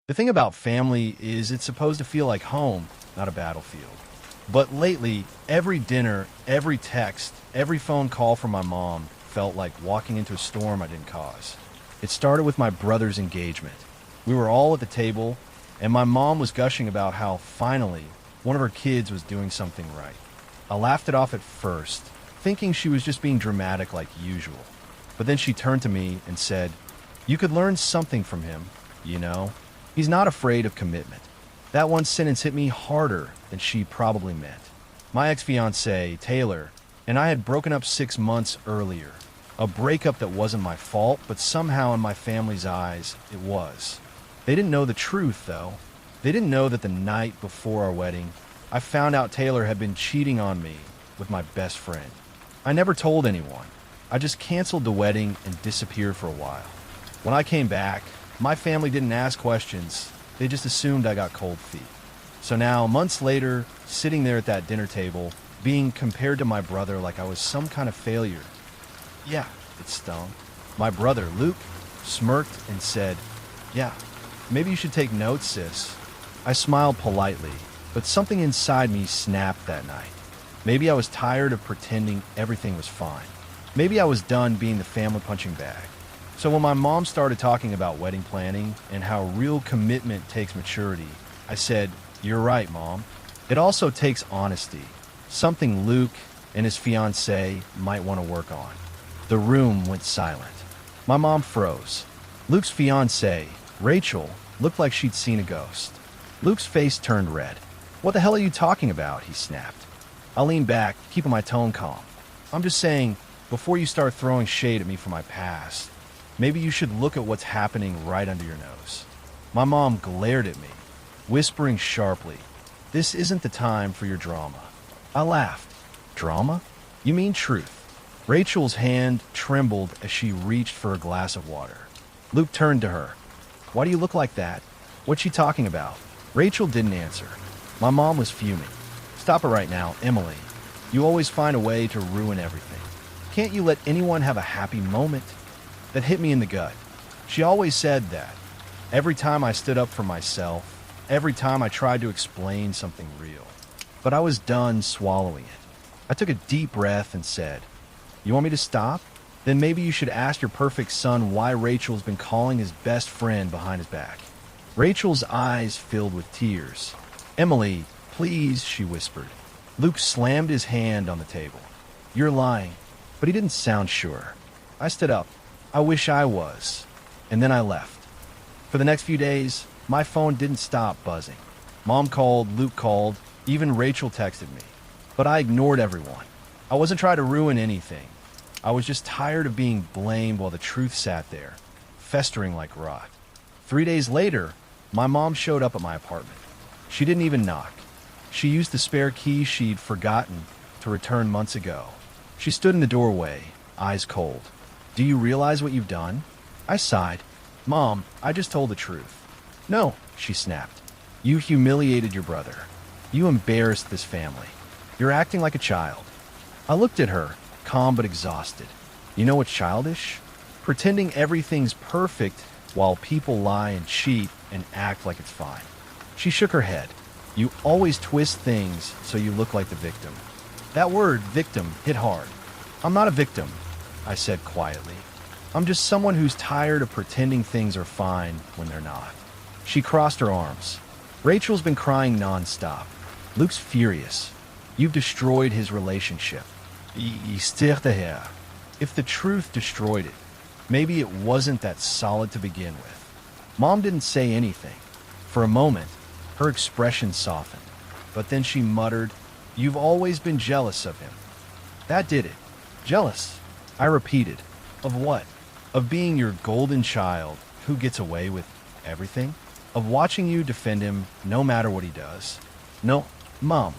The thing about family is it's supposed to feel like home, not a battlefield. But lately, every dinner, every text, every phone call from my mom felt like walking into a storm I didn't cause. It started with my brother's engagement. We were all at the table, and my mom was gushing about how finally one of her kids was doing something right. I laughed it off at first, thinking she was just being dramatic like usual. But then she turned to me and said, "You could learn something from him, you know? He's not afraid of commitment." That one sentence hit me harder than she probably meant. My ex-fiancé, Taylor, and I had broken up 6 months earlier. A breakup that wasn't my fault, but somehow in my family's eyes, it was. They didn't know the truth, though. They didn't know that the night before our wedding, I found out Taylor had been cheating on me with my best friend. I never told anyone. I just canceled the wedding and disappeared for a while. When I came back, my family didn't ask questions. They just assumed I got cold feet. So now, months later, sitting there at that dinner table, being compared to my brother like I was some kind of failure. Yeah, it stung. My brother, Luke, smirked and said, "Yeah, maybe you should take notes, sis." I smiled politely, but something inside me snapped that night. Maybe I was tired of pretending everything was fine. Maybe I was done being the family punching bag. So when my mom started talking about wedding planning and how real commitment takes maturity, I said, "You're right, Mom. It also takes honesty, something Luke and his fiancée might want to work on." The room went silent. My mom froze. Luke's fiancée, Rachel, looked like she'd seen a ghost. Luke's face turned red. "What the hell are you talking about?" he snapped. I leaned back, keeping my tone calm. "I'm just saying, before you start throwing shade at me for my past, maybe you should look at what's happening right under your nose." My mom glared at me, whispering sharply, "This isn't the time for your drama." I laughed. "Drama? You mean truth?" Rachel's hand trembled as she reached for a glass of water. Luke turned to her. "Why do you look like that? What's she talking about?" Rachel didn't answer. My mom was fuming. "Stop it right now, Emily. You always find a way to ruin everything. Can't you let anyone have a happy moment?" That hit me in the gut. She always said that. Every time I stood up for myself, every time I tried to explain something real. But I was done swallowing it. I took a deep breath and said, "You want me to stop? Then maybe you should ask your perfect son why Rachel's been calling his best friend behind his back." Rachel's eyes filled with tears. "Emily, please," she whispered. Luke slammed his hand on the table. "You're lying." But he didn't sound sure. I stood up. "I wish I was." And then I left. For the next few days, my phone didn't stop buzzing. Mom called, Luke called, even Rachel texted me. But I ignored everyone. I wasn't trying to ruin anything. I was just tired of being blamed while the truth sat there, festering like rot. 3 days later, my mom showed up at my apartment. She didn't even knock. She used the spare key she'd forgotten to return months ago. She stood in the doorway, eyes cold. "Do you realize what you've done?" I sighed. "Mom, I just told the truth." "No," she snapped. "You humiliated your brother. You embarrassed this family. You're acting like a child." I looked at her, calm but exhausted. You know what's childish? Pretending everything's perfect while people lie and cheat and act like it's fine. She shook her head. "You always twist things so you look like the victim." That word, victim, hit hard. "I'm not a victim," I said quietly. "I'm just someone who's tired of pretending things are fine when they're not." She crossed her arms. Rachel's been crying nonstop. Luke's furious. "You've destroyed his relationship." If the truth destroyed it, maybe it wasn't that solid to begin with. Mom didn't say anything. For a moment, her expression softened. But then she muttered, "You've always been jealous of him." That did it. Jealous. I repeated. Of what? Of being your golden child who gets away with everything? Of watching you defend him no matter what he does? No, Mom,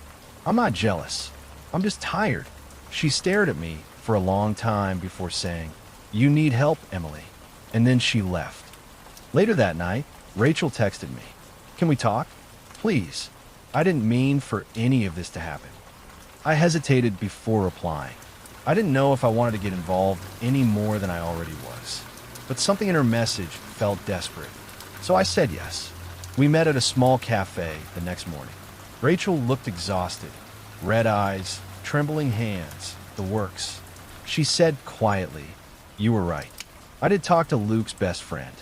I'm not jealous. I'm just tired. She stared at me for a long time before saying, "You need help, Emily." And then she left. Later that night, Rachel texted me, "Can we talk? Please." I didn't mean for any of this to happen. I hesitated before replying. I didn't know if I wanted to get involved any more than I already was. But something in her message felt desperate. So I said yes. We met at a small cafe the next morning. Rachel looked exhausted. Red eyes, trembling hands, the works. She said quietly, "You were right. I did talk to Luke's best friend,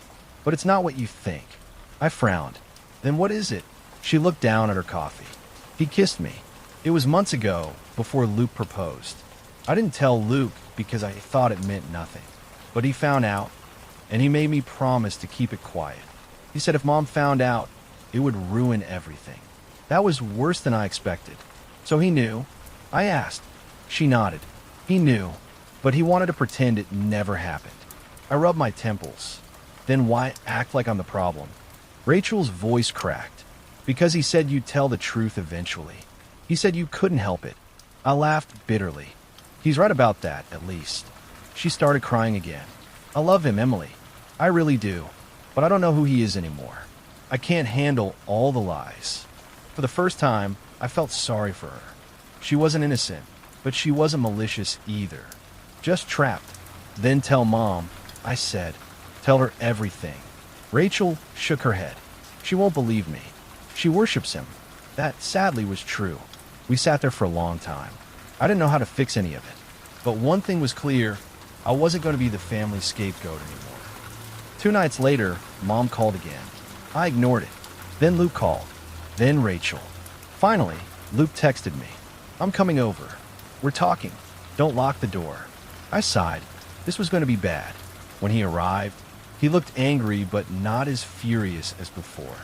but it's not what you think." I frowned. "Then what is it?" She looked down at her coffee. "He kissed me. It was months ago, before Luke proposed. I didn't tell Luke because I thought it meant nothing. But he found out, and he made me promise to keep it quiet. He said if Mom found out, it would ruin everything. That was worse than I expected. So he knew. I asked. She nodded. He knew, but he wanted to pretend it never happened. I rubbed my temples. Then why act like I'm the problem? Rachel's voice cracked. Because he said you'd tell the truth eventually. He said you couldn't help it. I laughed bitterly. He's right about that, at least. She started crying again. I love him, Emily. I really do. But I don't know who he is anymore. I can't handle all the lies. For the first time, I felt sorry for her. She wasn't innocent, but she wasn't malicious either. Just trapped. Then tell Mom, I said. Tell her everything. Rachel shook her head. She won't believe me. She worships him. That, sadly, was true. We sat there for a long time. I didn't know how to fix any of it. But one thing was clear. I wasn't going to be the family scapegoat anymore. 2 nights later, Mom called again. I ignored it. Then Luke called. Then Rachel. Finally, Luke texted me. I'm coming over. We're talking. Don't lock the door. I sighed. This was going to be bad. When he arrived, he looked angry but not as furious as before.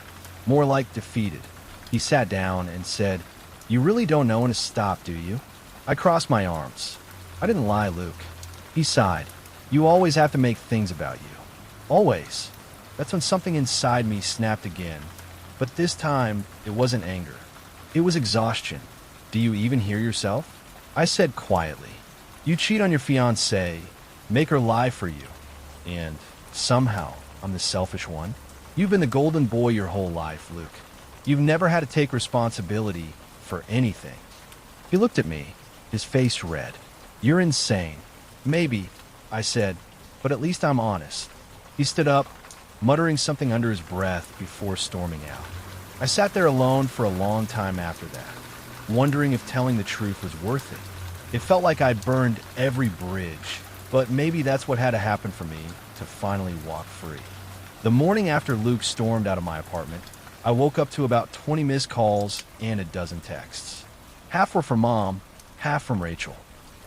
More like defeated. He sat down and said, "You really don't know when to stop, do you?" I crossed my arms. I didn't lie, Luke. He sighed. You always have to make things about you. Always. That's when something inside me snapped again. But this time, it wasn't anger. It was exhaustion. Do you even hear yourself? I said quietly. You cheat on your fiancée, make her lie for you. And somehow, I'm the selfish one. You've been the golden boy your whole life, Luke. You've never had to take responsibility for anything. He looked at me, his face red. You're insane. Maybe, I said, but at least I'm honest. He stood up, muttering something under his breath before storming out. I sat there alone for a long time after that, wondering if telling the truth was worth it. It felt like I'd burned every bridge, but maybe that's what had to happen for me to finally walk free. The morning after Luke stormed out of my apartment, I woke up to about 20 missed calls and a dozen texts. Half were from Mom, half from Rachel.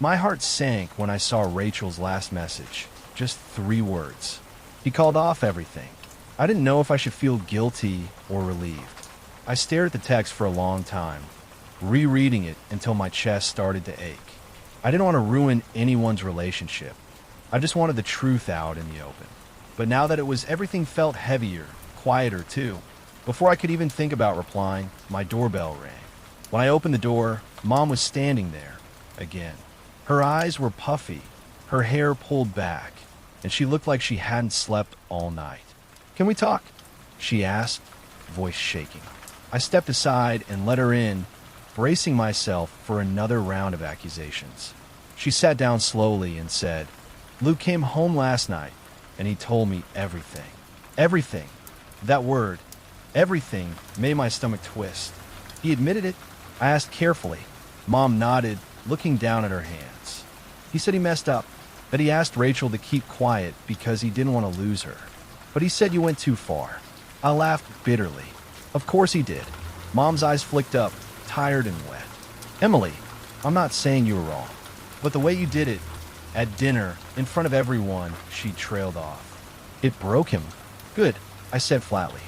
My heart sank when I saw Rachel's last message. Just 3 words. He called off everything. I didn't know if I should feel guilty or relieved. I stared at the text for a long time, rereading it until my chest started to ache. I didn't want to ruin anyone's relationship. I just wanted the truth out in the open. But now that it was, everything felt heavier, quieter too. Before I could even think about replying, my doorbell rang. When I opened the door, Mom was standing there, again. Her eyes were puffy, her hair pulled back, and she looked like she hadn't slept all night. Can we talk? She asked, voice shaking. I stepped aside and let her in, bracing myself for another round of accusations. She sat down slowly and said, Luke came home last night, and he told me everything. Everything. That word, everything, made my stomach twist. He admitted it. I asked carefully. Mom nodded, looking down at her hands. He said he messed up, that he asked Rachel to keep quiet because he didn't want to lose her. But he said you went too far. I laughed bitterly. Of course he did. Mom's eyes flicked up, tired and wet. Emily, I'm not saying you were wrong, but the way you did it, at dinner, in front of everyone, she trailed off. It broke him. Good, I said flatly.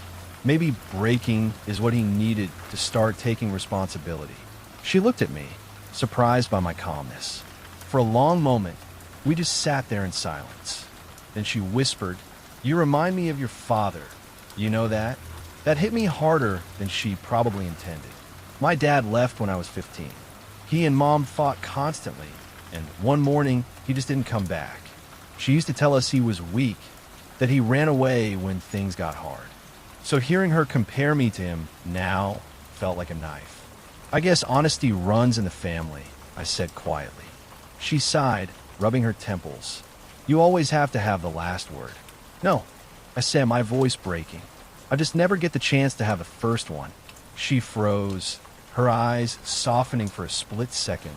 Maybe breaking is what he needed to start taking responsibility. She looked at me, surprised by my calmness. For a long moment, we just sat there in silence. Then she whispered, You remind me of your father. You know that? That hit me harder than she probably intended. My dad left when I was 15. He and Mom fought constantly, and one morning, he just didn't come back. She used to tell us he was weak, that he ran away when things got hard. So hearing her compare me to him now felt like a knife. I guess honesty runs in the family, I said quietly. She sighed, rubbing her temples. You always have to have the last word. No, I said, my voice breaking. I just never get the chance to have the first one. She froze, her eyes softening for a split second.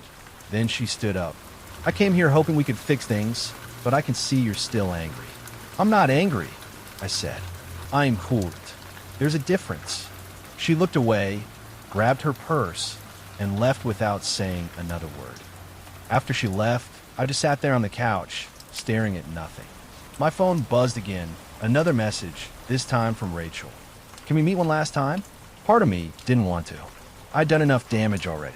Then she stood up. I came here hoping we could fix things, but I can see you're still angry. I'm not angry, I said. I'm hurt. There's a difference. She looked away, grabbed her purse, and left without saying another word. After she left, I just sat there on the couch, staring at nothing. My phone buzzed again, another message, this time from Rachel. Can we meet one last time? Part of me didn't want to. I'd done enough damage already.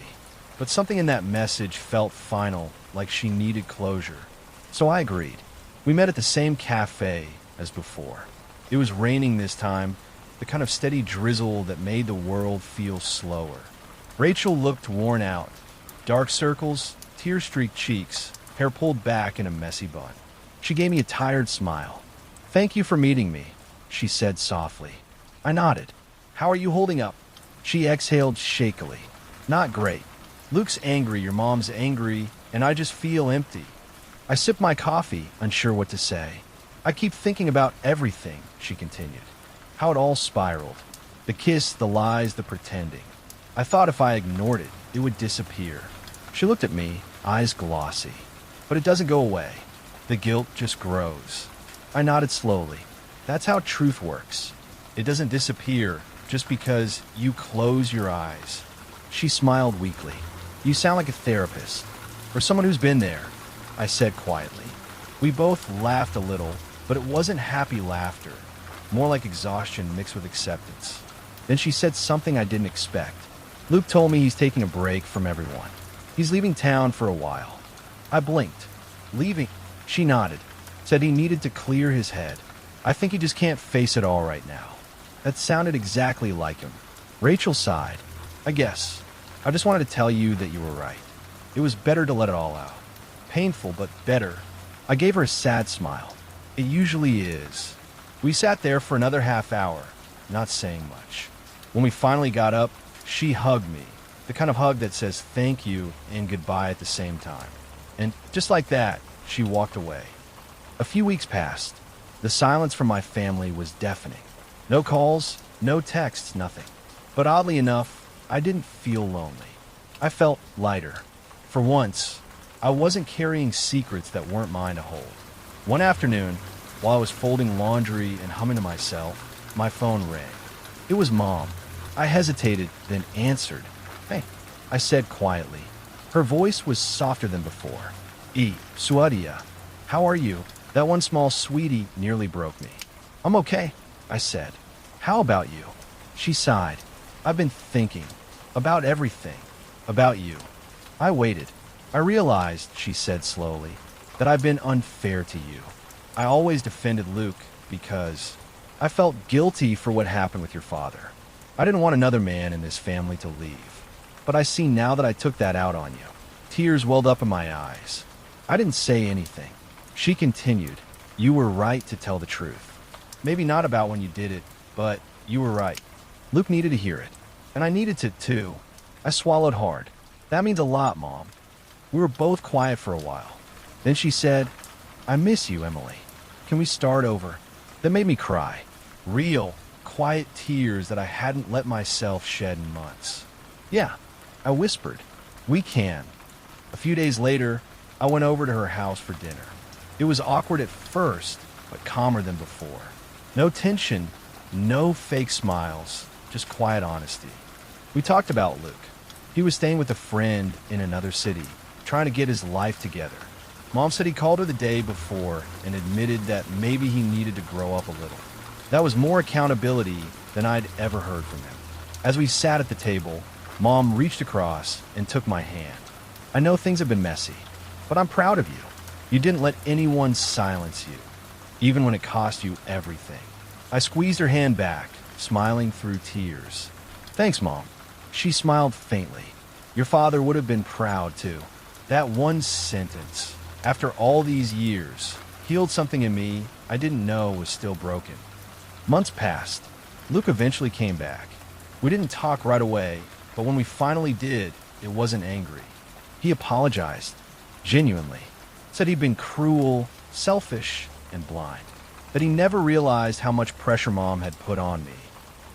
But something in that message felt final, like she needed closure. So I agreed. We met at the same cafe as before. It was raining this time, the kind of steady drizzle that made the world feel slower. Rachel looked worn out. Dark circles, tear-streaked cheeks, hair pulled back in a messy bun. She gave me a tired smile. Thank you for meeting me, she said softly. I nodded. How are you holding up? She exhaled shakily. Not great. Luke's angry, your mom's angry, and I just feel empty. I sipped my coffee, unsure what to say. I keep thinking about everything, she continued. How it all spiraled. The kiss, the lies, the pretending. I thought if I ignored it, it would disappear. She looked at me, eyes glossy. But it doesn't go away. The guilt just grows. I nodded slowly. That's how truth works. It doesn't disappear just because you close your eyes. She smiled weakly. You sound like a therapist, or someone who's been there, I said quietly. We both laughed a little, but it wasn't happy laughter, more like exhaustion mixed with acceptance. Then she said something I didn't expect. Luke told me he's taking a break from everyone. He's leaving town for a while. I blinked. Leaving? She nodded, said he needed to clear his head. I think he just can't face it all right now. That sounded exactly like him. Rachel sighed. I guess. I just wanted to tell you that you were right. It was better to let it all out. Painful, but better. I gave her a sad smile. It usually is. We sat there for another half hour, not saying much. When we finally got up, she hugged me. The kind of hug that says thank you and goodbye at the same time. And just like that, she walked away. A few weeks passed. The silence from my family was deafening. No calls, no texts, nothing. But oddly enough, I didn't feel lonely. I felt lighter. For once, I wasn't carrying secrets that weren't mine to hold. One afternoon, while I was folding laundry and humming to myself, my phone rang. It was Mom. I hesitated, then answered. Hey, I said quietly. Her voice was softer than before. Suadia, how are you? That one small sweetie nearly broke me. I'm okay, I said. How about you? She sighed. I've been thinking. About everything. About you. I waited. I realized, she said slowly, that I've been unfair to you. I always defended Luke because I felt guilty for what happened with your father. I didn't want another man in this family to leave. But I see now that I took that out on you. Tears welled up in my eyes. I didn't say anything. She continued, you were right to tell the truth. Maybe not about when you did it, but you were right. Luke needed to hear it. And I needed to, too. I swallowed hard. That means a lot, Mom. We were both quiet for a while. Then she said, I miss you, Emily. Can we start over? That made me cry. Real, quiet tears that I hadn't let myself shed in months. Yeah, I whispered. We can. A few days later, I went over to her house for dinner. It was awkward at first, but calmer than before. No tension, no fake smiles, just quiet honesty. We talked about Luke. He was staying with a friend in another city, trying to get his life together. Mom said he called her the day before and admitted that maybe he needed to grow up a little. That was more accountability than I'd ever heard from him. As we sat at the table, Mom reached across and took my hand. I know things have been messy, but I'm proud of you. You didn't let anyone silence you, even when it cost you everything. I squeezed her hand back, smiling through tears. Thanks, Mom. She smiled faintly. Your father would have been proud, too. That one sentence, after all these years, healed something in me I didn't know was still broken. Months passed. Luke eventually came back. We didn't talk right away, but when we finally did, it wasn't angry. He apologized, genuinely. Said he'd been cruel, selfish, and blind. that he never realized how much pressure Mom had put on me,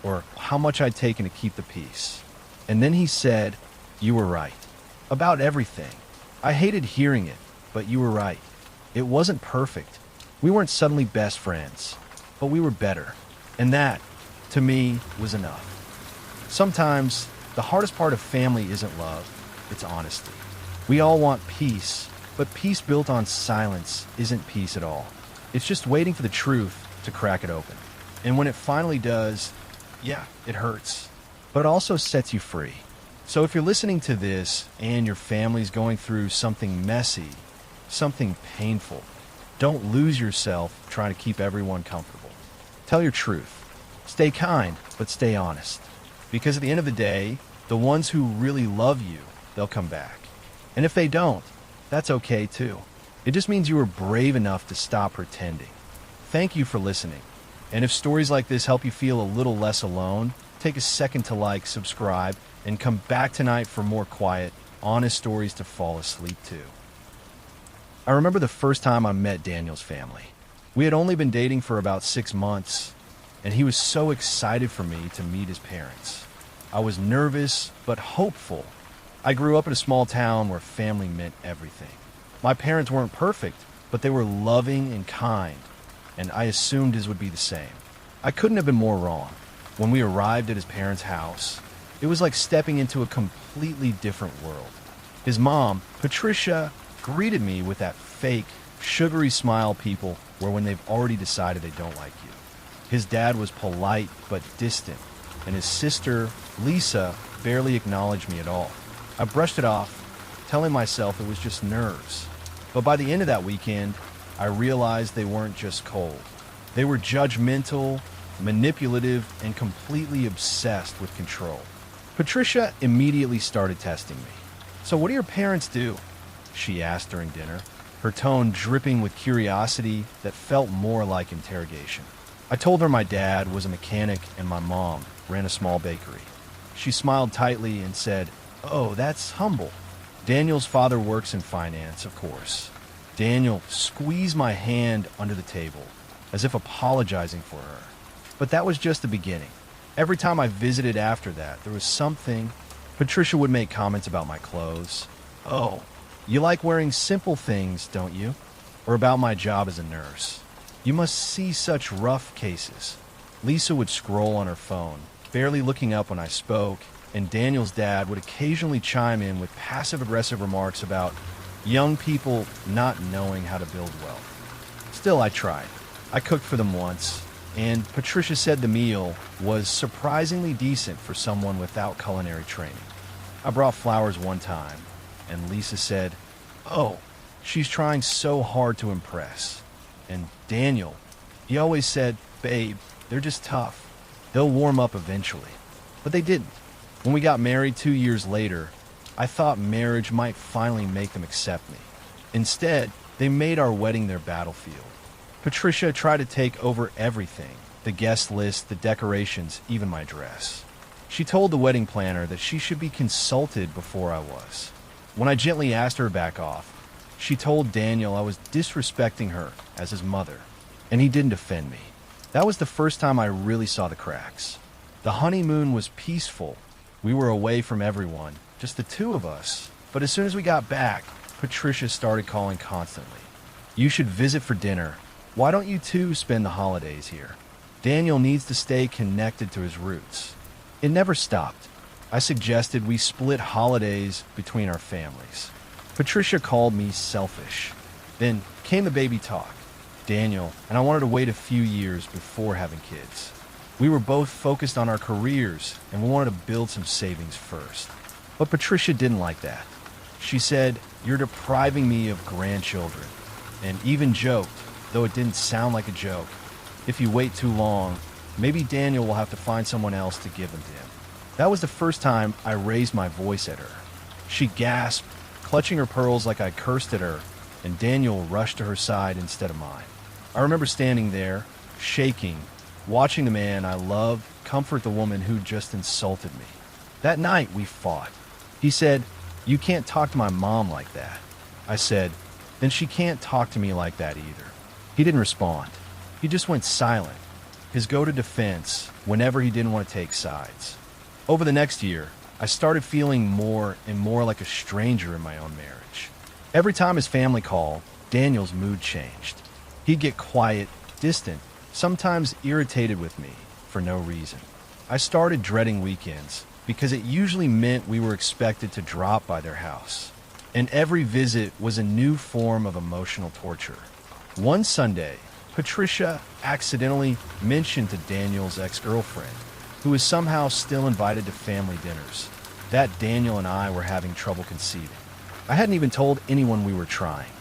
or how much I'd taken to keep the peace. And then he said, "You were right. About everything. I hated hearing it, but you were right. It wasn't perfect. We weren't suddenly best friends, but we were better. And that, to me, was enough." Sometimes, the hardest part of family isn't love, it's honesty. We all want peace, but peace built on silence isn't peace at all. It's just waiting for the truth to crack it open. And when it finally does, yeah, it hurts. But it also sets you free. So if you're listening to this and your family's going through something messy, something painful, don't lose yourself trying to keep everyone comfortable. Tell your truth. Stay kind, but stay honest. Because at the end of the day, the ones who really love you, they'll come back. And if they don't, that's okay too. It just means you were brave enough to stop pretending. Thank you for listening. And if stories like this help you feel a little less alone, take a second to like, subscribe, and come back tonight for more quiet, honest stories to fall asleep to. I remember the first time I met Daniel's family. We had only been dating for about 6 months, and he was so excited for me to meet his parents. I was nervous, but hopeful. I grew up in a small town where family meant everything. My parents weren't perfect, but they were loving and kind, and I assumed his would be the same. I couldn't have been more wrong. When we arrived at his parents' house, it was like stepping into a completely different world. His mom, Patricia, greeted me with that fake, sugary smile people wear when they've already decided they don't like you. His dad was polite but distant, and his sister, Lisa, barely acknowledged me at all. I brushed it off, telling myself it was just nerves. But by the end of that weekend, I realized they weren't just cold. They were judgmental, manipulative, and completely obsessed with control. Patricia immediately started testing me. "So what do your parents do?" she asked during dinner, her tone dripping with curiosity that felt more like interrogation. I told her my dad was a mechanic and my mom ran a small bakery. She smiled tightly and said, "Oh, that's humble." Daniel's father works in finance, of course. Daniel squeezed my hand under the table, as if apologizing for her. But that was just the beginning. Every time I visited after that, there was something. Patricia would make comments about my clothes. "Oh, you like wearing simple things, don't you?" Or about my job as a nurse. "You must see such rough cases." Lisa would scroll on her phone, barely looking up when I spoke, and Daniel's dad would occasionally chime in with passive-aggressive remarks about young people not knowing how to build wealth. Still, I tried. I cooked for them once, and Patricia said the meal was surprisingly decent for someone without culinary training. I brought flowers one time, and Lisa said, "Oh, she's trying so hard to impress." And Daniel, he always said, "Babe, they're just tough. They'll warm up eventually." But they didn't. When we got married 2 years later, I thought marriage might finally make them accept me. Instead, they made our wedding their battlefield. Patricia tried to take over everything, the guest list, the decorations, even my dress. She told the wedding planner that she should be consulted before I was. When I gently asked her to back off, she told Daniel I was disrespecting her as his mother, and he didn't defend me. That was the first time I really saw the cracks. The honeymoon was peaceful. We were away from everyone, just the two of us. But as soon as we got back, Patricia started calling constantly. "You should visit for dinner. Why don't you two spend the holidays here? Daniel needs to stay connected to his roots." It never stopped. I suggested we split holidays between our families. Patricia called me selfish. Then came the baby talk. Daniel and I wanted to wait a few years before having kids. We were both focused on our careers, and we wanted to build some savings first. But Patricia didn't like that. She said, "You're depriving me of grandchildren," and even joked, though it didn't sound like a joke, "If you wait too long, maybe Daniel will have to find someone else to give them to him." That was the first time I raised my voice at her. She gasped, clutching her pearls like I cursed at her, and Daniel rushed to her side instead of mine. I remember standing there, shaking, watching the man I loved comfort the woman who just insulted me. That night, we fought. He said, "You can't talk to my mom like that." I said, "Then she can't talk to me like that either." He didn't respond. He just went silent, his go-to defense whenever he didn't want to take sides. Over the next year, I started feeling more and more like a stranger in my own marriage. Every time his family called, Daniel's mood changed. He'd get quiet, distant, sometimes irritated with me for no reason. I started dreading weekends because it usually meant we were expected to drop by their house. And every visit was a new form of emotional torture. One Sunday, Patricia accidentally mentioned to Daniel's ex-girlfriend, who was somehow still invited to family dinners, that Daniel and I were having trouble conceiving. I hadn't even told anyone we were trying.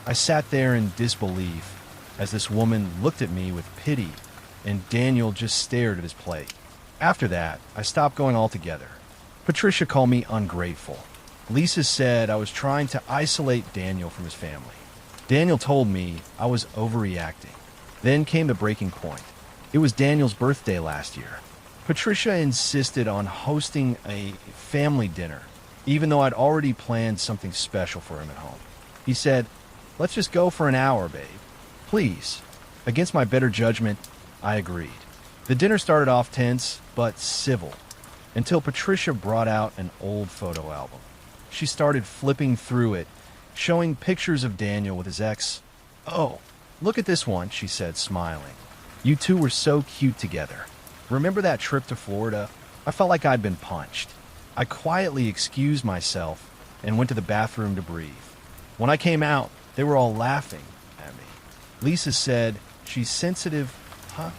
I sat there in disbelief as this woman looked at me with pity and Daniel just stared at his plate. After that, I stopped going altogether. Patricia called me ungrateful. Lisa said I was trying to isolate Daniel from his family. Daniel told me I was overreacting. Then came the breaking point. It was Daniel's birthday last year. Patricia insisted on hosting a family dinner, even though I'd already planned something special for him at home. He said, "Let's just go for an hour, babe. Please." Against my better judgment, I agreed. The dinner started off tense, but civil, until Patricia brought out an old photo album. She started flipping through it, showing pictures of Daniel with his ex. "Oh, look at this one," she said, smiling. "You two were so cute together. Remember that trip to Florida? I felt like I'd been punched." I quietly excused myself and went to the bathroom to breathe. When I came out, they were all laughing at me. Lisa said, "She's sensitive, huh?"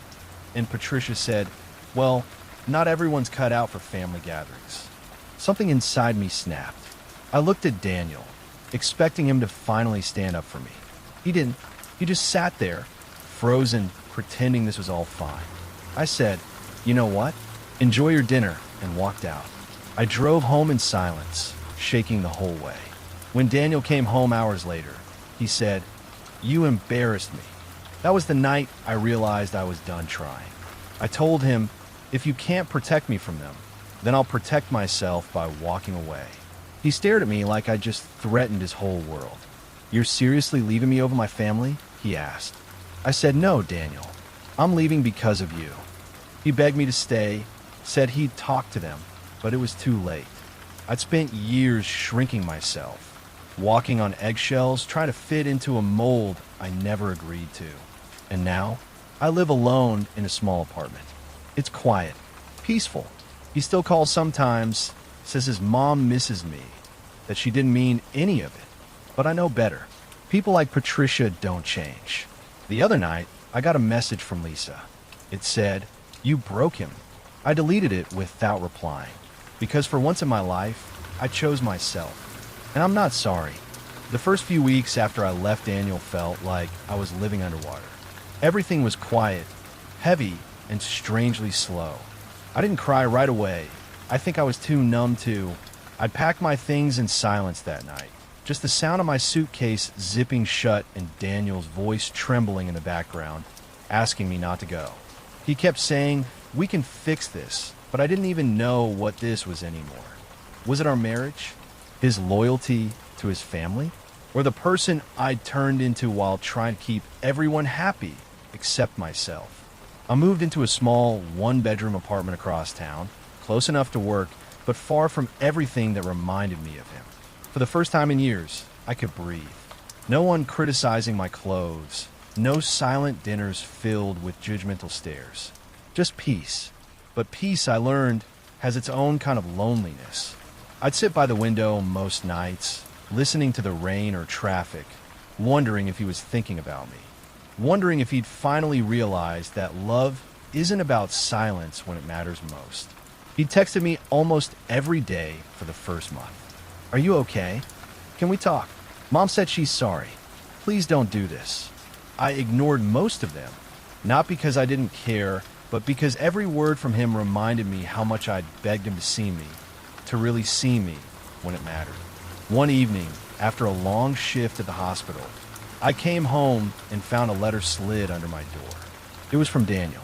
And Patricia said, "Well, not everyone's cut out for family gatherings." Something inside me snapped. I looked at Daniel, expecting him to finally stand up for me. He didn't. He just sat there, frozen, pretending this was all fine. I said, "You know what? Enjoy your dinner," and walked out. I drove home in silence, shaking the whole way. When Daniel came home hours later, he said, "You embarrassed me." That was the night I realized I was done trying. I told him, "If you can't protect me from them, then I'll protect myself by walking away." He stared at me like I just threatened his whole world. "You're seriously leaving me over my family?" he asked. I said, "No, Daniel. I'm leaving because of you." He begged me to stay, said he'd talk to them, but it was too late. I'd spent years shrinking myself, walking on eggshells, trying to fit into a mold I never agreed to. And now, I live alone in a small apartment. It's quiet, peaceful. He still calls sometimes, says his mom misses me, that she didn't mean any of it. But I know better. People like Patricia don't change. The other night, I got a message from Lisa. It said, "You broke him." I deleted it without replying, because for once in my life, I chose myself. And I'm not sorry. The first few weeks after I left Daniel felt like I was living underwater. Everything was quiet, heavy, and strangely slow. I didn't cry right away. I think I was too numb to. I'd packed my things in silence that night. Just the sound of my suitcase zipping shut and Daniel's voice trembling in the background, asking me not to go. He kept saying, "We can fix this," but I didn't even know what this was anymore. Was it our marriage? His loyalty to his family? Or the person I'd turned into while trying to keep everyone happy except myself? I moved into a small one-bedroom apartment across town, close enough to work, but far from everything that reminded me of him. For the first time in years, I could breathe. No one criticizing my clothes. No silent dinners filled with judgmental stares. Just peace. But peace, I learned, has its own kind of loneliness. I'd sit by the window most nights, listening to the rain or traffic, wondering if he was thinking about me. Wondering if he'd finally realized that love isn't about silence when it matters most. He texted me almost every day for the first month. "Are you okay? Can we talk? Mom said she's sorry. Please don't do this." I ignored most of them, not because I didn't care, but because every word from him reminded me how much I'd begged him to see me, to really see me when it mattered. One evening, after a long shift at the hospital, I came home and found a letter slid under my door. It was from Daniel.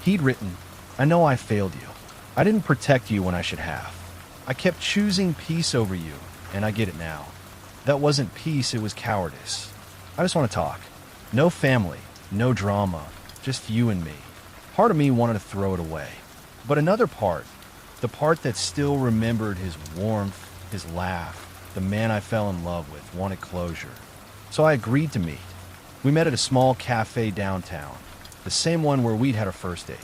He'd written, "I know I failed you. I didn't protect you when I should have. I kept choosing peace over you, and I get it now. That wasn't peace, it was cowardice. I just want to talk. No family, no drama, just you and me. Part of me wanted to throw it away. But another part, the part that still remembered his warmth, his laugh, the man I fell in love with, wanted closure. So I agreed to meet. We met at a small cafe downtown, the same one where we'd had our first date.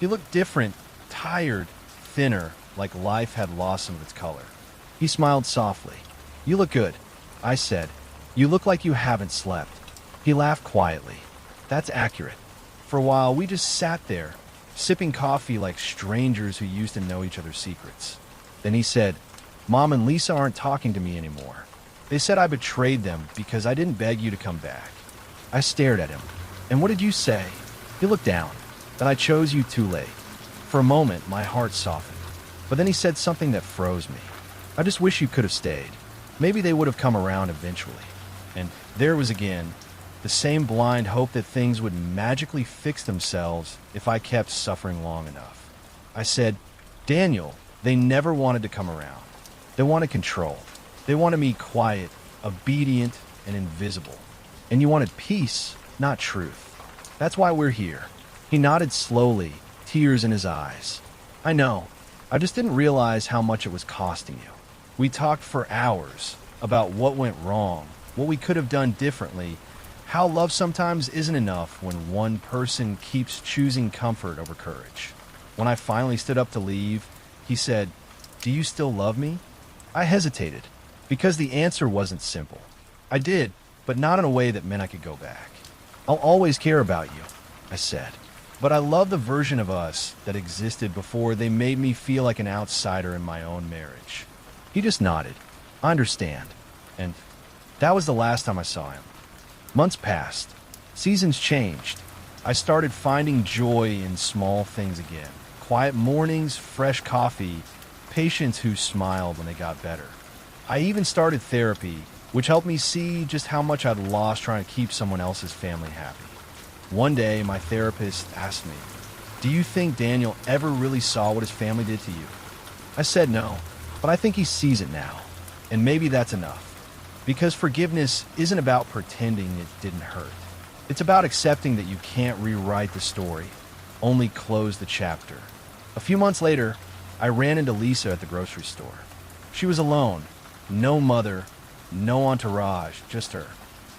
He looked different, tired, thinner, like life had lost some of its color. He smiled softly. "You look good," I said. "You look like you haven't slept." He laughed quietly. "That's accurate." For a while, we just sat there, sipping coffee like strangers who used to know each other's secrets. Then he said, "Mom and Lisa aren't talking to me anymore. They said I betrayed them because I didn't beg you to come back." I stared at him. "And what did you say?" He looked down. "That I chose you too late." For a moment, my heart softened. But then he said something that froze me. "I just wish you could have stayed. Maybe they would have come around eventually." And there was again, the same blind hope that things would magically fix themselves if I kept suffering long enough. I said, "Daniel, they never wanted to come around. They wanted control. They wanted me quiet, obedient, and invisible. And you wanted peace, not truth. That's why we're here." He nodded slowly, tears in his eyes. "I know. I just didn't realize how much it was costing you." We talked for hours about what went wrong, what we could have done differently, how love sometimes isn't enough when one person keeps choosing comfort over courage. When I finally stood up to leave, he said, "Do you still love me?" I hesitated, because the answer wasn't simple. I did, but not in a way that meant I could go back. "I'll always care about you," I said. "But I love the version of us that existed before they made me feel like an outsider in my own marriage." He just nodded. "I understand." And that was the last time I saw him. Months passed. Seasons changed. I started finding joy in small things again. Quiet mornings, fresh coffee, patients who smiled when they got better. I even started therapy, which helped me see just how much I'd lost trying to keep someone else's family happy. One day, my therapist asked me, "Do you think Daniel ever really saw what his family did to you?" I said no, but I think he sees it now. And maybe that's enough. Because forgiveness isn't about pretending it didn't hurt. It's about accepting that you can't rewrite the story, only close the chapter. A few months later, I ran into Lisa at the grocery store. She was alone. No mother, no entourage, just her.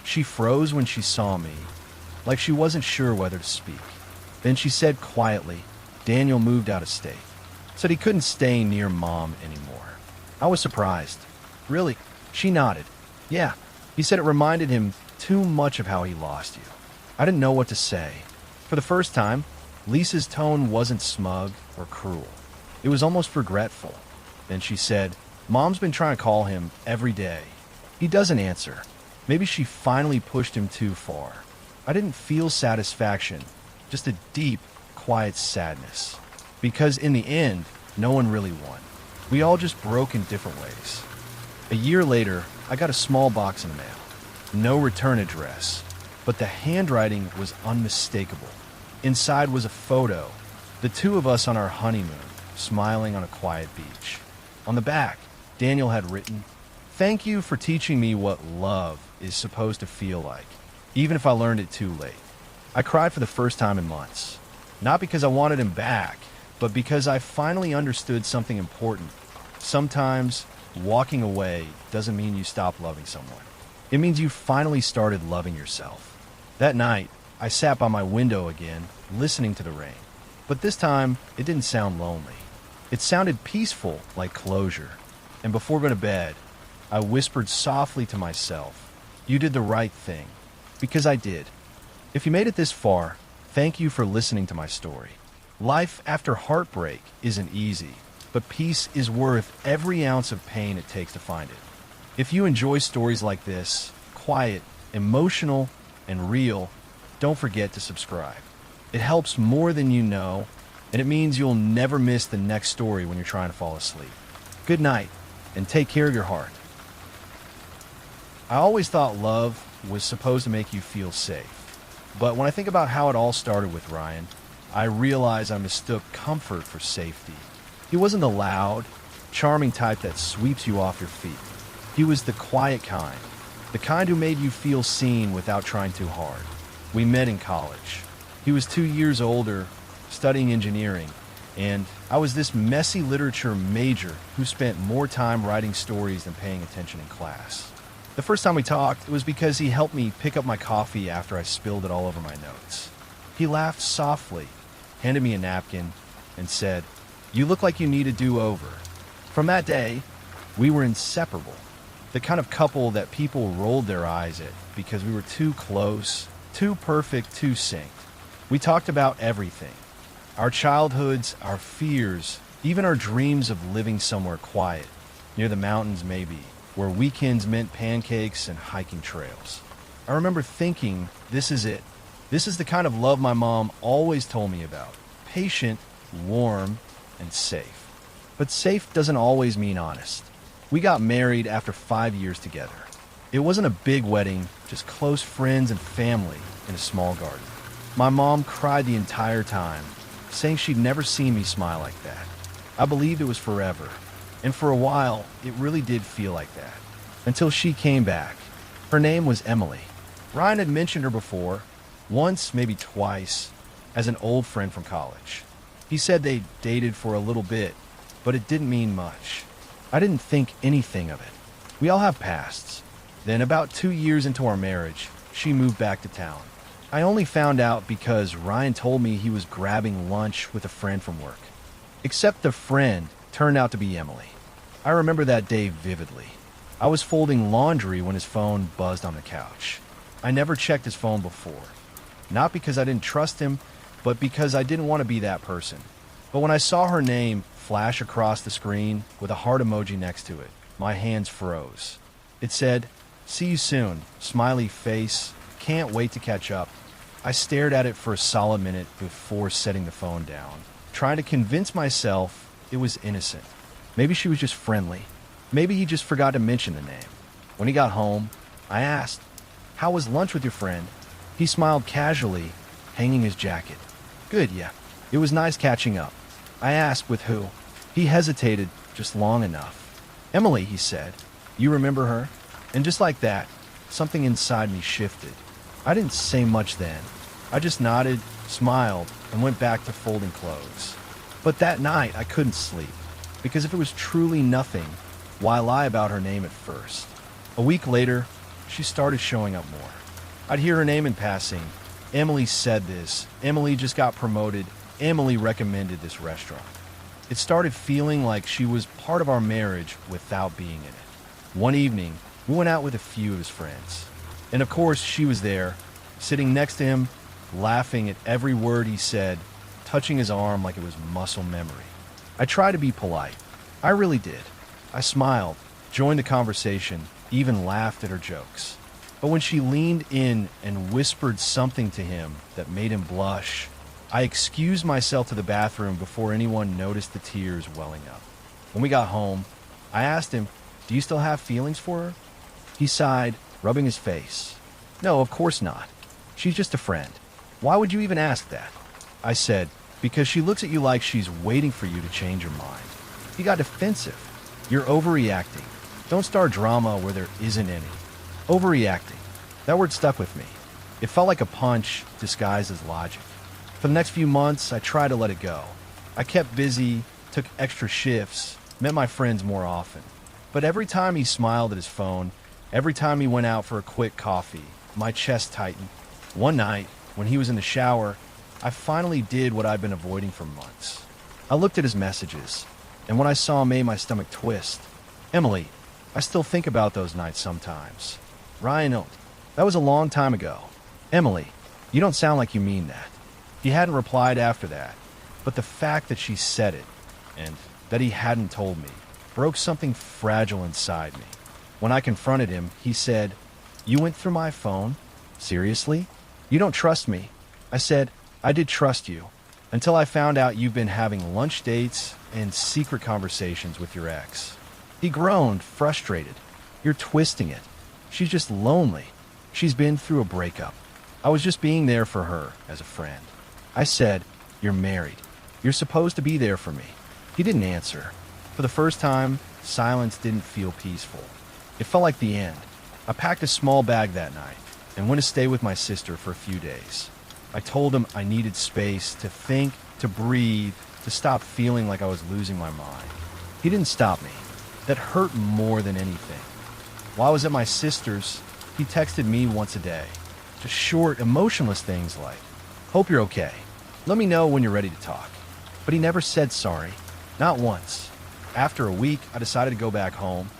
She froze when she saw me, like she wasn't sure whether to speak. Then she said quietly, "Daniel moved out of state. Said he couldn't stay near Mom anymore." I was surprised. "Really?" She nodded. "Yeah." He said it reminded him too much of how he lost you. I didn't know what to say. For the first time, Lisa's tone wasn't smug or cruel. It was almost regretful. Then she said, "Mom's been trying to call him every day. He doesn't answer. Maybe she finally pushed him too far." I didn't feel satisfaction, just a deep, quiet sadness. Because in the end, no one really won. We all just broke in different ways. A year later, I got a small box in the mail. No return address, but the handwriting was unmistakable. Inside was a photo, the two of us on our honeymoon, smiling on a quiet beach. On the back, Daniel had written, "Thank you for teaching me what love is supposed to feel like, even if I learned it too late." I cried for the first time in months. Not because I wanted him back, but because I finally understood something important. Sometimes walking away doesn't mean you stop loving someone. It means you finally started loving yourself. That night, I sat by my window again, listening to the rain. But this time, it didn't sound lonely. It sounded peaceful, like closure. And before going to bed, I whispered softly to myself, "You did the right thing." Because I did. If you made it this far, thank you for listening to my story. Life after heartbreak isn't easy, but peace is worth every ounce of pain it takes to find it. If you enjoy stories like this, quiet, emotional, and real, don't forget to subscribe. It helps more than you know, and it means you'll never miss the next story when you're trying to fall asleep. Good night, and take care of your heart. I always thought love was supposed to make you feel safe. But when I think about how it all started with Ryan, I realize I mistook comfort for safety. He wasn't the loud, charming type that sweeps you off your feet. He was the quiet kind, the kind who made you feel seen without trying too hard. We met in college. He was 2 years older, studying engineering, and I was this messy literature major who spent more time writing stories than paying attention in class. The first time we talked, it was because he helped me pick up my coffee after I spilled it all over my notes. He laughed softly, handed me a napkin, and said, "You look like you need a do-over." From that day, we were inseparable. The kind of couple that people rolled their eyes at because we were too close, too perfect, too synced. We talked about everything. Our childhoods, our fears, even our dreams of living somewhere quiet, near the mountains maybe, where weekends meant pancakes and hiking trails. I remember thinking, this is it. This is the kind of love my mom always told me about. Patient, warm, and safe. But safe doesn't always mean honest. We got married after 5 years together. It wasn't a big wedding, just close friends and family in a small garden. My mom cried the entire time, saying she'd never seen me smile like that. I believed it was forever, and for a while, it really did feel like that. Until she came back. Her name was Emily. Ryan had mentioned her before, once, maybe twice, as an old friend from college. He said they dated for a little bit, but it didn't mean much. I didn't think anything of it. We all have pasts. Then, about 2 years into our marriage, she moved back to town. I only found out because Ryan told me he was grabbing lunch with a friend from work. Except the friend turned out to be Emily. I remember that day vividly. I was folding laundry when his phone buzzed on the couch. I never checked his phone before. Not because I didn't trust him, but because I didn't want to be that person. But when I saw her name flash across the screen with a heart emoji next to it, my hands froze. It said, "See you soon, smiley face, can't wait to catch up." I stared at it for a solid minute before setting the phone down, trying to convince myself it was innocent. Maybe she was just friendly. Maybe he just forgot to mention the name. When he got home, I asked, "How was lunch with your friend?" He smiled casually, hanging his jacket. "Good, yeah. It was nice catching up." I asked with who. He hesitated just long enough. "Emily," he said. "You remember her?" And just like that, something inside me shifted. I didn't say much then. I just nodded, smiled, and went back to folding clothes. But that night, I couldn't sleep. Because if it was truly nothing, why lie about her name at first? A week later, she started showing up more. I'd hear her name in passing. Emily said this. Emily just got promoted. Emily recommended this restaurant. It started feeling like she was part of our marriage without being in it. One evening, we went out with a few of his friends. And of course, she was there, sitting next to him, laughing at every word he said, touching his arm like it was muscle memory. I tried to be polite. I really did. I smiled, joined the conversation, even laughed at her jokes. But when she leaned in and whispered something to him that made him blush, I excused myself to the bathroom before anyone noticed the tears welling up. When we got home, I asked him, "Do you still have feelings for her?" He sighed, rubbing his face. "No, of course not. She's just a friend. Why would you even ask that?" I said, "Because she looks at you like she's waiting for you to change your mind." He got defensive. "You're overreacting. Don't start drama where there isn't any." Overreacting. That word stuck with me. It felt like a punch disguised as logic. For the next few months, I tried to let it go. I kept busy, took extra shifts, met my friends more often. But every time he smiled at his phone, every time he went out for a quick coffee, my chest tightened. One night, when he was in the shower, I finally did what I'd been avoiding for months. I looked at his messages, and what I saw made my stomach twist. "Emily, I still think about those nights sometimes." "Ryan, that was a long time ago." "Emily, you don't sound like you mean that." He hadn't replied after that, but the fact that she said it, and that he hadn't told me, broke something fragile inside me. When I confronted him, he said, "You went through my phone? Seriously? You don't trust me?" I said, "I did trust you, until I found out you've been having lunch dates and secret conversations with your ex." He groaned, frustrated. "You're twisting it. She's just lonely. She's been through a breakup. I was just being there for her as a friend." I said, "You're married. You're supposed to be there for me." He didn't answer. For the first time, silence didn't feel peaceful. It felt like the end. I packed a small bag that night and went to stay with my sister for a few days. I told him I needed space to think, to breathe, to stop feeling like I was losing my mind. He didn't stop me. That hurt more than anything. While I was at my sister's, he texted me once a day. Just short, emotionless things like, "Hope you're okay. Let me know when you're ready to talk." But he never said sorry. Not once. After a week, I decided to go back home.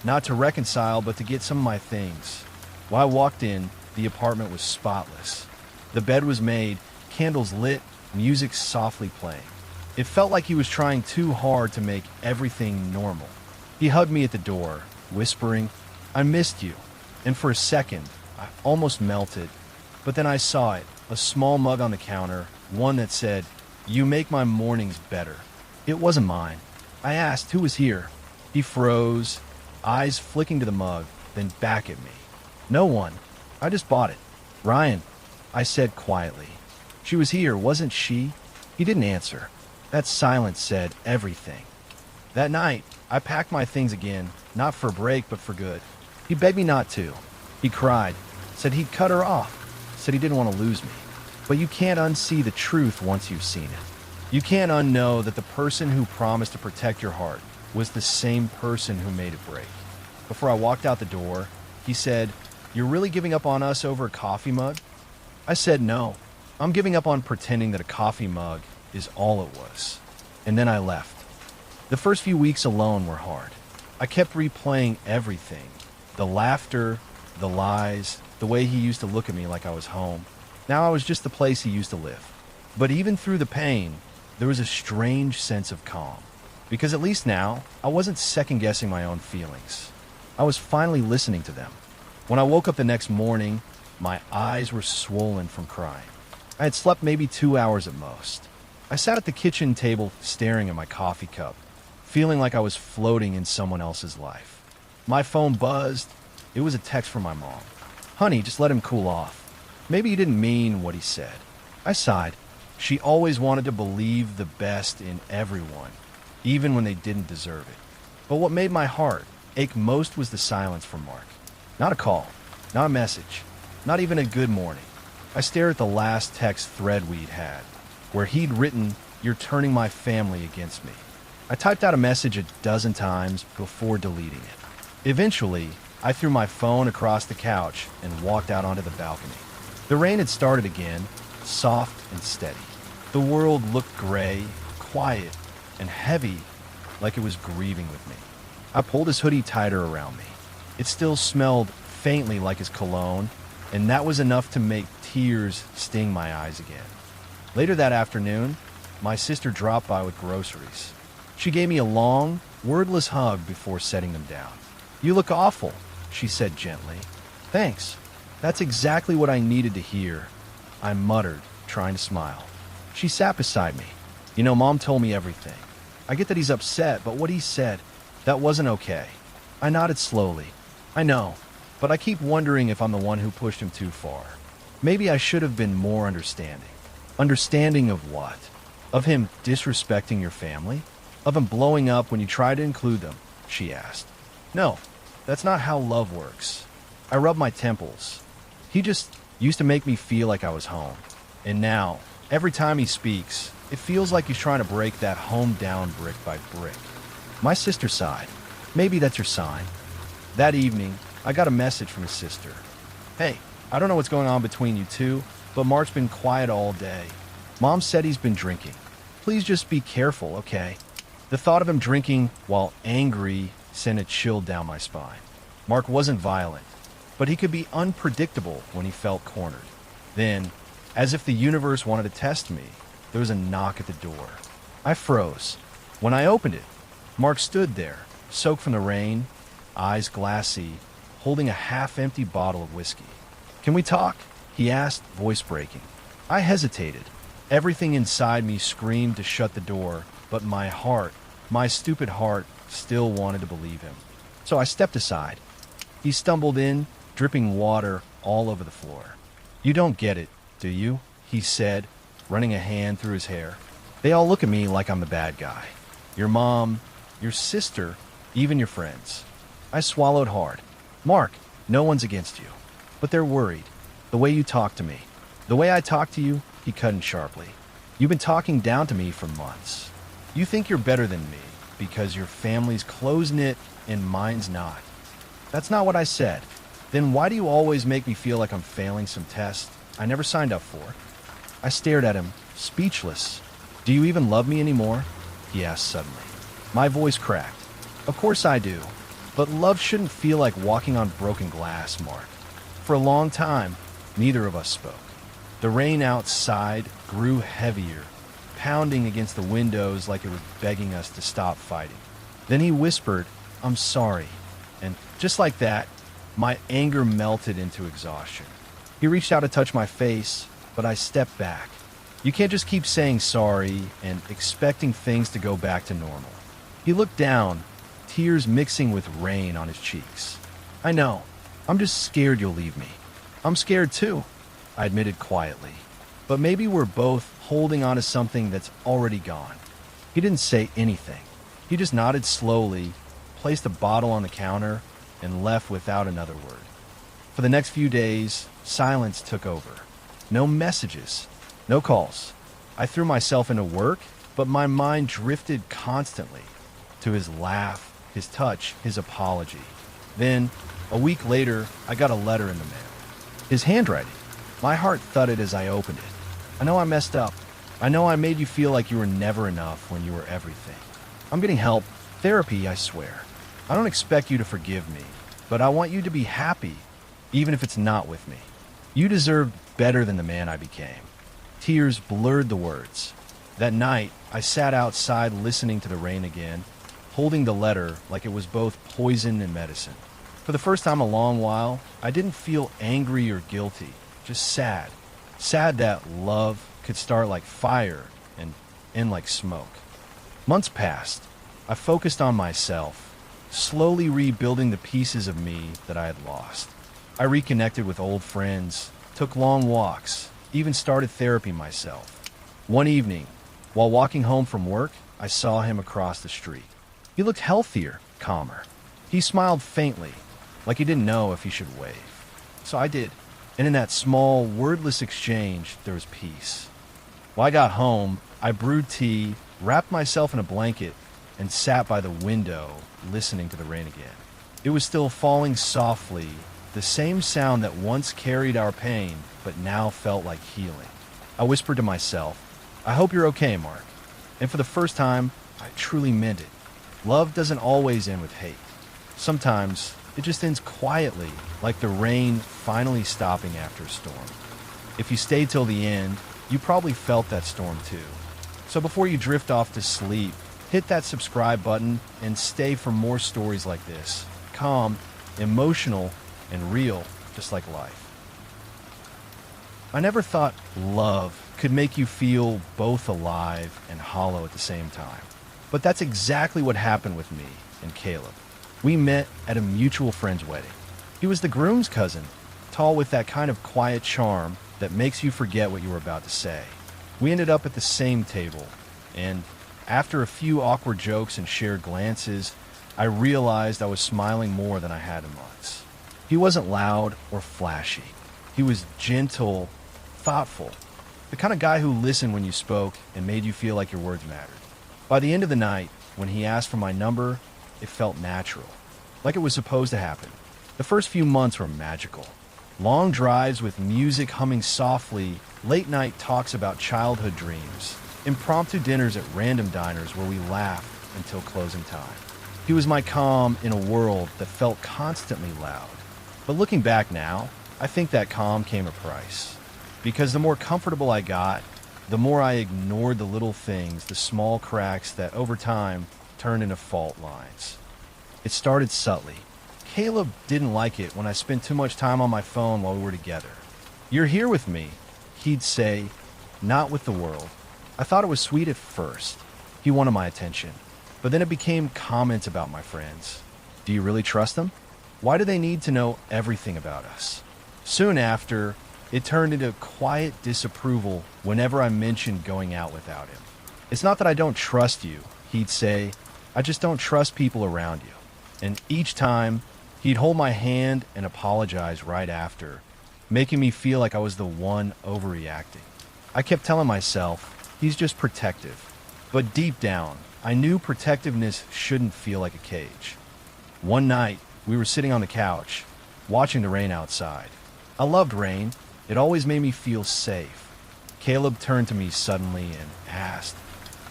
Not to reconcile, but to get some of my things. When I walked in, the apartment was spotless. The bed was made, candles lit, music softly playing. It felt like he was trying too hard to make everything normal. He hugged me at the door, whispering, "I missed you." And for a second, I almost melted. But then I saw it, a small mug on the counter, one that said, "You make my mornings better." It wasn't mine. I asked who was here. He froze, eyes flicking to the mug, then back at me. "No one. I just bought it." "Ryan," I said quietly. "She was here, wasn't she?" He didn't answer. That silence said everything. That night, I packed my things again, not for a break, but for good. He begged me not to. He cried, said he'd cut her off, said he didn't want to lose me. But you can't unsee the truth once you've seen it. You can't unknow that the person who promised to protect your heart was the same person who made it break. Before I walked out the door, he said, "You're really giving up on us over a coffee mug?" I said no. I'm giving up on pretending that a coffee mug is all it was. And then I left. The first few weeks alone were hard. I kept replaying everything. The laughter, the lies, the way he used to look at me like I was home. Now I was just the place he used to live. But even through the pain, there was a strange sense of calm. Because at least now, I wasn't second-guessing my own feelings. I was finally listening to them. When I woke up the next morning, my eyes were swollen from crying. I had slept maybe 2 hours at most. I sat at the kitchen table staring at my coffee cup, feeling like I was floating in someone else's life. My phone buzzed. It was a text from my mom. "Honey, just let him cool off. Maybe he didn't mean what he said." I sighed. She always wanted to believe the best in everyone, even when they didn't deserve it. But what made my heart ache most was the silence from Mark. Not a call, not a message, not even a good morning. I stared at the last text thread we'd had, where he'd written, "You're turning my family against me." I typed out a message a dozen times before deleting it. Eventually, I threw my phone across the couch and walked out onto the balcony. The rain had started again, soft and steady. The world looked gray, quiet, and heavy, like it was grieving with me. I pulled his hoodie tighter around me. It still smelled faintly like his cologne, and that was enough to make tears sting my eyes again. Later that afternoon, my sister dropped by with groceries. She gave me a long, wordless hug before setting them down. "You look awful," she said gently. "Thanks. That's exactly what I needed to hear," I muttered, trying to smile. She sat beside me. "You know, Mom told me everything. I get that he's upset, but what he said, that wasn't okay." I nodded slowly. "I know, but I keep wondering if I'm the one who pushed him too far. Maybe I should have been more understanding." "Understanding of what? Of him disrespecting your family? Of him blowing up when you try to include them?" she asked. "No, that's not how love works." I rubbed my temples. He just used to make me feel like I was home. And now, every time he speaks, it feels like he's trying to break that home down brick by brick. My sister sighed. "Maybe that's your sign." That evening, I got a message from his sister. "Hey, I don't know what's going on between you two, but Mark's been quiet all day. Mom said he's been drinking. Please just be careful, okay?" The thought of him drinking while angry sent a chill down my spine. Mark wasn't violent, but he could be unpredictable when he felt cornered. Then, as if the universe wanted to test me, there was a knock at the door. I froze. When I opened it, Mark stood there, soaked from the rain, eyes glassy, holding a half-empty bottle of whiskey. "Can we talk?" he asked, voice breaking. I hesitated. Everything inside me screamed to shut the door, but my heart, my stupid heart, still wanted to believe him. So I stepped aside. He stumbled in, dripping water all over the floor. "You don't get it, do you?" he said, running a hand through his hair. "They all look at me like I'm the bad guy. Your mom, your sister, even your friends." I swallowed hard. "Mark, no one's against you. But they're worried. The way you talk to me. The way I talk to you, he cut in sharply. You've been talking down to me for months. You think you're better than me because your family's close-knit and mine's not. That's not what I said. Then why do you always make me feel like I'm failing some test I never signed up for? I stared at him, speechless. Do you even love me anymore? He asked suddenly. My voice cracked. Of course I do. But love shouldn't feel like walking on broken glass, Mark. For a long time, neither of us spoke. The rain outside grew heavier, pounding against the windows like it was begging us to stop fighting. Then he whispered, I'm sorry. And just like that, my anger melted into exhaustion. He reached out to touch my face, but I stepped back. You can't just keep saying sorry and expecting things to go back to normal. He looked down, tears mixing with rain on his cheeks. I know. I'm just scared you'll leave me. I'm scared too, I admitted quietly. But maybe we're both holding on to something that's already gone. He didn't say anything. He just nodded slowly, placed a bottle on the counter, and left without another word. For the next few days, silence took over. No messages, no calls. I threw myself into work, but my mind drifted constantly to his laugh, his touch, his apology. Then, a week later, I got a letter in the mail. His handwriting. My heart thudded as I opened it. I know I messed up. I know I made you feel like you were never enough when you were everything. I'm getting help. Therapy, I swear. I don't expect you to forgive me, but I want you to be happy, even if it's not with me. You deserved better than the man I became. Tears blurred the words. That night, I sat outside listening to the rain again, holding the letter like it was both poison and medicine. For the first time in a long while, I didn't feel angry or guilty, just sad. Sad that love could start like fire and end like smoke. Months passed. I focused on myself, slowly rebuilding the pieces of me that I had lost. I reconnected with old friends, took long walks, even started therapy myself. One evening, while walking home from work, I saw him across the street. He looked healthier, calmer. He smiled faintly, like he didn't know if he should wave. So I did, and in that small, wordless exchange, there was peace. While I got home, I brewed tea, wrapped myself in a blanket, and sat by the window, listening to the rain again. It was still falling softly, the same sound that once carried our pain, but now felt like healing. I whispered to myself, I hope you're okay, Mark. And for the first time, I truly meant it. Love doesn't always end with hate. Sometimes, it just ends quietly, like the rain finally stopping after a storm. If you stayed till the end, you probably felt that storm too. So before you drift off to sleep, hit that subscribe button and stay for more stories like this. Calm, emotional, and real, just like life. I never thought love could make you feel both alive and hollow at the same time. But that's exactly what happened with me and Caleb. We met at a mutual friend's wedding. He was the groom's cousin, tall with that kind of quiet charm that makes you forget what you were about to say. We ended up at the same table, and after a few awkward jokes and shared glances, I realized I was smiling more than I had in months. He wasn't loud or flashy. He was gentle, thoughtful, the kind of guy who listened when you spoke and made you feel like your words mattered. By the end of the night, when he asked for my number, it felt natural, like it was supposed to happen. The first few months were magical. Long drives with music humming softly, late-night talks about childhood dreams, impromptu dinners at random diners where we laughed until closing time. He was my calm in a world that felt constantly loud. But looking back now, I think that calm came at a price. Because the more comfortable I got, the more I ignored the little things, the small cracks that over time turned into fault lines. It started subtly. Caleb didn't like it when I spent too much time on my phone while we were together. You're here with me, he'd say, not with the world. I thought it was sweet at first. He wanted my attention. But then it became comments about my friends. Do you really trust them? Why do they need to know everything about us? Soon after, it turned into quiet disapproval whenever I mentioned going out without him. It's not that I don't trust you, he'd say. I just don't trust people around you. And each time, he'd hold my hand and apologize right after, making me feel like I was the one overreacting. I kept telling myself, he's just protective. But deep down, I knew protectiveness shouldn't feel like a cage. One night, we were sitting on the couch, watching the rain outside. I loved rain. It always made me feel safe. Caleb turned to me suddenly and asked,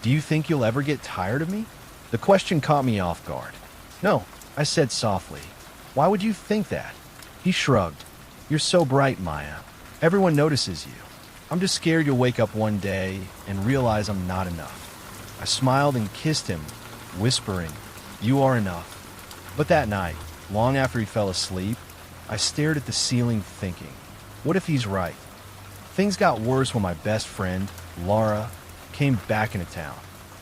"Do you think you'll ever get tired of me?" The question caught me off guard. "No," I said softly. "Why would you think that?" He shrugged. "You're so bright, Maya. Everyone notices you. I'm just scared you'll wake up one day and realize I'm not enough." I smiled and kissed him, whispering, "You are enough." But that night, long after he fell asleep, I stared at the ceiling thinking, what if he's right? Things got worse when my best friend, Laura, came back into town.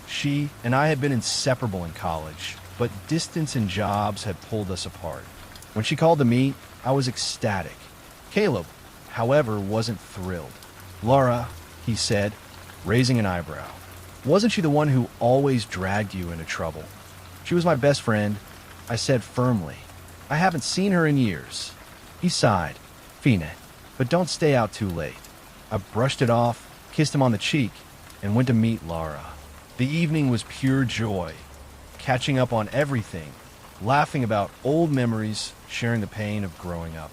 She and I had been inseparable in college, but distance and jobs had pulled us apart. When she called to meet, I was ecstatic. Caleb, however, wasn't thrilled. "Laura," he said, raising an eyebrow. "Wasn't she the one who always dragged you into trouble?" "She was my best friend," I said firmly. "I haven't seen her in years." He sighed. "Fine, but don't stay out too late." I brushed it off, kissed him on the cheek, and went to meet Laura. The evening was pure joy, catching up on everything, laughing about old memories, sharing the pain of growing up.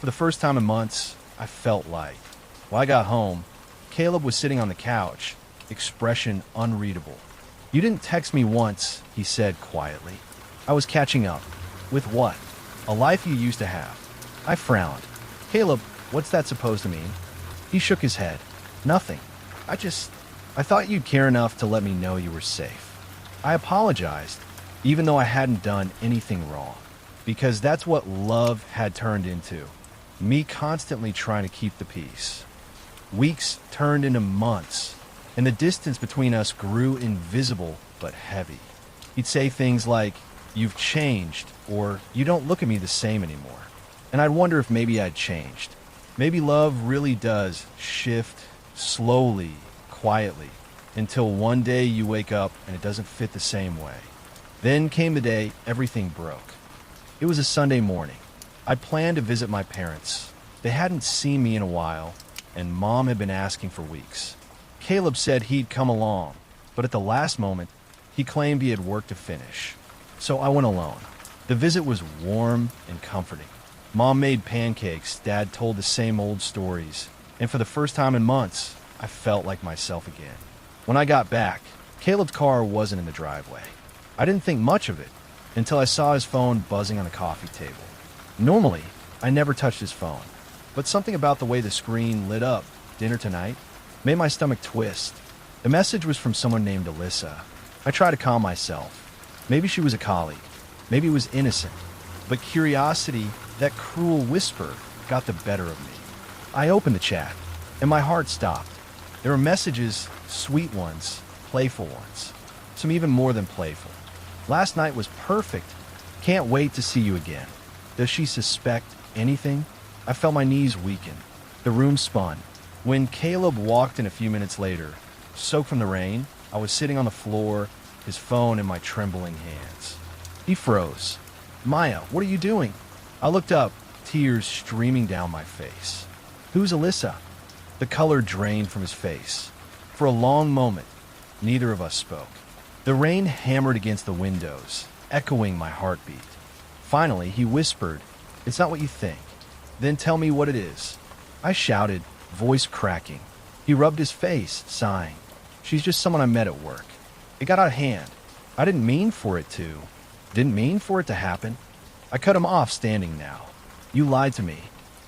For the first time in months, I felt light. When I got home, Caleb was sitting on the couch, expression unreadable. "You didn't text me once," he said quietly. "I was catching up." "With what?" "A life you used to have." I frowned. "Caleb, what's that supposed to mean?" He shook his head. "Nothing. I thought you'd care enough to let me know you were safe." I apologized, even though I hadn't done anything wrong, because that's what love had turned into, me constantly trying to keep the peace. Weeks turned into months, and the distance between us grew invisible but heavy. He'd say things like, "You've changed," or "You don't look at me the same anymore." And I'd wonder if maybe I'd changed. Maybe love really does shift slowly, quietly, until one day you wake up and it doesn't fit the same way. Then came the day everything broke. It was a Sunday morning. I'd planned to visit my parents. They hadn't seen me in a while, and Mom had been asking for weeks. Caleb said he'd come along, but at the last moment, he claimed he had work to finish. So I went alone. The visit was warm and comforting. Mom made pancakes, Dad told the same old stories, and for the first time in months, I felt like myself again. When I got back, Caleb's car wasn't in the driveway. I didn't think much of it until I saw his phone buzzing on the coffee table. Normally, I never touched his phone, but something about the way the screen lit up, "Dinner tonight," made my stomach twist. The message was from someone named Alyssa. I tried to calm myself. Maybe she was a colleague. Maybe it was innocent. But curiosity, that cruel whisper, got the better of me. I opened the chat, and my heart stopped. There were messages, sweet ones, playful ones, some even more than playful. "Last night was perfect. Can't wait to see you again." Does she suspect anything? I felt my knees weaken. The room spun. When Caleb walked in a few minutes later, soaked from the rain, I was sitting on the floor, his phone in my trembling hands. He froze. "Maya, what are you doing?" I looked up, tears streaming down my face. "Who's Alyssa?" The color drained from his face. For a long moment, neither of us spoke. The rain hammered against the windows, echoing my heartbeat. Finally, he whispered, "It's not what you think." "Then tell me what it is." I shouted, voice cracking. He rubbed his face, sighing. "She's just someone I met at work. It got out of hand. I didn't mean for it to happen." I cut him off standing now. "You lied to me.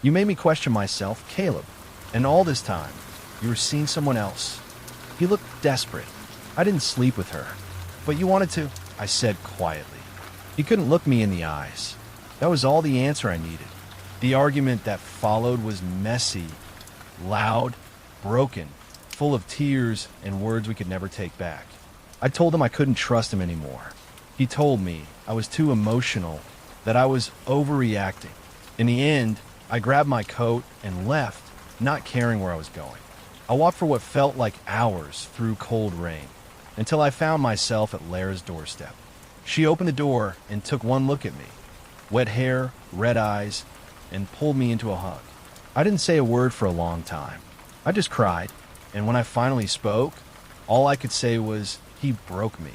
You made me question myself, Caleb. And all this time, you were seeing someone else." He looked desperate. "I didn't sleep with her." "But you wanted to," I said quietly. He couldn't look me in the eyes. That was all the answer I needed. The argument that followed was messy, loud, broken, full of tears and words we could never take back. I told him I couldn't trust him anymore. He told me I was too emotional, that I was overreacting. In the end, I grabbed my coat and left, not caring where I was going. I walked for what felt like hours through cold rain, until I found myself at Lara's doorstep. She opened the door and took one look at me, wet hair, red eyes, and pulled me into a hug. I didn't say a word for a long time. I just cried, and when I finally spoke, all I could say was, "He broke me."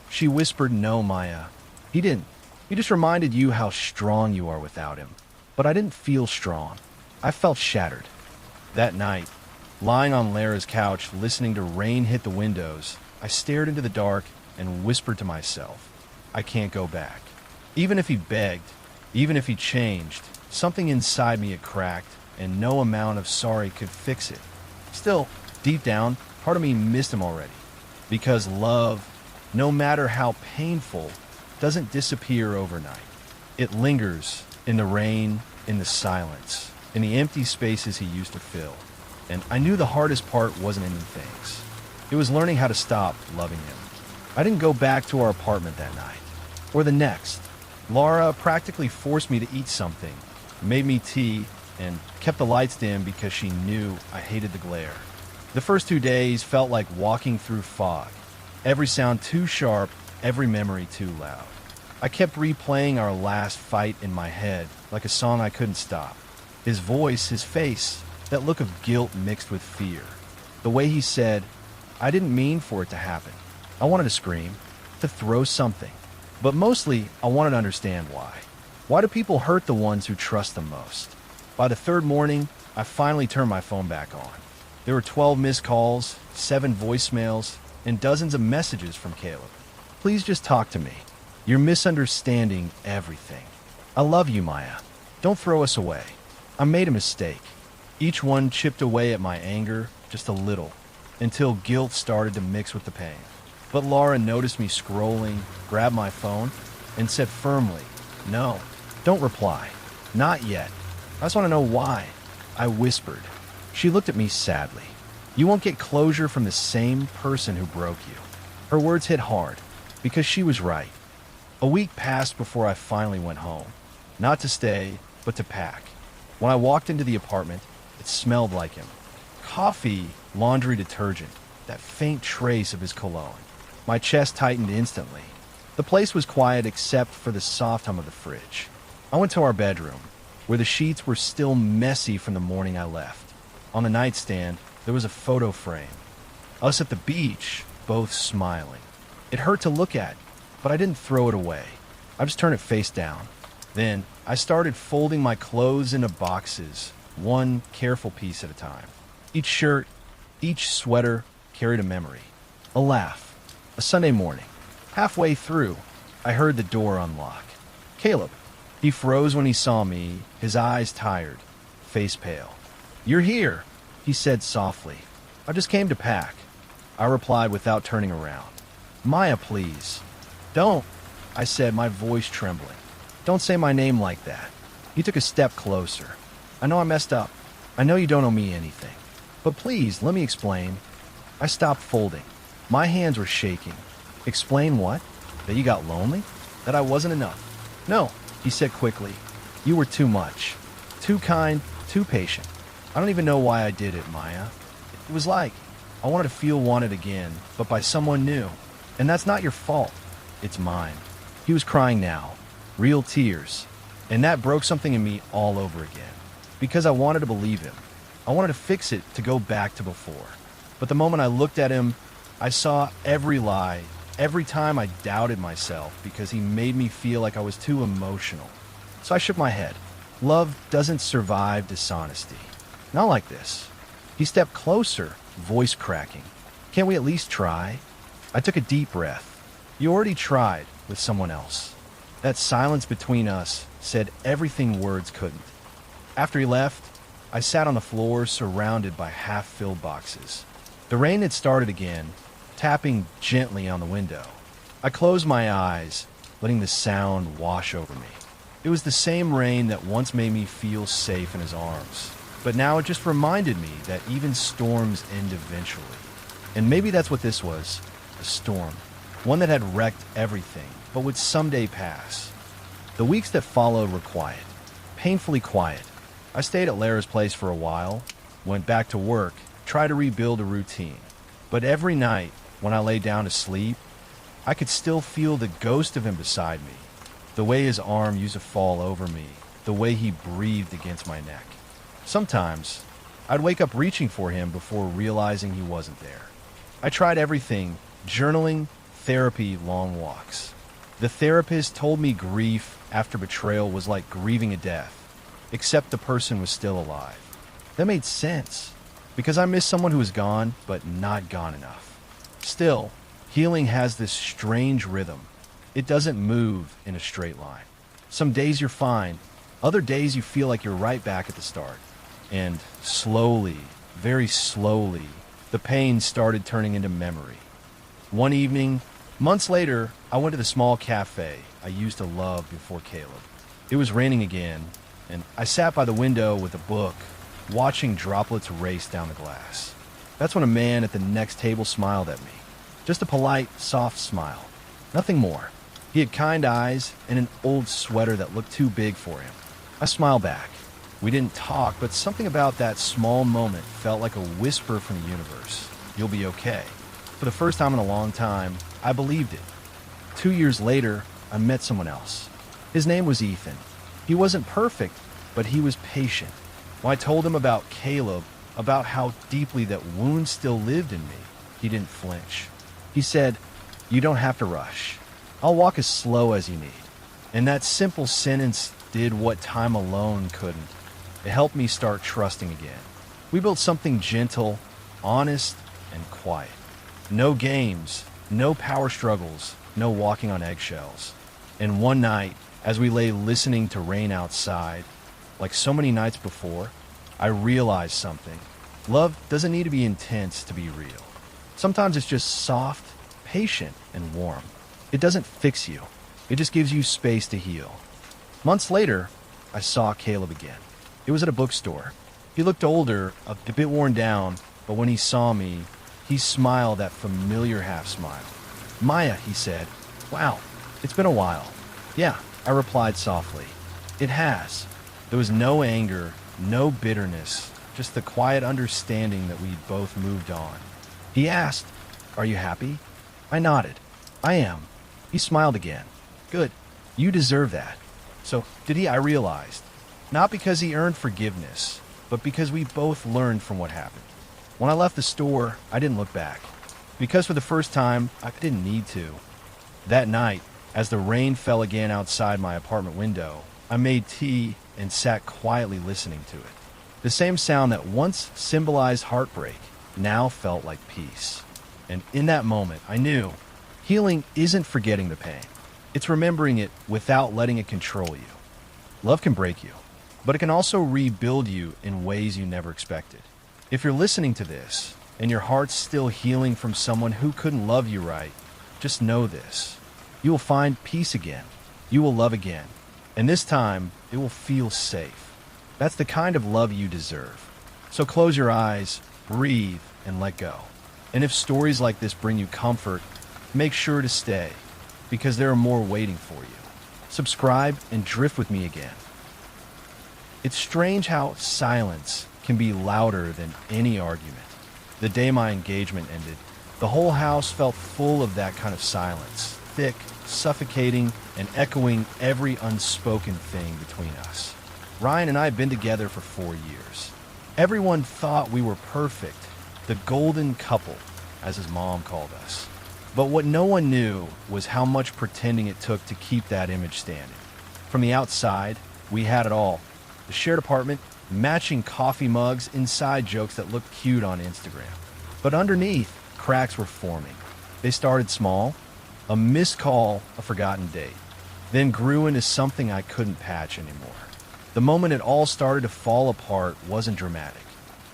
She whispered, "No, Maya. He didn't. He just reminded you how strong you are without him." But I didn't feel strong. I felt shattered. That night, lying on Lara's couch, listening to rain hit the windows, I stared into the dark and whispered to myself, I can't go back. Even if he begged, even if he changed, something inside me had cracked, and no amount of sorry could fix it. Still, deep down, part of me missed him already. Because love, no matter how painful, doesn't disappear overnight. It lingers in the rain, in the silence, in the empty spaces he used to fill. And I knew the hardest part wasn't ending things. It was learning how to stop loving him. I didn't go back to our apartment that night, or the next. Laura practically forced me to eat something, made me tea, and kept the lights dim because she knew I hated the glare. The first 2 days felt like walking through fog. Every sound too sharp, every memory too loud. I kept replaying our last fight in my head like a song I couldn't stop. His voice, his face, that look of guilt mixed with fear. The way he said, I didn't mean for it to happen. I wanted to scream, to throw something. But mostly, I wanted to understand why. Why do people hurt the ones who trust them most? By the third morning, I finally turned my phone back on. There were 12 missed calls, 7 voicemails, and dozens of messages from Caleb. Please just talk to me. You're misunderstanding everything. I love you, Maya. Don't throw us away. I made a mistake. Each one chipped away at my anger just a little, until guilt started to mix with the pain. But Laura noticed me scrolling, grabbed my phone, and said firmly, No, don't reply. Not yet. I just want to know why. I whispered. She looked at me sadly. You won't get closure from the same person who broke you. Her words hit hard, because she was right. A week passed before I finally went home. Not to stay, but to pack. When I walked into the apartment, it smelled like him. Coffee, laundry detergent, that faint trace of his cologne. My chest tightened instantly. The place was quiet except for the soft hum of the fridge. I went to our bedroom, where the sheets were still messy from the morning I left. On the nightstand, there was a photo frame. Us at the beach, both smiling. It hurt to look at, but I didn't throw it away. I just turned it face down. Then, I started folding my clothes into boxes, one careful piece at a time. Each shirt, each sweater carried a memory, a laugh, a Sunday morning. Halfway through, I heard the door unlock. Caleb. He froze when he saw me, his eyes tired, face pale. You're here, he said softly. I just came to pack. I replied without turning around. Maya, please. Don't, I said, my voice trembling. Don't say my name like that. He took a step closer. I know I messed up. I know you don't owe me anything. But please, let me explain. I stopped folding. My hands were shaking. Explain what? That you got lonely? That I wasn't enough? No, he said quickly. You were too much. Too kind, too patient. I don't even know why I did it, Maya. It was like I wanted to feel wanted again, but by someone new. And that's not your fault. It's mine. He was crying now. Real tears. And that broke something in me all over again. Because I wanted to believe him. I wanted to fix it to go back to before. But the moment I looked at him, I saw every lie, every time I doubted myself because he made me feel like I was too emotional. So I shook my head. Love doesn't survive dishonesty. Not like this. He stepped closer, voice cracking. Can't we at least try? I took a deep breath. You already tried with someone else. That silence between us said everything words couldn't. After he left, I sat on the floor surrounded by half-filled boxes. The rain had started again, tapping gently on the window. I closed my eyes, letting the sound wash over me. It was the same rain that once made me feel safe in his arms, but now it just reminded me that even storms end eventually. And maybe that's what this was, a storm. One that had wrecked everything, but would someday pass. The weeks that followed were quiet, painfully quiet. I stayed at Lara's place for a while, went back to work, tried to rebuild a routine. But every night, when I lay down to sleep, I could still feel the ghost of him beside me. The way his arm used to fall over me, the way he breathed against my neck. Sometimes, I'd wake up reaching for him before realizing he wasn't there. I tried everything: journaling, therapy, long walks. The therapist told me grief after betrayal was like grieving a death, except the person was still alive. That made sense, because I miss someone who was gone, but not gone enough. Still, healing has this strange rhythm. It doesn't move in a straight line. Some days you're fine, other days you feel like you're right back at the start. And slowly, very slowly, the pain started turning into memory. One evening, months later, I went to the small cafe I used to love before Caleb. It was raining again, and I sat by the window with a book, watching droplets race down the glass. That's when a man at the next table smiled at me. Just a polite, soft smile. Nothing more. He had kind eyes and an old sweater that looked too big for him. I smiled back. We didn't talk, but something about that small moment felt like a whisper from the universe. You'll be okay. For the first time in a long time, I believed it. 2 years later, I met someone else. His name was Ethan. He wasn't perfect, but he was patient. When I told him about Caleb, about how deeply that wound still lived in me, he didn't flinch. He said, "You don't have to rush. I'll walk as slow as you need." And that simple sentence did what time alone couldn't. It helped me start trusting again. We built something gentle, honest, and quiet. No games, no power struggles, no walking on eggshells. And one night, as we lay listening to rain outside, like so many nights before, I realized something. Love doesn't need to be intense to be real. Sometimes it's just soft, patient, and warm. It doesn't fix you. It just gives you space to heal. Months later, I saw Caleb again. It was at a bookstore. He looked older, a bit worn down, but when he saw me, he smiled that familiar half smile. "Maya," he said. "Wow, it's been a while." "Yeah," I replied softly. "It has." There was no anger, no bitterness, just the quiet understanding that we'd both moved on. He asked, "Are you happy?" I nodded. "I am." He smiled again. "Good. You deserve that." So, did he? I realized. Not because he earned forgiveness, but because we both learned from what happened. When I left the store, I didn't look back. Because for the first time, I didn't need to. That night, as the rain fell again outside my apartment window, I made tea and sat quietly listening to it. The same sound that once symbolized heartbreak now felt like peace. And in that moment, I knew healing isn't forgetting the pain. It's remembering it without letting it control you. Love can break you, but it can also rebuild you in ways you never expected. If you're listening to this and your heart's still healing from someone who couldn't love you right, just know this. You will find peace again. You will love again. And this time, it will feel safe. That's the kind of love you deserve. So close your eyes, breathe, and let go. And if stories like this bring you comfort, make sure to stay, because there are more waiting for you. Subscribe and drift with me again. It's strange how silence can be louder than any argument. The day my engagement ended, the whole house felt full of that kind of silence, thick, suffocating, and echoing every unspoken thing between us. Ryan and I had been together for 4 years. Everyone thought we were perfect, the golden couple, as his mom called us. But what no one knew was how much pretending it took to keep that image standing. From the outside, we had it all. The shared apartment, matching coffee mugs, inside jokes that looked cute on Instagram. But underneath, cracks were forming. They started small, a missed call, a forgotten date, then grew into something I couldn't patch anymore. The moment it all started to fall apart wasn't dramatic.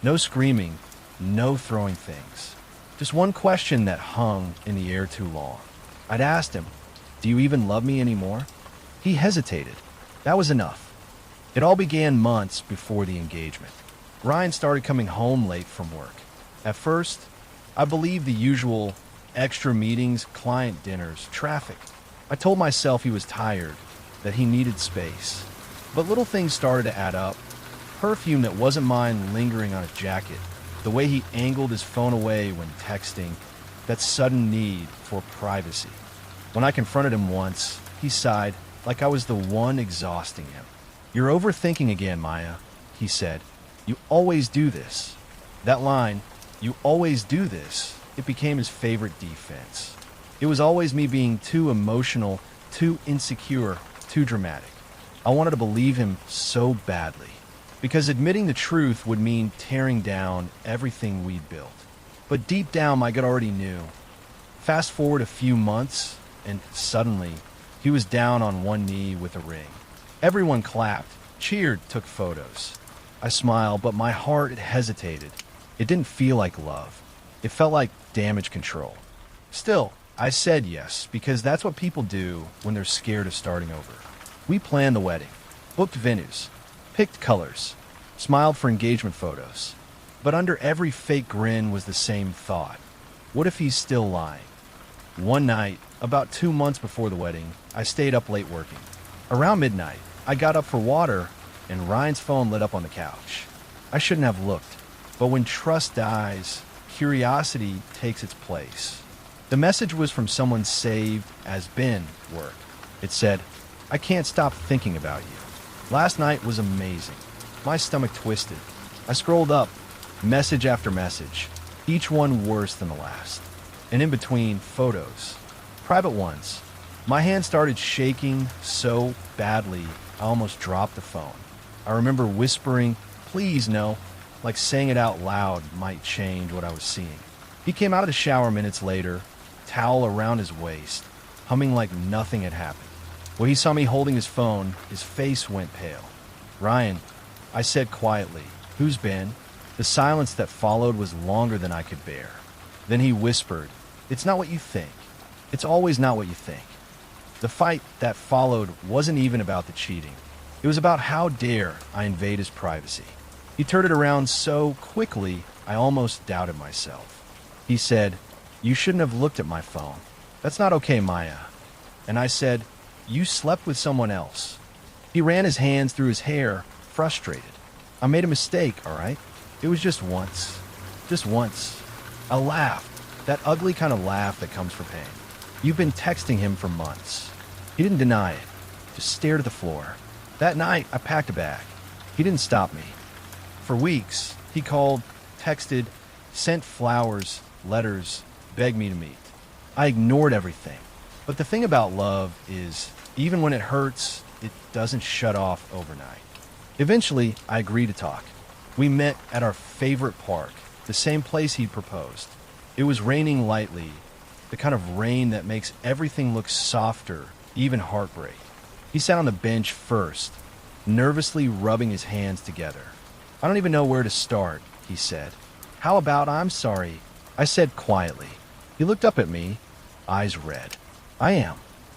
No screaming, no throwing things. Just one question that hung in the air too long. I'd asked him, "Do you even love me anymore?" He hesitated. That was enough. It all began months before the engagement. Ryan started coming home late from work. At first, I believed the usual extra meetings, client dinners, traffic. I told myself he was tired, that he needed space. But little things started to add up. Perfume that wasn't mine lingering on his jacket, the way he angled his phone away when texting, that sudden need for privacy. When I confronted him once, he sighed like I was the one exhausting him. "You're overthinking again, Maya," he said. "You always do this." That line, "You always do this," it became his favorite defense. It was always me being too emotional, too insecure, too dramatic. I wanted to believe him so badly, because admitting the truth would mean tearing down everything we'd built. But deep down, my gut already knew. Fast forward a few months, and suddenly, he was down on one knee with a ring. Everyone clapped, cheered, took photos. I smiled, but my heart hesitated. It didn't feel like love. It felt like damage control. Still, I said yes, because that's what people do when they're scared of starting over. We planned the wedding, booked venues, picked colors, smiled for engagement photos. But under every fake grin was the same thought. What if he's still lying? One night, about 2 months before the wedding, I stayed up late working. Around midnight, I got up for water, and Ryan's phone lit up on the couch. I shouldn't have looked, but when trust dies, curiosity takes its place. The message was from someone saved as Ben work. It said, "I can't stop thinking about you. Last night was amazing." My stomach twisted. I scrolled up, message after message, each one worse than the last. And in between, photos, private ones. My hand started shaking so badly, I almost dropped the phone. I remember whispering, "Please no," like saying it out loud might change what I was seeing. He came out of the shower minutes later, towel around his waist, humming like nothing had happened. When he saw me holding his phone, his face went pale. "Ryan," I said quietly, "who's Ben?" The silence that followed was longer than I could bear. Then he whispered, "It's not what you think. It's always not what you think." The fight that followed wasn't even about the cheating. It was about how dare I invade his privacy. He turned it around so quickly, I almost doubted myself. He said, "You shouldn't have looked at my phone. That's not okay, Maya." And I said, "You slept with someone else." He ran his hands through his hair, frustrated. "I made a mistake, all right? It was just once. Just once." I laughed, that ugly kind of laugh that comes from pain. "You've been texting him for months." He didn't deny it, just stared at the floor. That night, I packed a bag. He didn't stop me. For weeks, he called, texted, sent flowers, letters, begged me to meet. I ignored everything. But the thing about love is, even when it hurts, it doesn't shut off overnight. Eventually, I agreed to talk. We met at our favorite park, the same place he'd proposed. It was raining lightly, the kind of rain that makes everything look softer, even heartbreak. He sat on the bench first, nervously rubbing his hands together. "I don't even know where to start," he said. "How about I'm sorry?" I said quietly. He looked up at me, eyes red. "I am.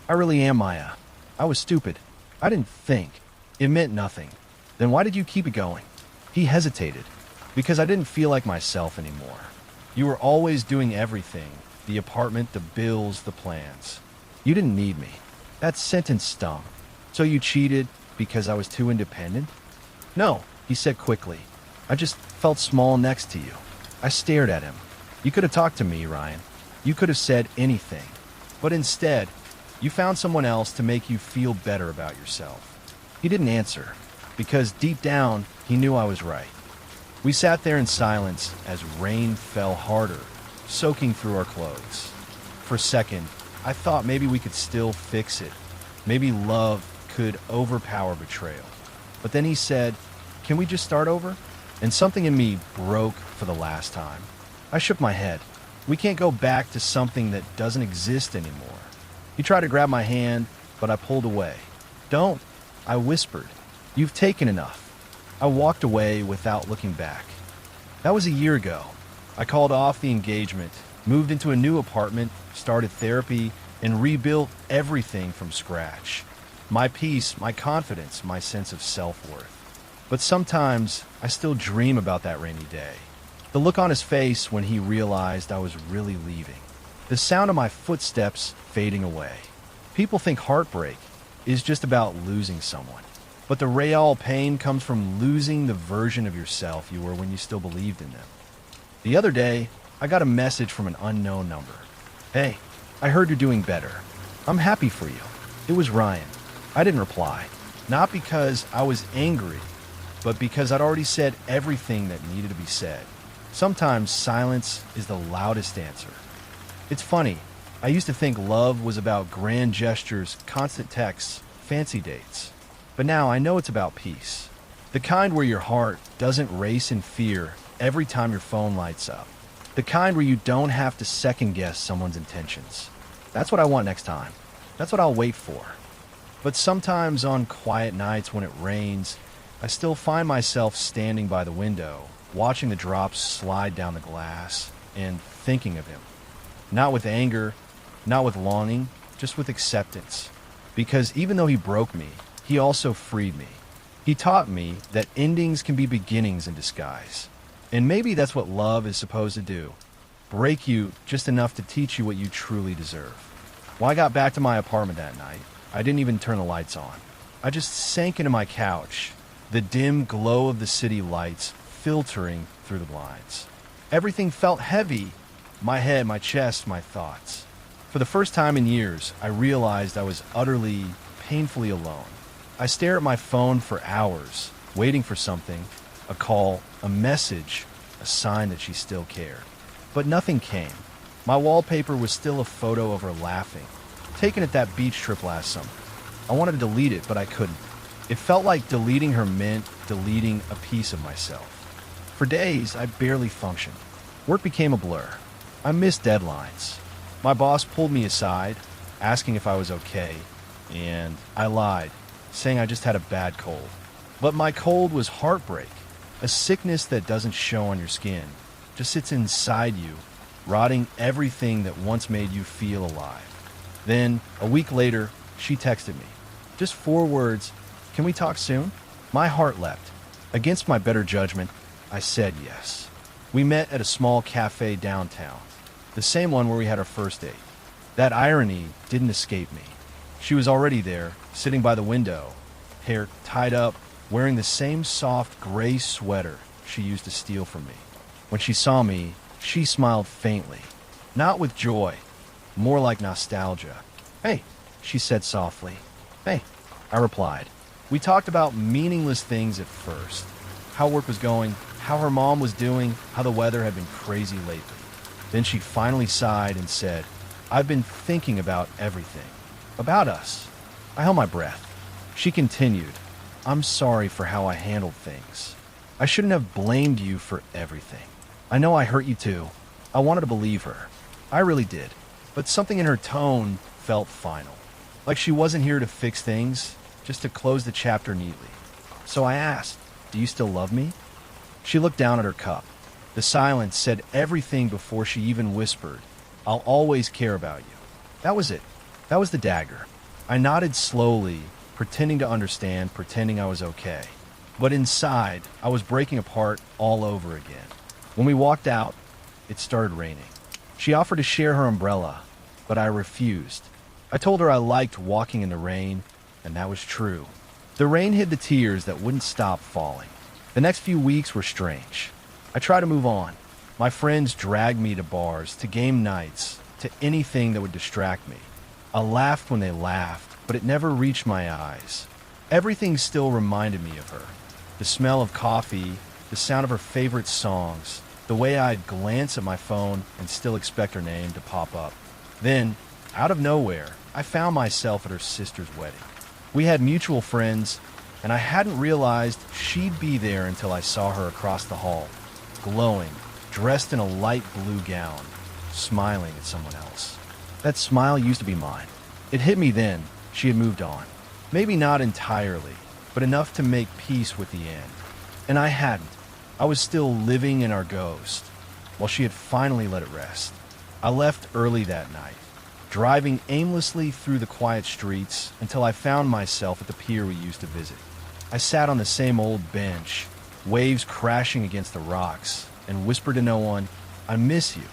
I really am, Maya. I was stupid. I didn't think. It meant nothing. Then why did you keep it going?" He hesitated, "Because I didn't feel like myself anymore. You were always doing everything, the apartment, the bills, the plans. You didn't need me." That sentence stung. "So you cheated because I was too independent?" "No," he said quickly. "I just felt small next to you." I stared at him. "You could have talked to me, Ryan. You could have said anything. But instead, you found someone else to make you feel better about yourself." He didn't answer, because deep down, he knew I was right. We sat there in silence as rain fell harder, soaking through our clothes. For a second, I thought maybe we could still fix it. Maybe love could overpower betrayal. But then he said, "Can we just start over?" And something in me broke for the last time. I shook my head. "We can't go back to something that doesn't exist anymore." He tried to grab my hand, but I pulled away. "Don't," I whispered. "You've taken enough." I walked away without looking back. That was a year ago. I called off the engagement, moved into a new apartment, started therapy, and rebuilt everything from scratch. My peace, my confidence, my sense of self-worth. But sometimes I still dream about that rainy day. The look on his face when he realized I was really leaving. The sound of my footsteps fading away. People think heartbreak is just about losing someone. But the real pain comes from losing the version of yourself you were when you still believed in them. The other day, I got a message from an unknown number. "Hey, I heard you're doing better. I'm happy for you." It was Ryan. I didn't reply. Not because I was angry, but because I'd already said everything that needed to be said. Sometimes silence is the loudest answer. It's funny, I used to think love was about grand gestures, constant texts, fancy dates. But now I know it's about peace. The kind where your heart doesn't race in fear every time your phone lights up. The kind where you don't have to second guess someone's intentions. That's what I want next time. That's what I'll wait for. But sometimes on quiet nights when it rains, I still find myself standing by the window, watching the drops slide down the glass, and thinking of him. Not with anger, not with longing, just with acceptance. Because even though he broke me, he also freed me. He taught me that endings can be beginnings in disguise. And maybe that's what love is supposed to do. Break you just enough to teach you what you truly deserve. When I got back to my apartment that night, I didn't even turn the lights on. I just sank into my couch, the dim glow of the city lights filtering through the blinds. Everything felt heavy. My head, my chest, my thoughts. For the first time in years, I realized I was utterly, painfully alone. I stare at my phone for hours, waiting for something, a call, a message, a sign that she still cared. But nothing came. My wallpaper was still a photo of her laughing, taken at that beach trip last summer. I wanted to delete it, but I couldn't. It felt like deleting her meant deleting a piece of myself. For days, I barely functioned. Work became a blur. I missed deadlines. My boss pulled me aside, asking if I was okay, and I lied, saying I just had a bad cold. But my cold was heartbreak, a sickness that doesn't show on your skin, just sits inside you, rotting everything that once made you feel alive. Then, a week later, she texted me. Just 4 words, "Can we talk soon?" My heart leapt. Against my better judgment, I said yes. We met at a small cafe downtown, the same one where we had our first date. That irony didn't escape me. She was already there, sitting by the window, hair tied up, wearing the same soft gray sweater she used to steal from me. When she saw me, she smiled faintly, not with joy, more like nostalgia. "Hey," she said softly. "Hey," I replied. We talked about meaningless things at first. How work was going, how her mom was doing, how the weather had been crazy lately. Then she finally sighed and said, "I've been thinking about everything. About us." I held my breath. She continued, "I'm sorry for how I handled things. I shouldn't have blamed you for everything. I know I hurt you too." I wanted to believe her. I really did. But something in her tone felt final. Like she wasn't here to fix things, just to close the chapter neatly. So I asked, "Do you still love me?" She looked down at her cup. The silence said everything before she even whispered, "I'll always care about you." That was it. That was the dagger. I nodded slowly, pretending to understand, pretending I was okay. But inside, I was breaking apart all over again. When we walked out, it started raining. She offered to share her umbrella, but I refused. I told her I liked walking in the rain, and that was true. The rain hid the tears that wouldn't stop falling. The next few weeks were strange. I tried to move on. My friends dragged me to bars, to game nights, to anything that would distract me. I laughed when they laughed, but it never reached my eyes. Everything still reminded me of her. The smell of coffee, the sound of her favorite songs, the way I'd glance at my phone and still expect her name to pop up. Then, out of nowhere, I found myself at her sister's wedding. We had mutual friends, and I hadn't realized she'd be there until I saw her across the hall, glowing, dressed in a light blue gown, smiling at someone else. That smile used to be mine. It hit me then. She had moved on. Maybe not entirely, but enough to make peace with the end. And I hadn't. I was still living in our ghost, while she had finally let it rest. I left early that night, driving aimlessly through the quiet streets until I found myself at the pier we used to visit. I sat on the same old bench, waves crashing against the rocks, and whispered to no one, "I miss you."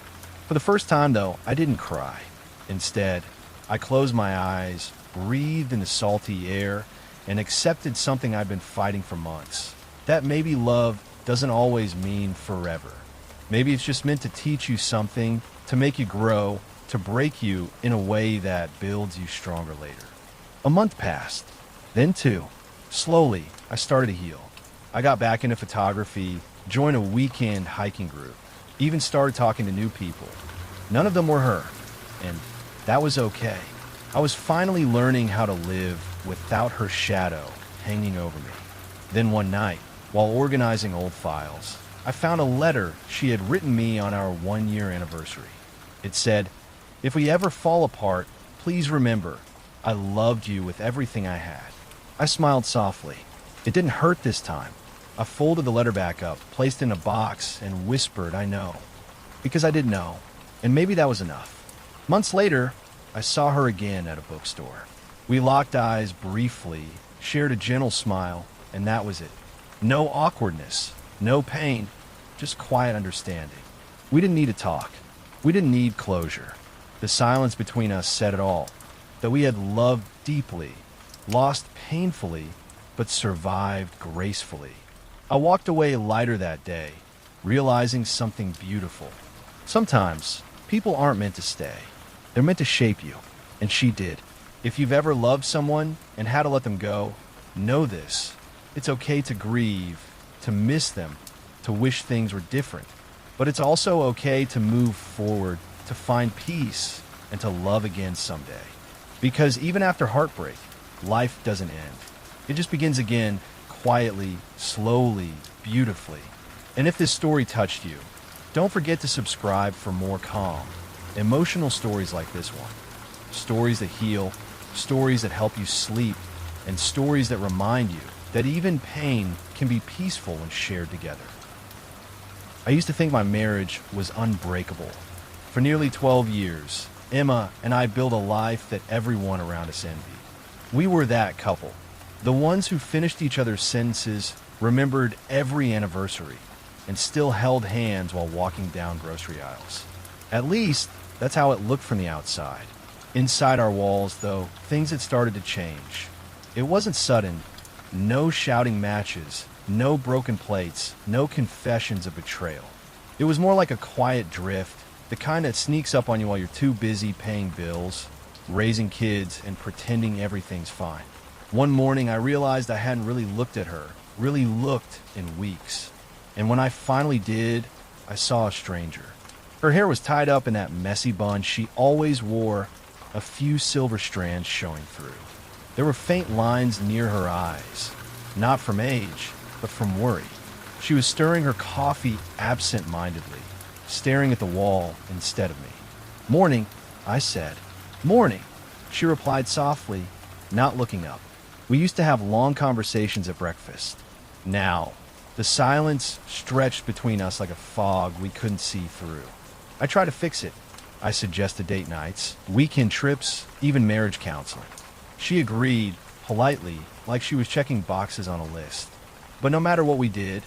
For the first time, though, I didn't cry. Instead, I closed my eyes, breathed in the salty air, and accepted something I'd been fighting for months. That maybe love doesn't always mean forever. Maybe it's just meant to teach you something, to make you grow, to break you in a way that builds you stronger later. A month passed, then 2. Slowly, I started to heal. I got back into photography, joined a weekend hiking group, even started talking to new people. None of them were her, and that was okay. I was finally learning how to live without her shadow hanging over me. Then one night, while organizing old files, I found a letter she had written me on our 1-year anniversary. It said, "If we ever fall apart, please remember, I loved you with everything I had." I smiled softly. It didn't hurt this time. I folded the letter back up, placed it in a box, and whispered, "I know." Because I did know, and maybe that was enough. Months later, I saw her again at a bookstore. We locked eyes briefly, shared a gentle smile, and that was it. No awkwardness, no pain, just quiet understanding. We didn't need to talk. We didn't need closure. The silence between us said it all, that we had loved deeply, lost painfully, but survived gracefully. I walked away lighter that day, realizing something beautiful. Sometimes, people aren't meant to stay. They're meant to shape you, and she did. If you've ever loved someone and had to let them go, know this. It's okay to grieve, to miss them, to wish things were different. But it's also okay to move forward, to find peace, and to love again someday. Because even after heartbreak, life doesn't end. It just begins again, quietly, slowly, beautifully. And if this story touched you, don't forget to subscribe for more calm, emotional stories like this one. Stories that heal, stories that help you sleep, and stories that remind you that even pain can be peaceful when shared together. I used to think my marriage was unbreakable. For nearly 12 years, Emma and I built a life that everyone around us envied. We were that couple, the ones who finished each other's sentences, remembered every anniversary, and still held hands while walking down grocery aisles. At least, that's how it looked from the outside. Inside our walls, though, things had started to change. It wasn't sudden. No shouting matches, no broken plates, no confessions of betrayal. It was more like a quiet drift, the kind that sneaks up on you while you're too busy paying bills, raising kids, and pretending everything's fine. One morning, I realized I hadn't really looked at her, really looked in weeks. And when I finally did, I saw a stranger. Her hair was tied up in that messy bun she always wore, a few silver strands showing through. There were faint lines near her eyes, not from age, but from worry. She was stirring her coffee absent-mindedly, staring at the wall instead of me. "Morning," I said. "Morning," she replied softly, not looking up. We used to have long conversations at breakfast. Now, the silence stretched between us like a fog we couldn't see through. I tried to fix it. I suggested date nights, weekend trips, even marriage counseling. She agreed, politely, like she was checking boxes on a list. But no matter what we did,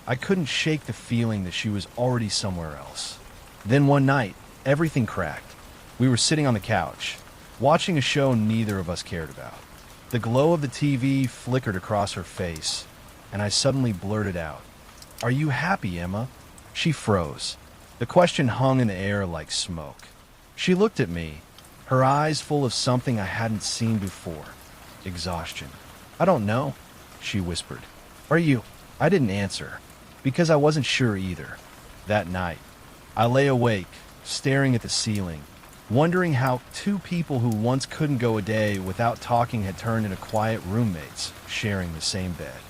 I couldn't shake the feeling that she was already somewhere else. Then one night, everything cracked. We were sitting on the couch, watching a show neither of us cared about. The glow of the TV flickered across her face, and I suddenly blurted out, "Are you happy, Emma?" She froze. The question hung in the air like smoke. She looked at me, her eyes full of something I hadn't seen before. Exhaustion. "I don't know," she whispered. "Are you?" I didn't answer, because I wasn't sure either. That night, I lay awake, staring at the ceiling, wondering how two people who once couldn't go a day without talking had turned into quiet roommates, sharing the same bed.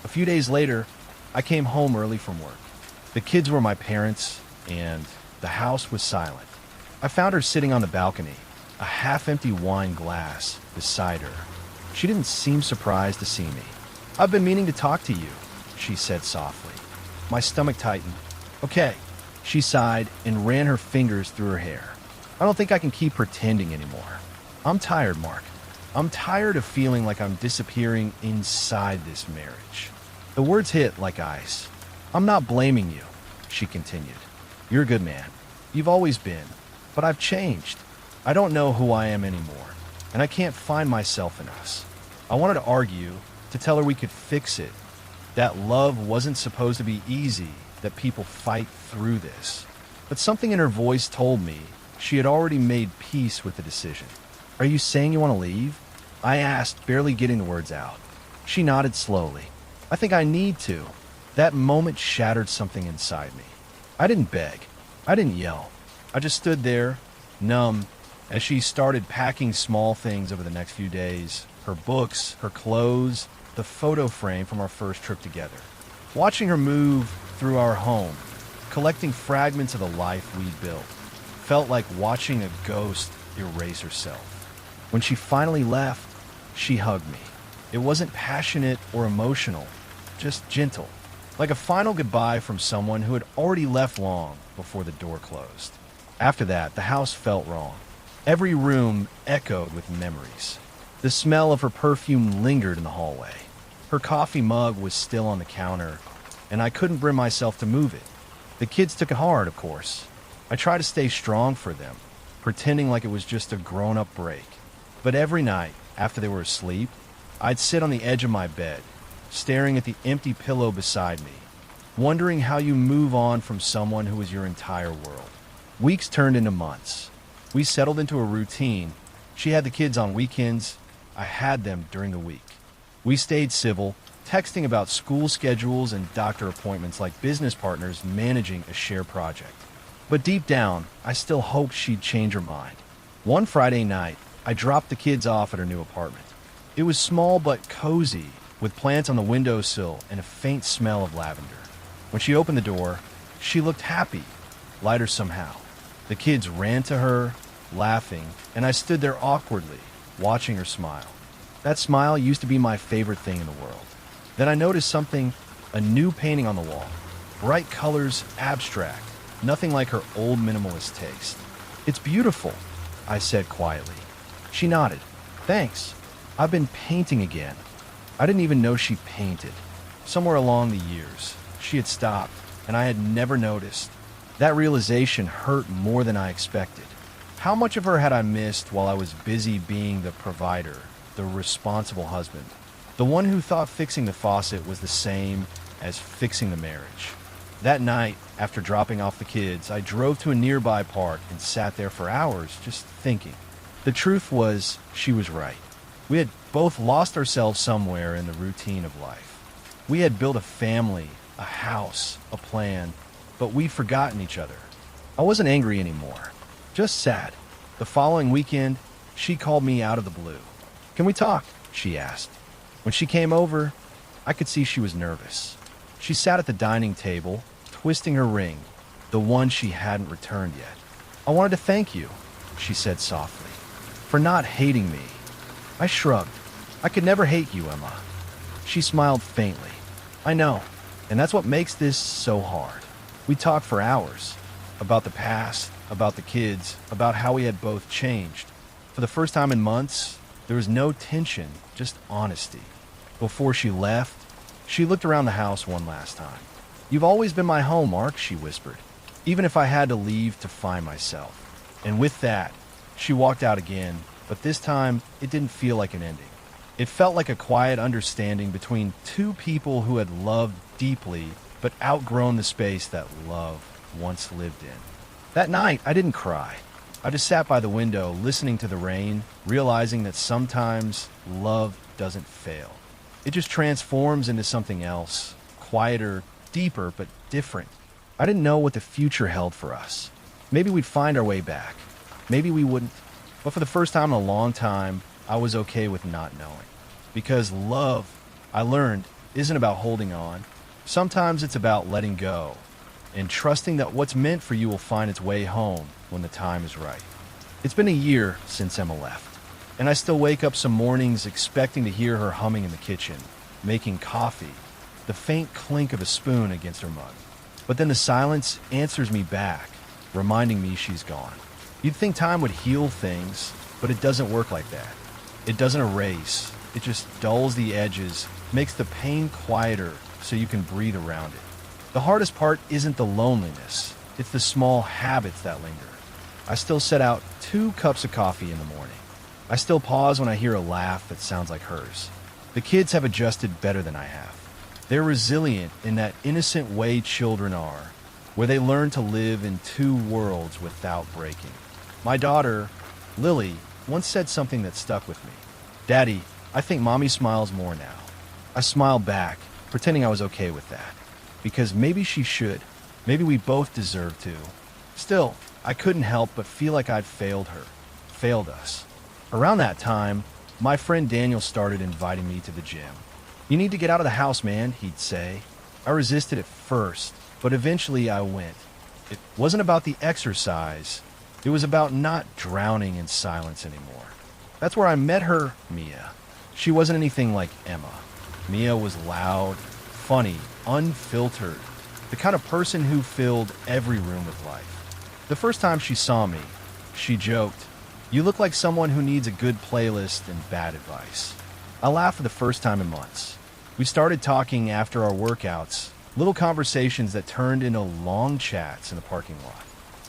A few days later, I came home early from work. The kids were my parents, and the house was silent. I found her sitting on the balcony, a half-empty wine glass beside her. She didn't seem surprised to see me. "I've been meaning to talk to you," she said softly. My stomach tightened. "Okay," she sighed and ran her fingers through her hair. "I don't think I can keep pretending anymore. I'm tired, Mark. I'm tired of feeling like I'm disappearing inside this marriage." The words hit like ice. "I'm not blaming you," she continued. "You're a good man. You've always been. But I've changed. I don't know who I am anymore, and I can't find myself in us." I wanted to argue, to tell her we could fix it, that love wasn't supposed to be easy, that people fight through this. But something in her voice told me she had already made peace with the decision. "Are you saying you want to leave?" I asked, barely getting the words out. She nodded slowly. I think I need to. That moment shattered something inside me. I didn't beg. I didn't yell. I just stood there, numb, as she started packing small things over the next few days. Her books, her clothes, the photo frame from our first trip together. Watching her move through our home, collecting fragments of the life we'd built, felt like watching a ghost erase herself. When she finally left, she hugged me. It wasn't passionate or emotional, just gentle, like a final goodbye from someone who had already left long before the door closed. After that, the house felt wrong. Every room echoed with memories. The smell of her perfume lingered in the hallway. Her coffee mug was still on the counter, and I couldn't bring myself to move it. The kids took it hard, of course. I tried to stay strong for them, pretending like it was just a grown-up break. But every night, after they were asleep, I'd sit on the edge of my bed, staring at the empty pillow beside me, wondering how you move on from someone who was your entire world. Weeks turned into months. We settled into a routine. She had the kids on weekends. I had them during the week. We stayed civil, texting about school schedules and doctor appointments like business partners managing a shared project. But deep down, I still hoped she'd change her mind. One Friday night, I dropped the kids off at her new apartment. It was small but cozy, with plants on the windowsill and a faint smell of lavender. When she opened the door, she looked happy, lighter somehow. The kids ran to her, laughing, and I stood there awkwardly, watching her smile. That smile used to be my favorite thing in the world. Then I noticed something, a new painting on the wall. Bright colors, abstract, nothing like her old minimalist taste. "It's beautiful," I said quietly. She nodded. "Thanks. I've been painting again." I didn't even know she painted. Somewhere along the years, she had stopped, and I had never noticed. That realization hurt more than I expected. How much of her had I missed while I was busy being the provider, the responsible husband, the one who thought fixing the faucet was the same as fixing the marriage? That night, after dropping off the kids, I drove to a nearby park and sat there for hours just thinking. The truth was, she was right. We had both lost ourselves somewhere in the routine of life. We had built a family, a house, a plan, but we'd forgotten each other. I wasn't angry anymore, just sad. The following weekend, she called me out of the blue. "Can we talk?" she asked. When she came over, I could see she was nervous. She sat at the dining table, twisting her ring, the one she hadn't returned yet. "I wanted to thank you," she said softly, "for not hating me." I shrugged. "I could never hate you, Emma." She smiled faintly. "I know, and that's what makes this so hard." We talked for hours, about the past, about the kids, about how we had both changed. For the first time in months, there was no tension, just honesty. Before she left, she looked around the house one last time. "You've always been my home, Mark," she whispered, "even if I had to leave to find myself." And with that, she walked out again, but this time it didn't feel like an ending. It felt like a quiet understanding between two people who had loved deeply but outgrown the space that love once lived in. That night, I didn't cry. I just sat by the window, listening to the rain, realizing that sometimes love doesn't fail. It just transforms into something else, quieter, deeper, but different. I didn't know what the future held for us. Maybe we'd find our way back. Maybe we wouldn't. But for the first time in a long time, I was okay with not knowing. Because love, I learned, isn't about holding on. Sometimes it's about letting go and trusting that what's meant for you will find its way home when the time is right. It's been a year since Emma left, and I still wake up some mornings expecting to hear her humming in the kitchen, making coffee, the faint clink of a spoon against her mug. But then the silence answers me back, reminding me she's gone. You'd think time would heal things, but it doesn't work like that. It doesn't erase. It just dulls the edges, makes the pain quieter so you can breathe around it. The hardest part isn't the loneliness. It's the small habits that linger. I still set out 2 cups of coffee in the morning. I still pause when I hear a laugh that sounds like hers. The kids have adjusted better than I have. They're resilient in that innocent way children are, where they learn to live in 2 worlds without breaking. My daughter, Lily, once said something that stuck with me. "Daddy, I think Mommy smiles more now." I smiled back, pretending I was okay with that. Because maybe she should. Maybe we both deserved to. Still, I couldn't help but feel like I'd failed her. Failed us. Around that time, my friend Daniel started inviting me to the gym. "You need to get out of the house, man," he'd say. I resisted at first, but eventually I went. It wasn't about the exercise. It was about not drowning in silence anymore. That's where I met her, Mia. She wasn't anything like Emma. Mia was loud, funny, unfiltered, the kind of person who filled every room with life. The first time she saw me, she joked, "You look like someone who needs a good playlist and bad advice." I laughed for the first time in months. We started talking after our workouts, little conversations that turned into long chats in the parking lot.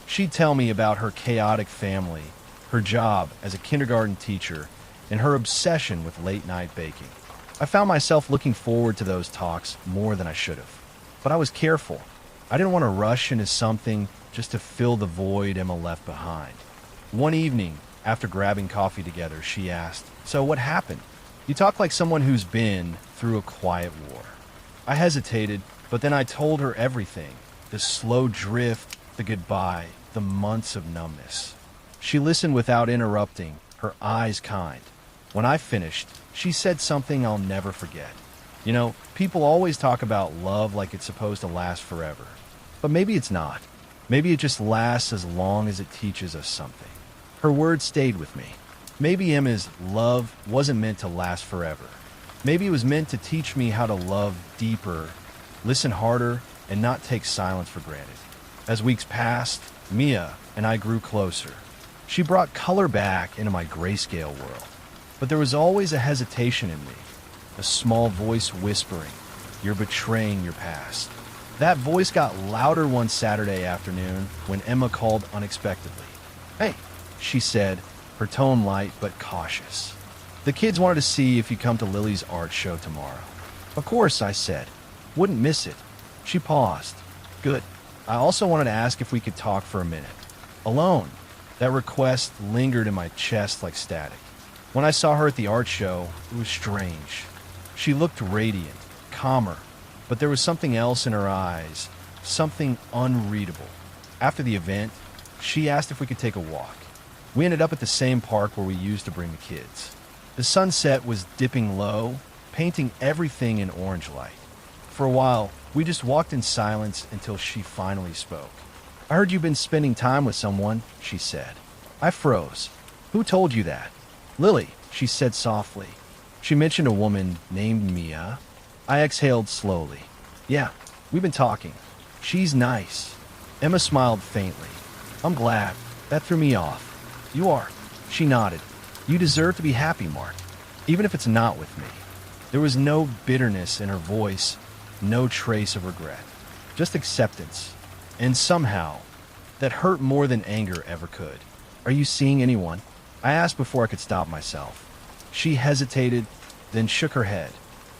She'd tell me about her chaotic family, her job as a kindergarten teacher, and her obsession with late-night baking. I found myself looking forward to those talks more than I should have. But I was careful. I didn't want to rush into something just to fill the void Emma left behind. One evening, after grabbing coffee together, she asked, "So what happened? You talk like someone who's been through a quiet war." I hesitated, but then I told her everything. The slow drift, the goodbye, the months of numbness. She listened without interrupting, her eyes kind. When I finished, she said something I'll never forget. "You know, people always talk about love like it's supposed to last forever. But maybe it's not. Maybe it just lasts as long as it teaches us something." Her words stayed with me. Maybe Emma's love wasn't meant to last forever. Maybe it was meant to teach me how to love deeper, listen harder, and not take silence for granted. As weeks passed, Mia and I grew closer. She brought color back into my grayscale world. But there was always a hesitation in me, a small voice whispering, "You're betraying your past." That voice got louder one Saturday afternoon when Emma called unexpectedly. "Hey," she said, her tone light but cautious. "The kids wanted to see if you come to Lily's art show tomorrow." "Of course," I said. "Wouldn't miss it." She paused. "Good. I also wanted to ask if we could talk for a minute. Alone." That request lingered in my chest like static. When I saw her at the art show, it was strange. She looked radiant, calmer, but there was something else in her eyes, something unreadable. After the event, she asked if we could take a walk. We ended up at the same park where we used to bring the kids. The sunset was dipping low, painting everything in orange light. For a while, we just walked in silence until she finally spoke. "I heard you've been spending time with someone," she said. I froze. "Who told you that?" "Lily," she said softly. She mentioned a woman named Mia. I exhaled slowly. "Yeah, we've been talking. She's nice." Emma smiled faintly. "I'm glad. That threw me off." "You are." She nodded. "You deserve to be happy, Mark, even if it's not with me." There was no bitterness in her voice, no trace of regret, just acceptance. And somehow, that hurt more than anger ever could. "Are you seeing anyone?" I asked before I could stop myself. She hesitated, then shook her head.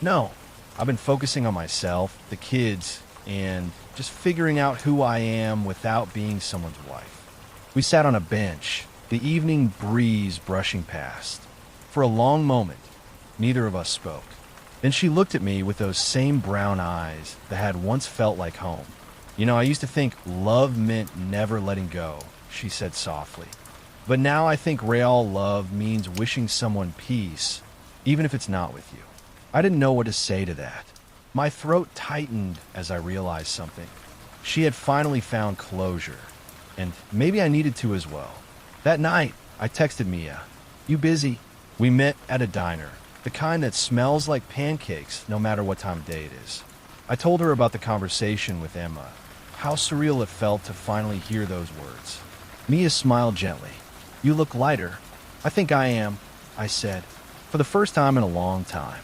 "No, I've been focusing on myself, the kids, and just figuring out who I am without being someone's wife." We sat on a bench, the evening breeze brushing past. For a long moment, neither of us spoke. Then she looked at me with those same brown eyes that had once felt like home. "You know, I used to think love meant never letting go," she said softly. "But now I think real love means wishing someone peace, even if it's not with you." I didn't know what to say to that. My throat tightened as I realized something. She had finally found closure, and maybe I needed to as well. That night, I texted Mia. "You busy?" We met at a diner, the kind that smells like pancakes no matter what time of day it is. I told her about the conversation with Emma, how surreal it felt to finally hear those words. Mia smiled gently. "You look lighter." "I think I am," I said, for the first time in a long time.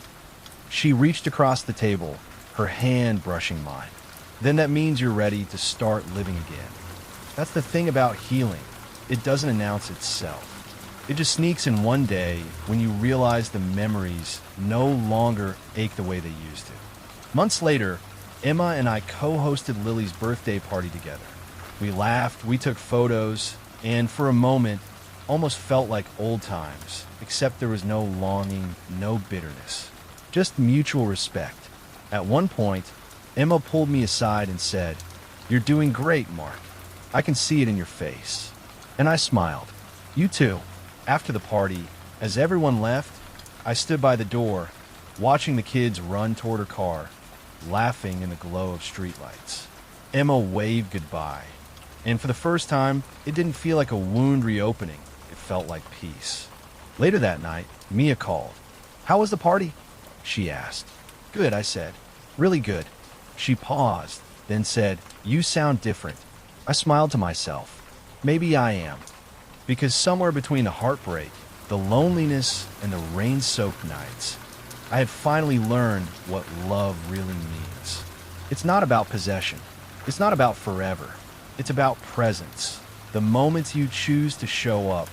She reached across the table, her hand brushing mine. "Then that means you're ready to start living again." That's the thing about healing. It doesn't announce itself. It just sneaks in one day when you realize the memories no longer ache the way they used to. Months later, Emma and I co-hosted Lily's birthday party together. We laughed, we took photos, and for a moment, almost felt like old times, except there was no longing, no bitterness. Just mutual respect. At one point, Emma pulled me aside and said, "You're doing great, Mark. I can see it in your face." And I smiled. You too. After the party, as everyone left, I stood by the door, watching the kids run toward her car, laughing in the glow of streetlights. Emma waved goodbye, and for the first time, it didn't feel like a wound reopening. It felt like peace. Later that night, Mia called. "How was the party?" she asked. "Good," I said. "Really good." She paused, then said, "You sound different." I smiled to myself. Maybe I am. Because somewhere between the heartbreak, the loneliness, and the rain-soaked nights, I had finally learned what love really means. It's not about possession. It's not about forever. It's about presence. The moments you choose to show up,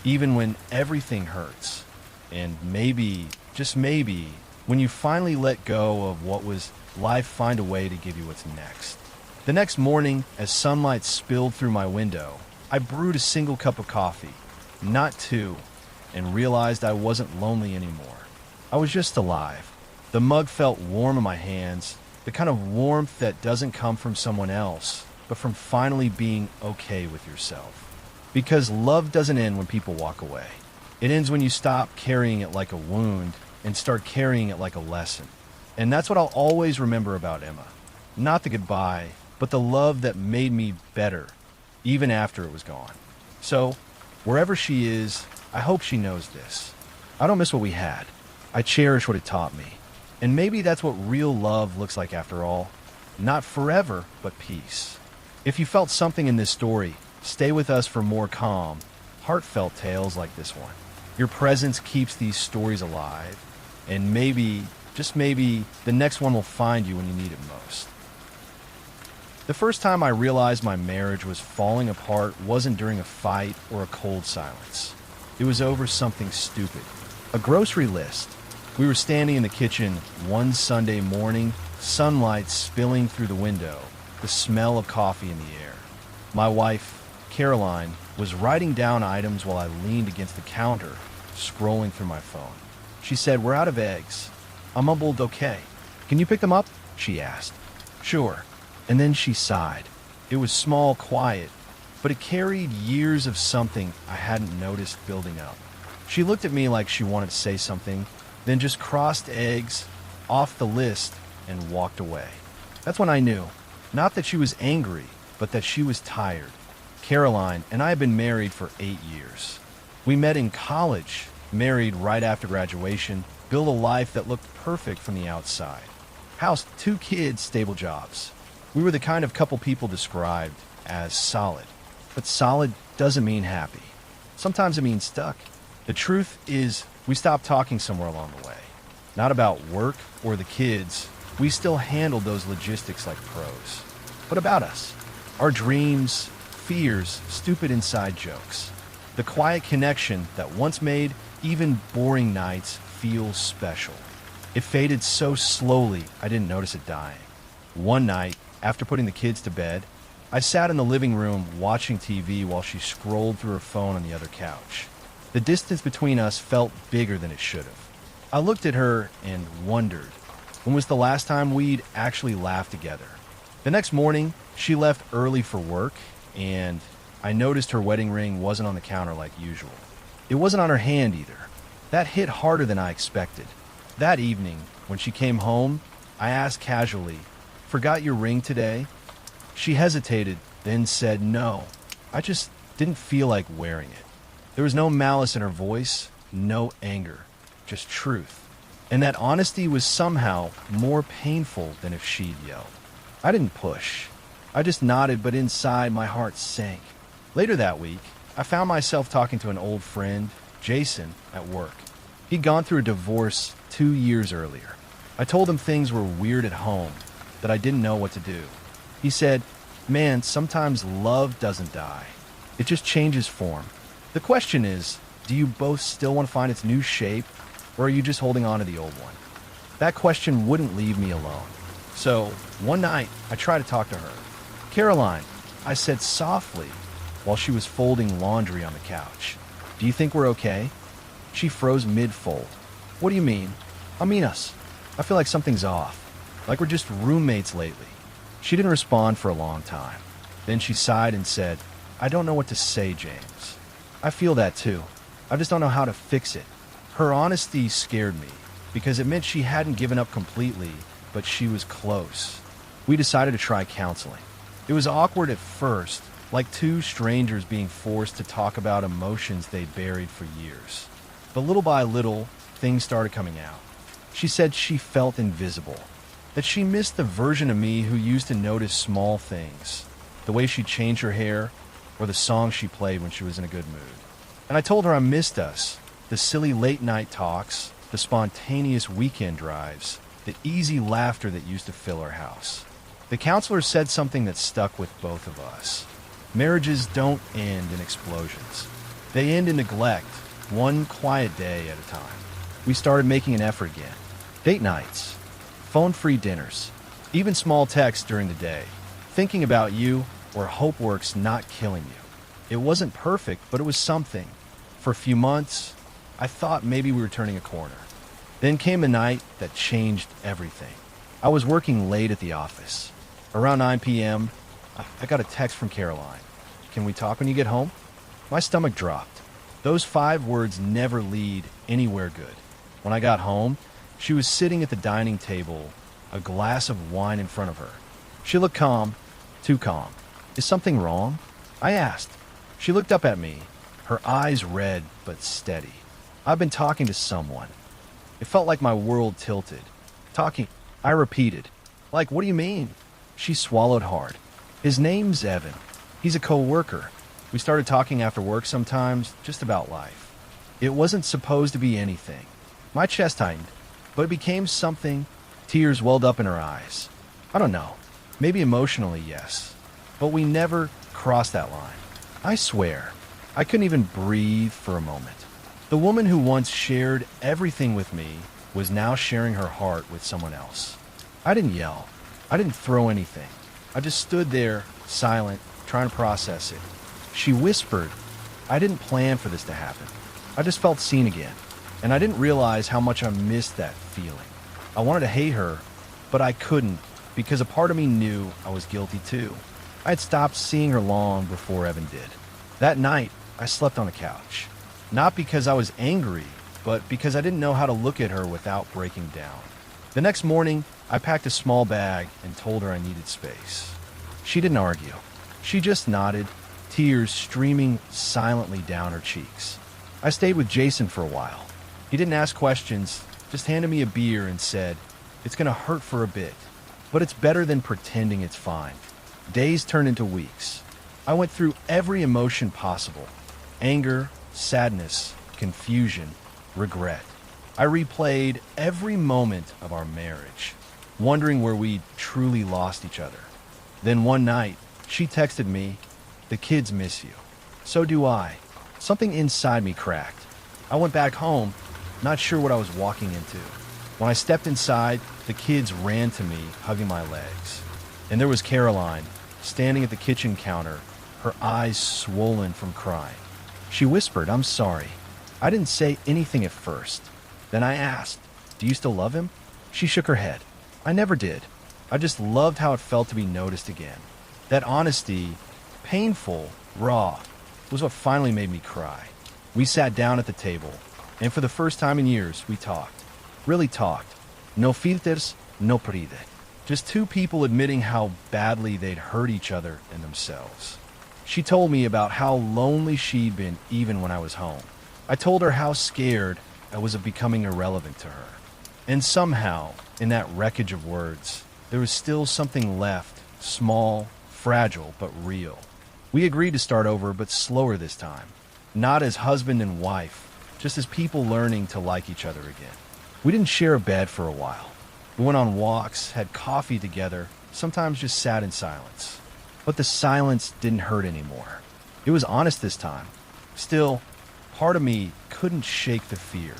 even when everything hurts. And maybe, just maybe, when you finally let go of what was, life find a way to give you what's next. The next morning, as sunlight spilled through my window, I brewed a single cup of coffee, not two, and realized I wasn't lonely anymore. I was just alive. The mug felt warm in my hands, the kind of warmth that doesn't come from someone else, but from finally being okay with yourself. Because love doesn't end when people walk away. It ends when you stop carrying it like a wound and start carrying it like a lesson. And that's what I'll always remember about Emma. Not the goodbye, but the love that made me better, even after it was gone. So, wherever she is, I hope she knows this. I don't miss what we had. I cherish what it taught me. And maybe that's what real love looks like after all. Not forever, but peace. If you felt something in this story, stay with us for more calm, heartfelt tales like this one. Your presence keeps these stories alive, and maybe, just maybe, the next one will find you when you need it most. The first time I realized my marriage was falling apart wasn't during a fight or a cold silence. It was over something stupid. A grocery list. We were standing in the kitchen one Sunday morning, sunlight spilling through the window, the smell of coffee in the air. My wife, Caroline, was writing down items while I leaned against the counter, scrolling through my phone. She said, "We're out of eggs." I mumbled, "Okay." "Can you pick them up?" she asked. "Sure." And then she sighed. It was small, quiet, but it carried years of something I hadn't noticed building up. She looked at me like she wanted to say something, then just crossed eggs off the list and walked away. That's when I knew, not that she was angry, but that she was tired. Caroline and I had been married for 8 years. We met in college, married right after graduation, built a life that looked perfect from the outside. House, 2 kids, stable jobs. We were the kind of couple people described as solid. But solid doesn't mean happy. Sometimes it means stuck. The truth is, we stopped talking somewhere along the way. Not about work or the kids. We still handled those logistics like pros. But about us. Our dreams, fears, stupid inside jokes. The quiet connection that once made even boring nights feel special. It faded so slowly I didn't notice it dying. One night, after putting the kids to bed, I sat in the living room watching TV while she scrolled through her phone on the other couch. The distance between us felt bigger than it should have. I looked at her and wondered, when was the last time we'd actually laughed together? The next morning, she left early for work, and I noticed her wedding ring wasn't on the counter like usual. It wasn't on her hand either. That hit harder than I expected. That evening, when she came home, I asked casually, "Forgot your ring today?" She hesitated, then said no. I just didn't feel like wearing it. There was no malice in her voice, no anger, just truth. And that honesty was somehow more painful than if she'd yelled. I didn't push. I just nodded, but inside my heart sank. Later that week, I found myself talking to an old friend, Jason, at work. He'd gone through a divorce 2 years earlier. I told him things were weird at home, that I didn't know what to do. He said, "Man, sometimes love doesn't die. It just changes form. The question is, do you both still want to find its new shape, or are you just holding on to the old one?" That question wouldn't leave me alone. So, one night, I tried to talk to her. "Caroline," I said softly while she was folding laundry on the couch, "do you think we're okay?" She froze mid-fold. "What do you mean?" "I mean us. I feel like something's off." like we're just roommates lately. She didn't respond for a long time. Then she sighed and said, I don't know what to say, James. I feel that too. I just don't know how to fix it. Her honesty scared me because it meant she hadn't given up completely, but she was close. We decided to try counseling. It was awkward at first, like two strangers being forced to talk about emotions they'd buried for years. But little by little, things started coming out. She said she felt invisible, that she missed the version of me who used to notice small things, the way she changed her hair, or the song she played when she was in a good mood. And I told her I missed us, the silly late-night talks, the spontaneous weekend drives, the easy laughter that used to fill our house. The counselor said something that stuck with both of us. Marriages don't end in explosions. They end in neglect, one quiet day at a time. We started making an effort again. Date nights, phone-free dinners, even small texts during the day, thinking about you or hopeworks not killing you. It wasn't perfect, but it was something. For a few months, I thought maybe we were turning a corner. Then came a night that changed everything. I was working late at the office. Around 9 p.m., I got a text from Caroline. Can we talk when you get home? My stomach dropped. Those 5 words never lead anywhere good. When I got home, she was sitting at the dining table, a glass of wine in front of her. She looked calm, too calm. Is something wrong? I asked. She looked up at me, her eyes red but steady. I've been talking to someone. It felt like my world tilted. Talking, I repeated. Like, what do you mean? She swallowed hard. His name's Evan. He's a co-worker. We started talking after work sometimes, just about life. It wasn't supposed to be anything. My chest tightened, but it became something. Tears welled up in her eyes. I don't know. Maybe emotionally, yes. But we never crossed that line. I swear, I couldn't even breathe for a moment. The woman who once shared everything with me was now sharing her heart with someone else. I didn't yell. I didn't throw anything. I just stood there, silent, trying to process it. She whispered, I didn't plan for this to happen. I just felt seen again, and I didn't realize how much I missed that feeling. I wanted to hate her, but I couldn't because a part of me knew I was guilty too. I had stopped seeing her long before Evan did. That night, I slept on the couch. Not because I was angry, but because I didn't know how to look at her without breaking down. The next morning, I packed a small bag and told her I needed space. She didn't argue. She just nodded, tears streaming silently down her cheeks. I stayed with Jason for a while. He didn't ask questions, just handed me a beer and said, it's gonna hurt for a bit, but it's better than pretending it's fine. Days turned into weeks. I went through every emotion possible. Anger, sadness, confusion, regret. I replayed every moment of our marriage, wondering where we'd truly lost each other. Then one night, she texted me, the kids miss you. So do I. Something inside me cracked. I went back home, not sure what I was walking into. When I stepped inside, the kids ran to me, hugging my legs. And there was Caroline, standing at the kitchen counter, her eyes swollen from crying. She whispered, I'm sorry. I didn't say anything at first. Then I asked, do you still love him? She shook her head. I never did. I just loved how it felt to be noticed again. That honesty, painful, raw, was what finally made me cry. We sat down at the table, and for the first time in years, we talked. Really talked. No filters, no pride. Just two people admitting how badly they'd hurt each other and themselves. She told me about how lonely she'd been even when I was home. I told her how scared I was of becoming irrelevant to her. And somehow, in that wreckage of words, there was still something left, small, fragile, but real. We agreed to start over, but slower this time. Not as husband and wife, just as people learning to like each other again. We didn't share a bed for a while. We went on walks, had coffee together, sometimes just sat in silence. But the silence didn't hurt anymore. It was honest this time. Still, part of me couldn't shake the fear.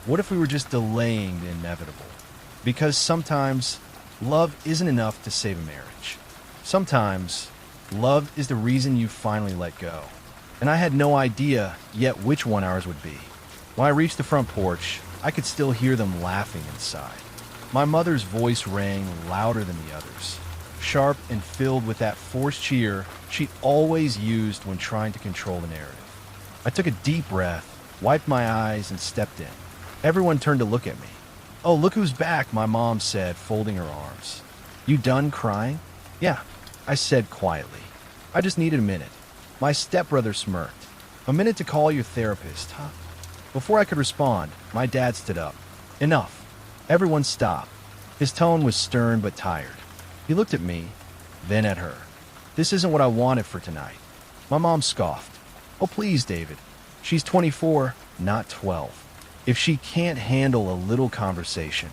What if we were just delaying the inevitable? Because sometimes, love isn't enough to save a marriage. Sometimes, love is the reason you finally let go. And I had no idea yet which one ours would be. When I reached the front porch, I could still hear them laughing inside. My mother's voice rang louder than the others, sharp and filled with that forced cheer she always used when trying to control the narrative. I took a deep breath, wiped my eyes, and stepped in. Everyone turned to look at me. "Oh, look who's back," my mom said, folding her arms. "You done crying?" "Yeah," I said quietly. "I just needed a minute." My stepbrother smirked. "A minute to call your therapist, huh?" Before I could respond, my dad stood up. "Enough." Everyone stopped. His tone was stern but tired. He looked at me, then at her. "This isn't what I wanted for tonight." My mom scoffed. "Oh, please, David. She's 24, not 12. If she can't handle a little conversation."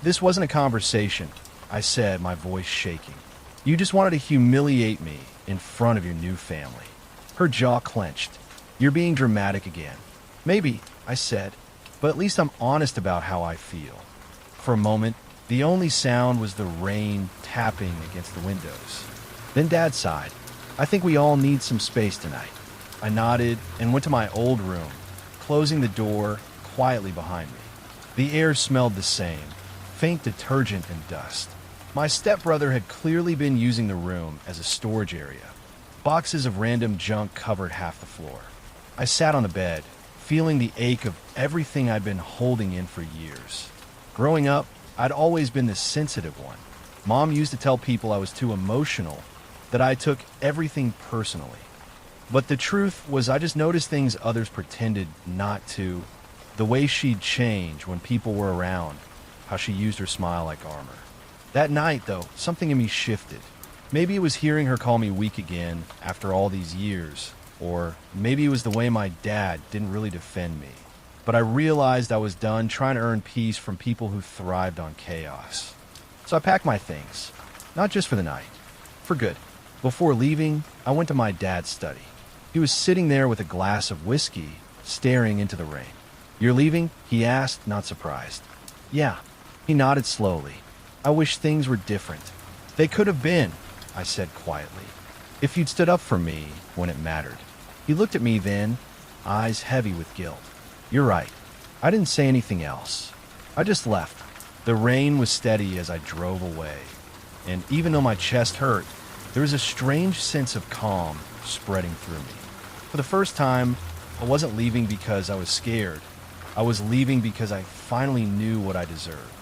"This wasn't a conversation," I said, my voice shaking. "You just wanted to humiliate me in front of your new family." Her jaw clenched. "You're being dramatic again." "Maybe," I said, "but at least I'm honest about how I feel." For a moment, the only sound was the rain tapping against the windows. Then Dad sighed. "I think we all need some space tonight." I nodded and went to my old room, closing the door quietly behind me. The air smelled the same, faint detergent and dust. My stepbrother had clearly been using the room as a storage area. Boxes of random junk covered half the floor. I sat on the bed, feeling the ache of everything I'd been holding in for years. Growing up, I'd always been the sensitive one. Mom used to tell people I was too emotional, that I took everything personally. But the truth was I just noticed things others pretended not to. The way she'd change when people were around, how she used her smile like armor. That night, though, something in me shifted. Maybe it was hearing her call me weak again after all these years, or maybe it was the way my dad didn't really defend me. But I realized I was done trying to earn peace from people who thrived on chaos. So I packed my things, not just for the night, for good. Before leaving, I went to my dad's study. He was sitting there with a glass of whiskey, staring into the rain. "You're leaving?" he asked, not surprised. "Yeah." He nodded slowly. "I wish things were different." "They could have been," I said quietly, "if you'd stood up for me when it mattered." He looked at me then, eyes heavy with guilt. "You're right." I didn't say anything else. I just left. The rain was steady as I drove away, and even though my chest hurt, there was a strange sense of calm spreading through me. For the first time, I wasn't leaving because I was scared. I was leaving because I finally knew what I deserved.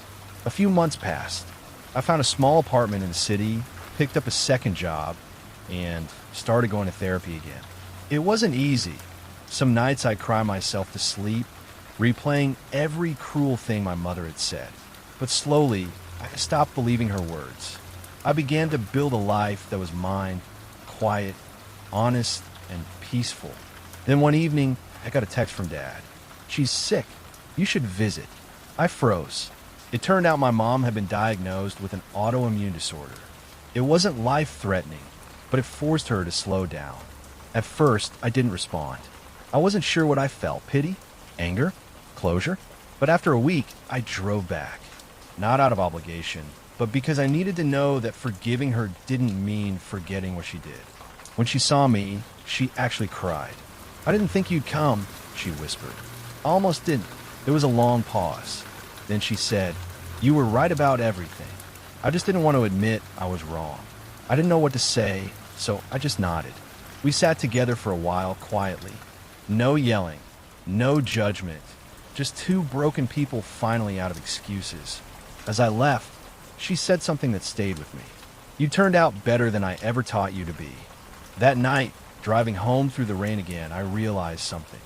A few months passed. I found a small apartment in the city, picked up a second job, and started going to therapy again. It wasn't easy. Some nights I'd cry myself to sleep, replaying every cruel thing my mother had said. But slowly, I stopped believing her words. I began to build a life that was mine, quiet, honest, and peaceful. Then one evening, I got a text from Dad. "She's sick. You should visit." I froze. It turned out my mom had been diagnosed with an autoimmune disorder. It wasn't life-threatening, but it forced her to slow down. At first, I didn't respond. I wasn't sure what I felt, pity, anger, closure. But after a week, I drove back. Not out of obligation, but because I needed to know that forgiving her didn't mean forgetting what she did. When she saw me, she actually cried. "I didn't think you'd come," she whispered. I almost didn't. There was a long pause. Then she said, "You were right about everything." I just didn't want to admit I was wrong. I didn't know what to say, so I just nodded. We sat together for a while quietly. No yelling, no judgment, just two broken people finally out of excuses. As I left, she said something that stayed with me. "You turned out better than I ever taught you to be." That night, driving home through the rain again, I realized something.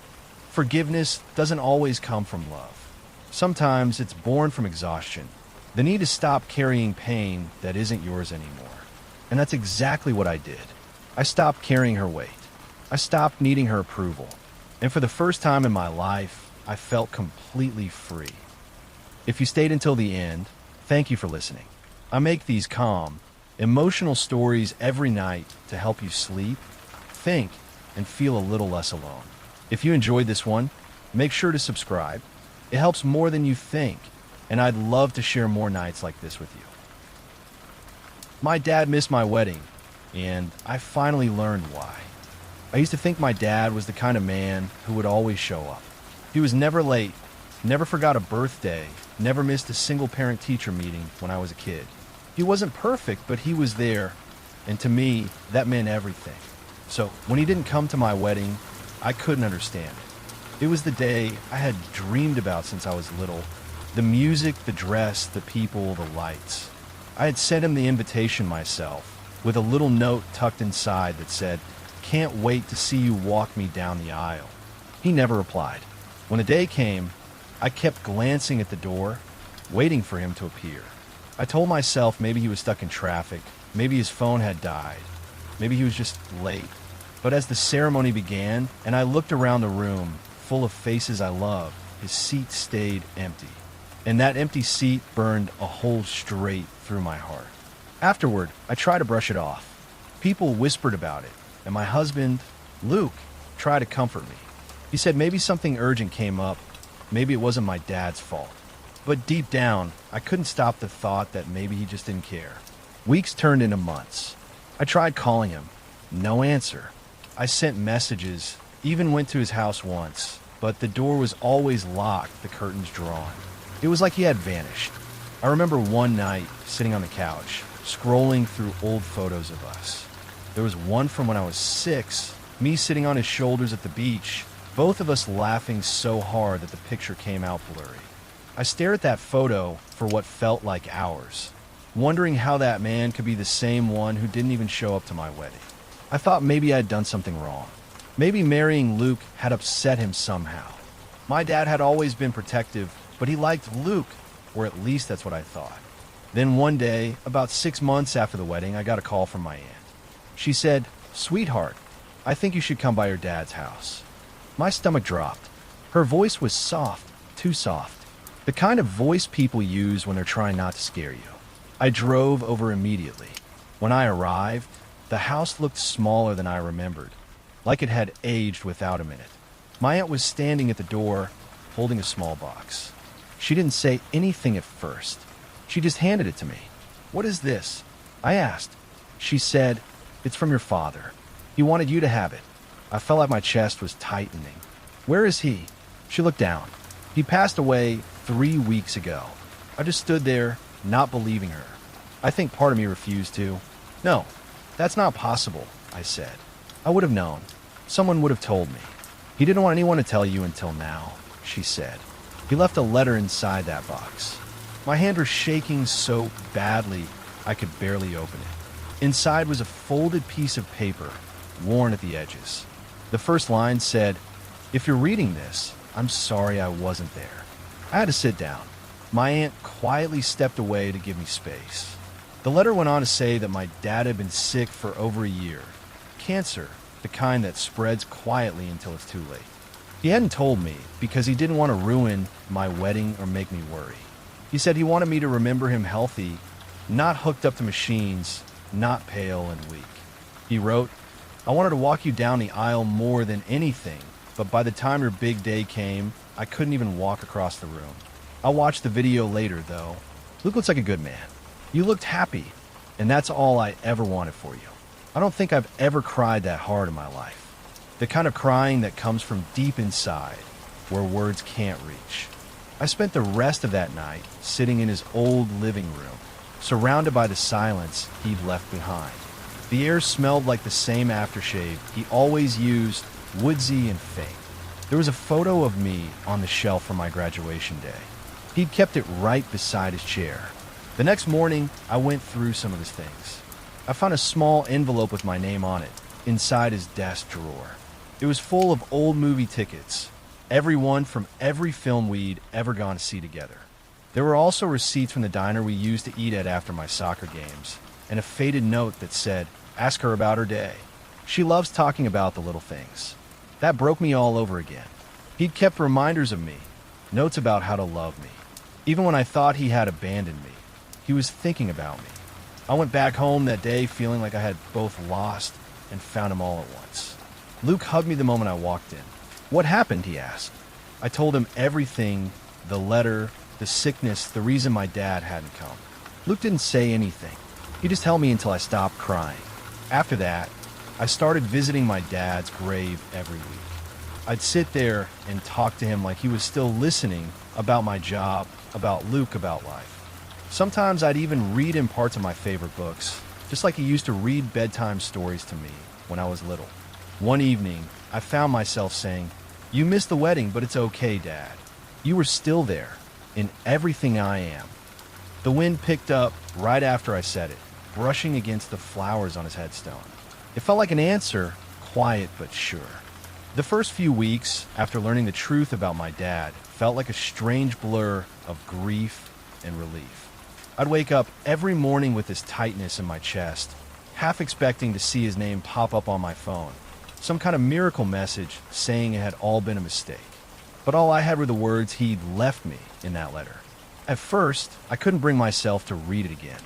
Forgiveness doesn't always come from love. Sometimes it's born from exhaustion, the need to stop carrying pain that isn't yours anymore. And that's exactly what I did. I stopped carrying her weight. I stopped needing her approval. And for the first time in my life, I felt completely free. If you stayed until the end, thank you for listening. I make these calm, emotional stories every night to help you sleep, think, and feel a little less alone. If you enjoyed this one, make sure to subscribe. It helps more than you think, and I'd love to share more nights like this with you. My dad missed my wedding, and I finally learned why. I used to think my dad was the kind of man who would always show up. He was never late, never forgot a birthday, never missed a single parent-teacher meeting when I was a kid. He wasn't perfect, but he was there, and to me, that meant everything. So when he didn't come to my wedding, I couldn't understand it. It was the day I had dreamed about since I was little. The music, the dress, the people, the lights. I had sent him the invitation myself, with a little note tucked inside that said, "Can't wait to see you walk me down the aisle." He never replied. When the day came, I kept glancing at the door, waiting for him to appear. I told myself maybe he was stuck in traffic, maybe his phone had died, maybe he was just late. But as the ceremony began, and I looked around the room, full of faces I loved, his seat stayed empty. And that empty seat burned a hole straight through my heart. Afterward, I tried to brush it off. People whispered about it, and my husband, Luke, tried to comfort me. He said maybe something urgent came up, maybe it wasn't my dad's fault. But deep down, I couldn't stop the thought that maybe he just didn't care. Weeks turned into months. I tried calling him. No answer. I sent messages, even went to his house once, but the door was always locked, the curtains drawn. It was like he had vanished. I remember one night, sitting on the couch, scrolling through old photos of us. There was one from when I was 6, me sitting on his shoulders at the beach, both of us laughing so hard that the picture came out blurry. I stared at that photo for what felt like hours, wondering how that man could be the same one who didn't even show up to my wedding. I thought maybe I had done something wrong. Maybe marrying Luke had upset him somehow. My dad had always been protective, but he liked Luke, or at least that's what I thought. Then one day, about 6 months after the wedding, I got a call from my aunt. She said, "Sweetheart, I think you should come by your dad's house." My stomach dropped. Her voice was soft, too soft. The kind of voice people use when they're trying not to scare you. I drove over immediately. When I arrived, the house looked smaller than I remembered, like it had aged without a minute. My aunt was standing at the door, holding a small box. She didn't say anything at first. She just handed it to me. "What is this?" I asked. She said, "It's from your father. He wanted you to have it." I felt like my chest was tightening. "Where is he?" She looked down. "He passed away 3 weeks ago." I just stood there, not believing her. I think part of me refused to. "No, that's not possible," I said. "I would have known. Someone would have told me." "He didn't want anyone to tell you until now," she said. "He left a letter inside that box." My hand was shaking so badly I could barely open it. Inside was a folded piece of paper, worn at the edges. The first line said, "If you're reading this, I'm sorry I wasn't there." I had to sit down. My aunt quietly stepped away to give me space. The letter went on to say that my dad had been sick for over a year. Cancer, the kind that spreads quietly until it's too late. He hadn't told me because he didn't want to ruin my wedding or make me worry. He said he wanted me to remember him healthy, not hooked up to machines, not pale and weak. He wrote, "I wanted to walk you down the aisle more than anything, but by the time your big day came, I couldn't even walk across the room. I'll watch the video later, though. Luke looks like a good man. You looked happy, and that's all I ever wanted for you." I don't think I've ever cried that hard in my life. The kind of crying that comes from deep inside, where words can't reach. I spent the rest of that night sitting in his old living room, surrounded by the silence he'd left behind. The air smelled like the same aftershave he always used, woodsy and faint. There was a photo of me on the shelf from my graduation day. He'd kept it right beside his chair. The next morning, I went through some of his things. I found a small envelope with my name on it, inside his desk drawer. It was full of old movie tickets, every one from every film we'd ever gone to see together. There were also receipts from the diner we used to eat at after my soccer games, and a faded note that said, "Ask her about her day. She loves talking about the little things." That broke me all over again. He'd kept reminders of me, notes about how to love me. Even when I thought he had abandoned me, he was thinking about me. I went back home that day feeling like I had both lost and found him all at once. Luke hugged me the moment I walked in. "What happened?" he asked. I told him everything, the letter, the sickness, the reason my dad hadn't come. Luke didn't say anything. He just held me until I stopped crying. After that, I started visiting my dad's grave every week. I'd sit there and talk to him like he was still listening about my job, about Luke, about life. Sometimes I'd even read him parts of my favorite books, just like he used to read bedtime stories to me when I was little. One evening, I found myself saying, "You missed the wedding, but it's okay, Dad. You were still there, in everything I am." The wind picked up right after I said it, brushing against the flowers on his headstone. It felt like an answer, quiet but sure. The first few weeks, after learning the truth about my dad, felt like a strange blur of grief and relief. I'd wake up every morning with this tightness in my chest, half expecting to see his name pop up on my phone, some kind of miracle message saying it had all been a mistake. But all I had were the words he'd left me in that letter. At first, I couldn't bring myself to read it again.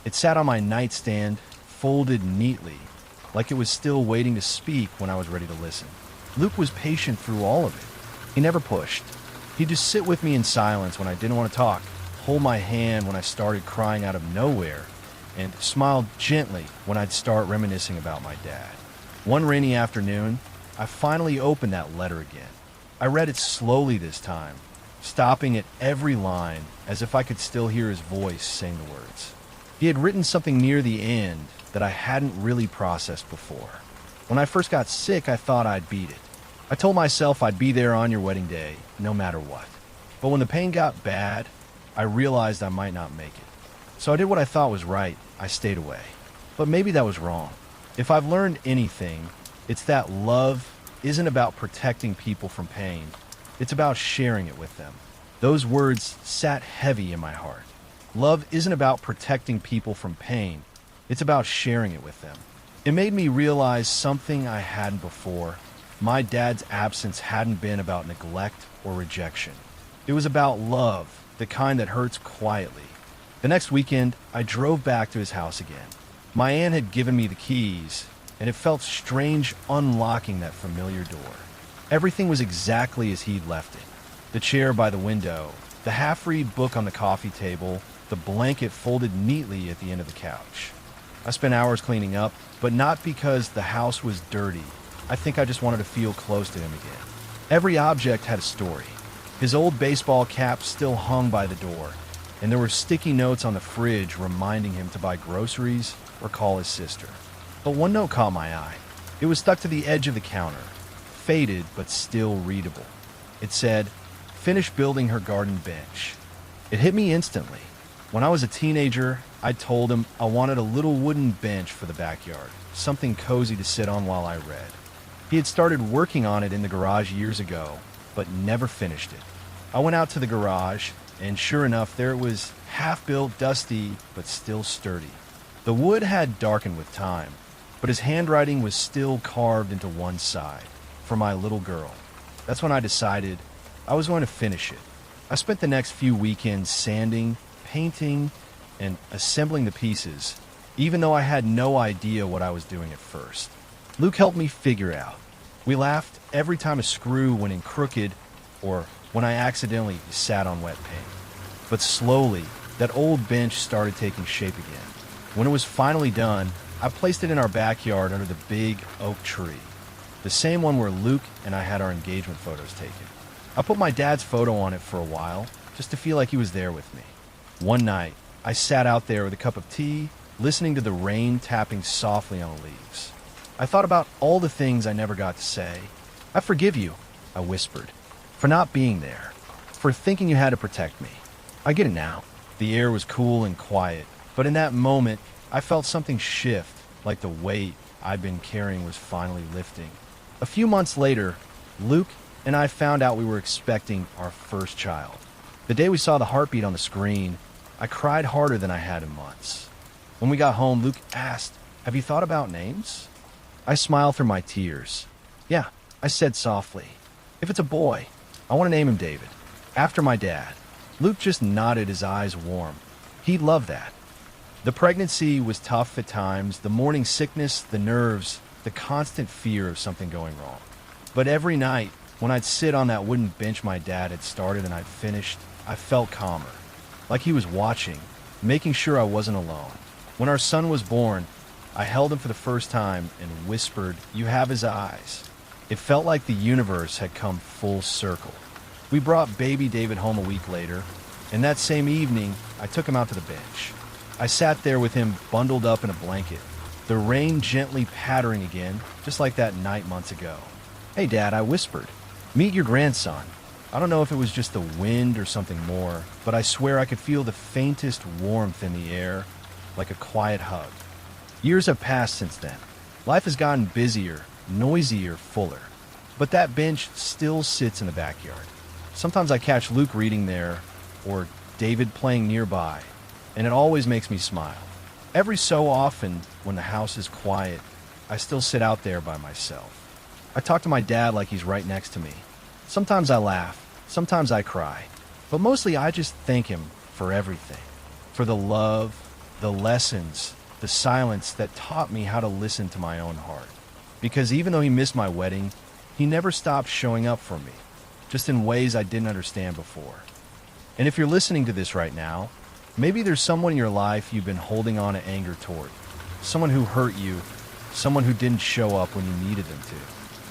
It sat on my nightstand, folded neatly, like it was still waiting to speak when I was ready to listen. Luke was patient through all of it. He never pushed. He'd just sit with me in silence when I didn't want to talk, hold my hand when I started crying out of nowhere, and smile gently when I'd start reminiscing about my dad. One rainy afternoon, I finally opened that letter again. I read it slowly this time, stopping at every line as if I could still hear his voice saying the words. He had written something near the end that I hadn't really processed before. When I first got sick, I thought I'd beat it. I told myself I'd be there on your wedding day, no matter what. But when the pain got bad, I realized I might not make it. So I did what I thought was right. I stayed away. But maybe that was wrong. If I've learned anything, it's that love isn't about protecting people from pain. It's about sharing it with them. Those words sat heavy in my heart. Love isn't about protecting people from pain. It's about sharing it with them. It made me realize something I hadn't before. My dad's absence hadn't been about neglect or rejection. It was about love, the kind that hurts quietly. The next weekend, I drove back to his house again. My aunt had given me the keys, and it felt strange unlocking that familiar door. Everything was exactly as he'd left it. The chair by the window, the half-read book on the coffee table, the blanket folded neatly at the end of the couch. I spent hours cleaning up, but not because the house was dirty. I think I just wanted to feel close to him again. Every object had a story. His old baseball cap still hung by the door, and there were sticky notes on the fridge reminding him to buy groceries or call his sister. But one note caught my eye. It was stuck to the edge of the counter, faded but still readable. It said, "Finish building her garden bench." It hit me instantly. When I was a teenager, I told him I wanted a little wooden bench for the backyard, something cozy to sit on while I read. He had started working on it in the garage years ago, but never finished it. I went out to the garage, and sure enough, there it was, half-built, dusty, but still sturdy. The wood had darkened with time, but his handwriting was still carved into one side, for my little girl. That's when I decided I was going to finish it. I spent the next few weekends sanding, painting, and assembling the pieces, even though I had no idea what I was doing at first. Luke helped me figure out. We laughed every time a screw went in crooked or when I accidentally sat on wet paint. But slowly, that old bench started taking shape again. When it was finally done, I placed it in our backyard under the big oak tree, the same one where Luke and I had our engagement photos taken. I put my dad's photo on it for a while, just to feel like he was there with me. One night, I sat out there with a cup of tea, listening to the rain tapping softly on the leaves. I thought about all the things I never got to say. "I forgive you," I whispered, "for not being there, for thinking you had to protect me. I get it now." The air was cool and quiet, but in that moment, I felt something shift, like the weight I'd been carrying was finally lifting. A few months later, Luke and I found out we were expecting our first child. The day we saw the heartbeat on the screen, I cried harder than I had in months. When we got home, Luke asked, "Have you thought about names?" I smiled through my tears. "Yeah," I said softly. "If it's a boy, I want to name him David, after my dad." Luke just nodded, his eyes warm. He'd love that. The pregnancy was tough at times, the morning sickness, the nerves, the constant fear of something going wrong. But every night, when I'd sit on that wooden bench my dad had started and I'd finished, I felt calmer, like he was watching, making sure I wasn't alone. When our son was born, I held him for the first time and whispered, "You have his eyes." It felt like the universe had come full circle. We brought baby David home a week later, and that same evening, I took him out to the bench. I sat there with him bundled up in a blanket, the rain gently pattering again, just like that night months ago. "Hey, Dad," I whispered. "Meet your grandson." I don't know if it was just the wind or something more, but I swear I could feel the faintest warmth in the air, like a quiet hug. Years have passed since then. Life has gotten busier, noisier, fuller. But that bench still sits in the backyard. Sometimes I catch Luke reading there, or David playing nearby, and it always makes me smile. Every so often, when the house is quiet, I still sit out there by myself. I talk to my dad like he's right next to me. Sometimes I laugh, sometimes I cry, but mostly I just thank him for everything. For the love, the lessons, the silence that taught me how to listen to my own heart. Because even though he missed my wedding, he never stopped showing up for me, just in ways I didn't understand before. And if you're listening to this right now, maybe there's someone in your life you've been holding on to anger toward. Someone who hurt you, someone who didn't show up when you needed them to.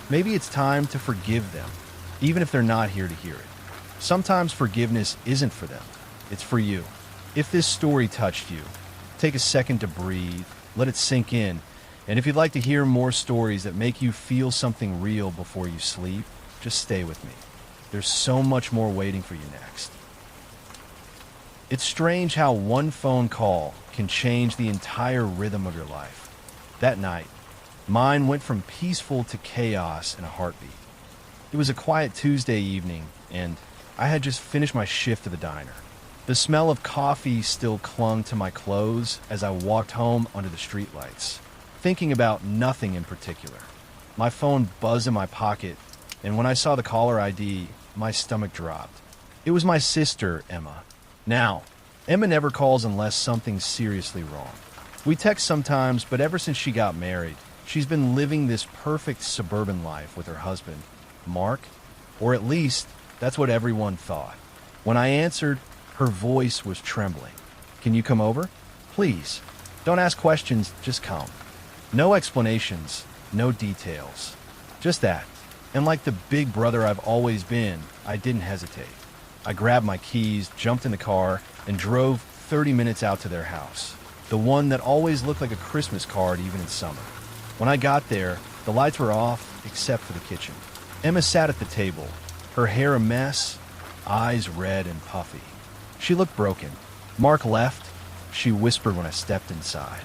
Maybe it's time to forgive them, even if they're not here to hear it. Sometimes forgiveness isn't for them, it's for you. If this story touched you, take a second to breathe, let it sink in, and if you'd like to hear more stories that make you feel something real before you sleep, just stay with me. There's so much more waiting for you next. It's strange how one phone call can change the entire rhythm of your life. That night, mine went from peaceful to chaos in a heartbeat. It was a quiet Tuesday evening, and I had just finished my shift at the diner. The smell of coffee still clung to my clothes as I walked home under the streetlights, thinking about nothing in particular. My phone buzzed in my pocket, and when I saw the caller ID, my stomach dropped. It was my sister, Emma. Now, Emma never calls unless something's seriously wrong. We text sometimes, but ever since she got married, she's been living this perfect suburban life with her husband, Mark, or at least that's what everyone thought. When I answered, her voice was trembling. "Can you come over? Please. Don't ask questions, just come." No explanations, no details. Just that. And like the big brother I've always been, I didn't hesitate. I grabbed my keys, jumped in the car, and drove 30 minutes out to their house. The one that always looked like a Christmas card even in summer. When I got there, the lights were off except for the kitchen. Emma sat at the table, her hair a mess, eyes red and puffy. She looked broken. "Mark left," she whispered when I stepped inside.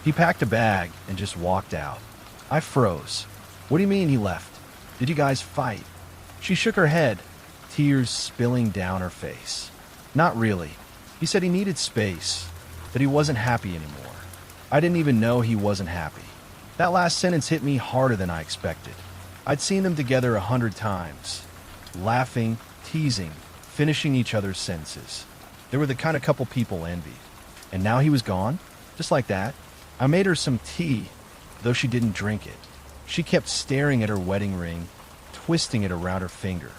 "He packed a bag and just walked out." I froze. "What do you mean he left? Did you guys fight?" She shook her head, tears spilling down her face. "Not really. He said he needed space, that he wasn't happy anymore." I didn't even know he wasn't happy. That last sentence hit me harder than I expected. I'd seen them together 100 times, laughing, teasing, finishing each other's sentences. They were the kind of couple people envied. And now he was gone? Just like that? I made her some tea, though she didn't drink it. She kept staring at her wedding ring, twisting it around her finger.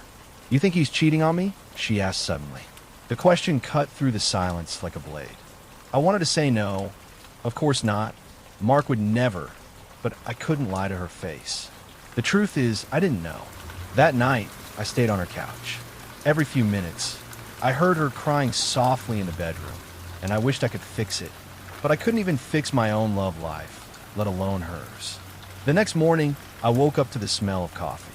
"You think he's cheating on me?" she asked suddenly. The question cut through the silence like a blade. I wanted to say no, of course not. Mark would never, but I couldn't lie to her face. The truth is, I didn't know. That night, I stayed on her couch. Every few minutes, I heard her crying softly in the bedroom, and I wished I could fix it. But I couldn't even fix my own love life, let alone hers. The next morning, I woke up to the smell of coffee.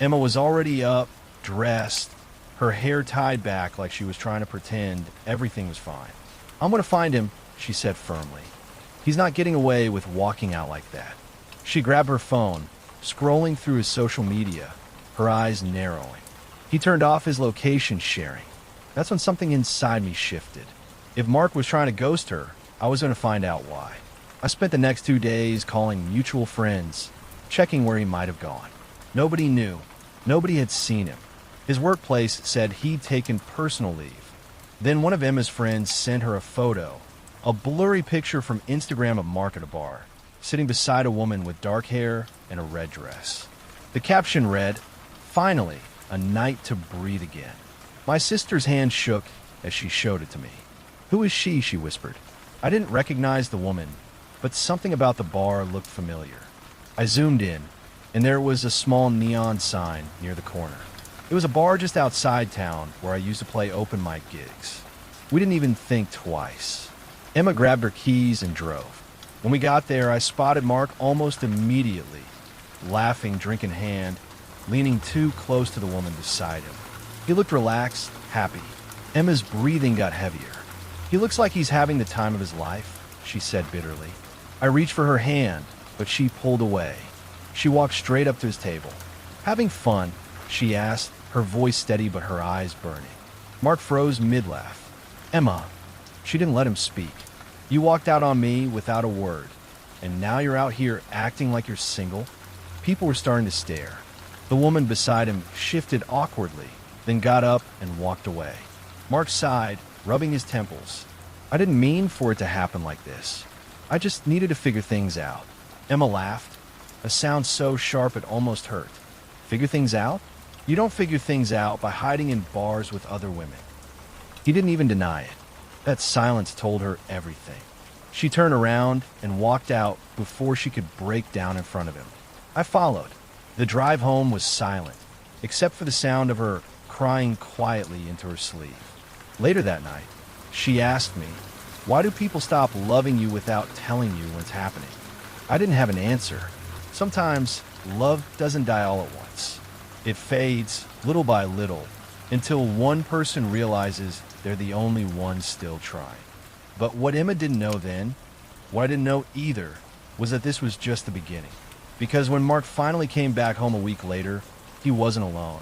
Emma was already up, dressed, her hair tied back like she was trying to pretend everything was fine. "I'm going to find him," she said firmly. "He's not getting away with walking out like that." She grabbed her phone, scrolling through his social media, her eyes narrowing. He turned off his location sharing. That's when something inside me shifted. If Mark was trying to ghost her, I was going to find out why. I spent the next 2 days calling mutual friends, checking where he might have gone. Nobody knew. Nobody had seen him. His workplace said he'd taken personal leave. Then one of Emma's friends sent her a photo, a blurry picture from Instagram of Mark at a bar, sitting beside a woman with dark hair and a red dress. The caption read, "Finally, a night to breathe again." My sister's hand shook as she showed it to me. "Who is she?" she whispered. I didn't recognize the woman, but something about the bar looked familiar. I zoomed in, and there was a small neon sign near the corner. It was a bar just outside town where I used to play open mic gigs. We didn't even think twice. Emma grabbed her keys and drove. When we got there, I spotted Mark almost immediately, laughing, drink in hand, leaning too close to the woman beside him. He looked relaxed, happy. Emma's breathing got heavier. "He looks like he's having the time of his life," she said bitterly. I reached for her hand, but she pulled away. She walked straight up to his table. "Having fun?" she asked, her voice steady but her eyes burning. Mark froze mid-laugh. "Emma." She didn't let him speak. "You walked out on me without a word, and now you're out here acting like you're single?" People were starting to stare. The woman beside him shifted awkwardly, then got up and walked away. Mark sighed, rubbing his temples. "I didn't mean for it to happen like this. I just needed to figure things out." Emma laughed, a sound so sharp it almost hurt. "Figure things out? You don't figure things out by hiding in bars with other women." He didn't even deny it. That silence told her everything. She turned around and walked out before she could break down in front of him. I followed. The drive home was silent, except for the sound of her crying quietly into her sleeve. Later that night, she asked me, "Why do people stop loving you without telling you what's happening?" I didn't have an answer. Sometimes love doesn't die all at once. It fades little by little until one person realizes they're the only one still trying. But what Emma didn't know then, what I didn't know either, was that this was just the beginning. Because when Mark finally came back home a week later, he wasn't alone.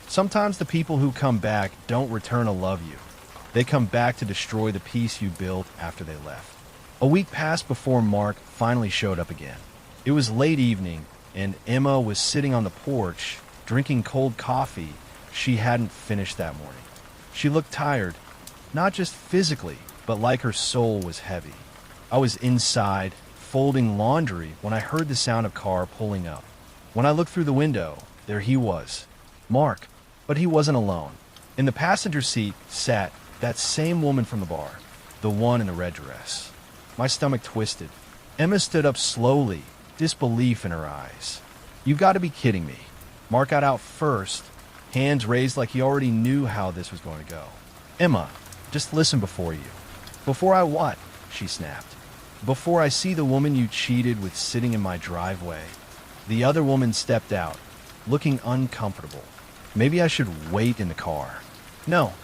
Sometimes the people who come back don't return to love you. They come back to destroy the peace you built after they left. A week passed before Mark finally showed up again. It was late evening, and Emma was sitting on the porch, drinking cold coffee she hadn't finished that morning. She looked tired, not just physically, but like her soul was heavy. I was inside, folding laundry, when I heard the sound of a car pulling up. When I looked through the window, there he was, Mark. But he wasn't alone. In the passenger seat sat that same woman from the bar, the one in the red dress. My stomach twisted. Emma stood up slowly, disbelief in her eyes. "You've got to be kidding me." Mark got out first, hands raised like he already knew how this was going to go. "Emma, just listen before you." "Before I what?" she snapped. "Before I see the woman you cheated with sitting in my driveway." The other woman stepped out, looking uncomfortable. "Maybe I should wait in the car." "No,"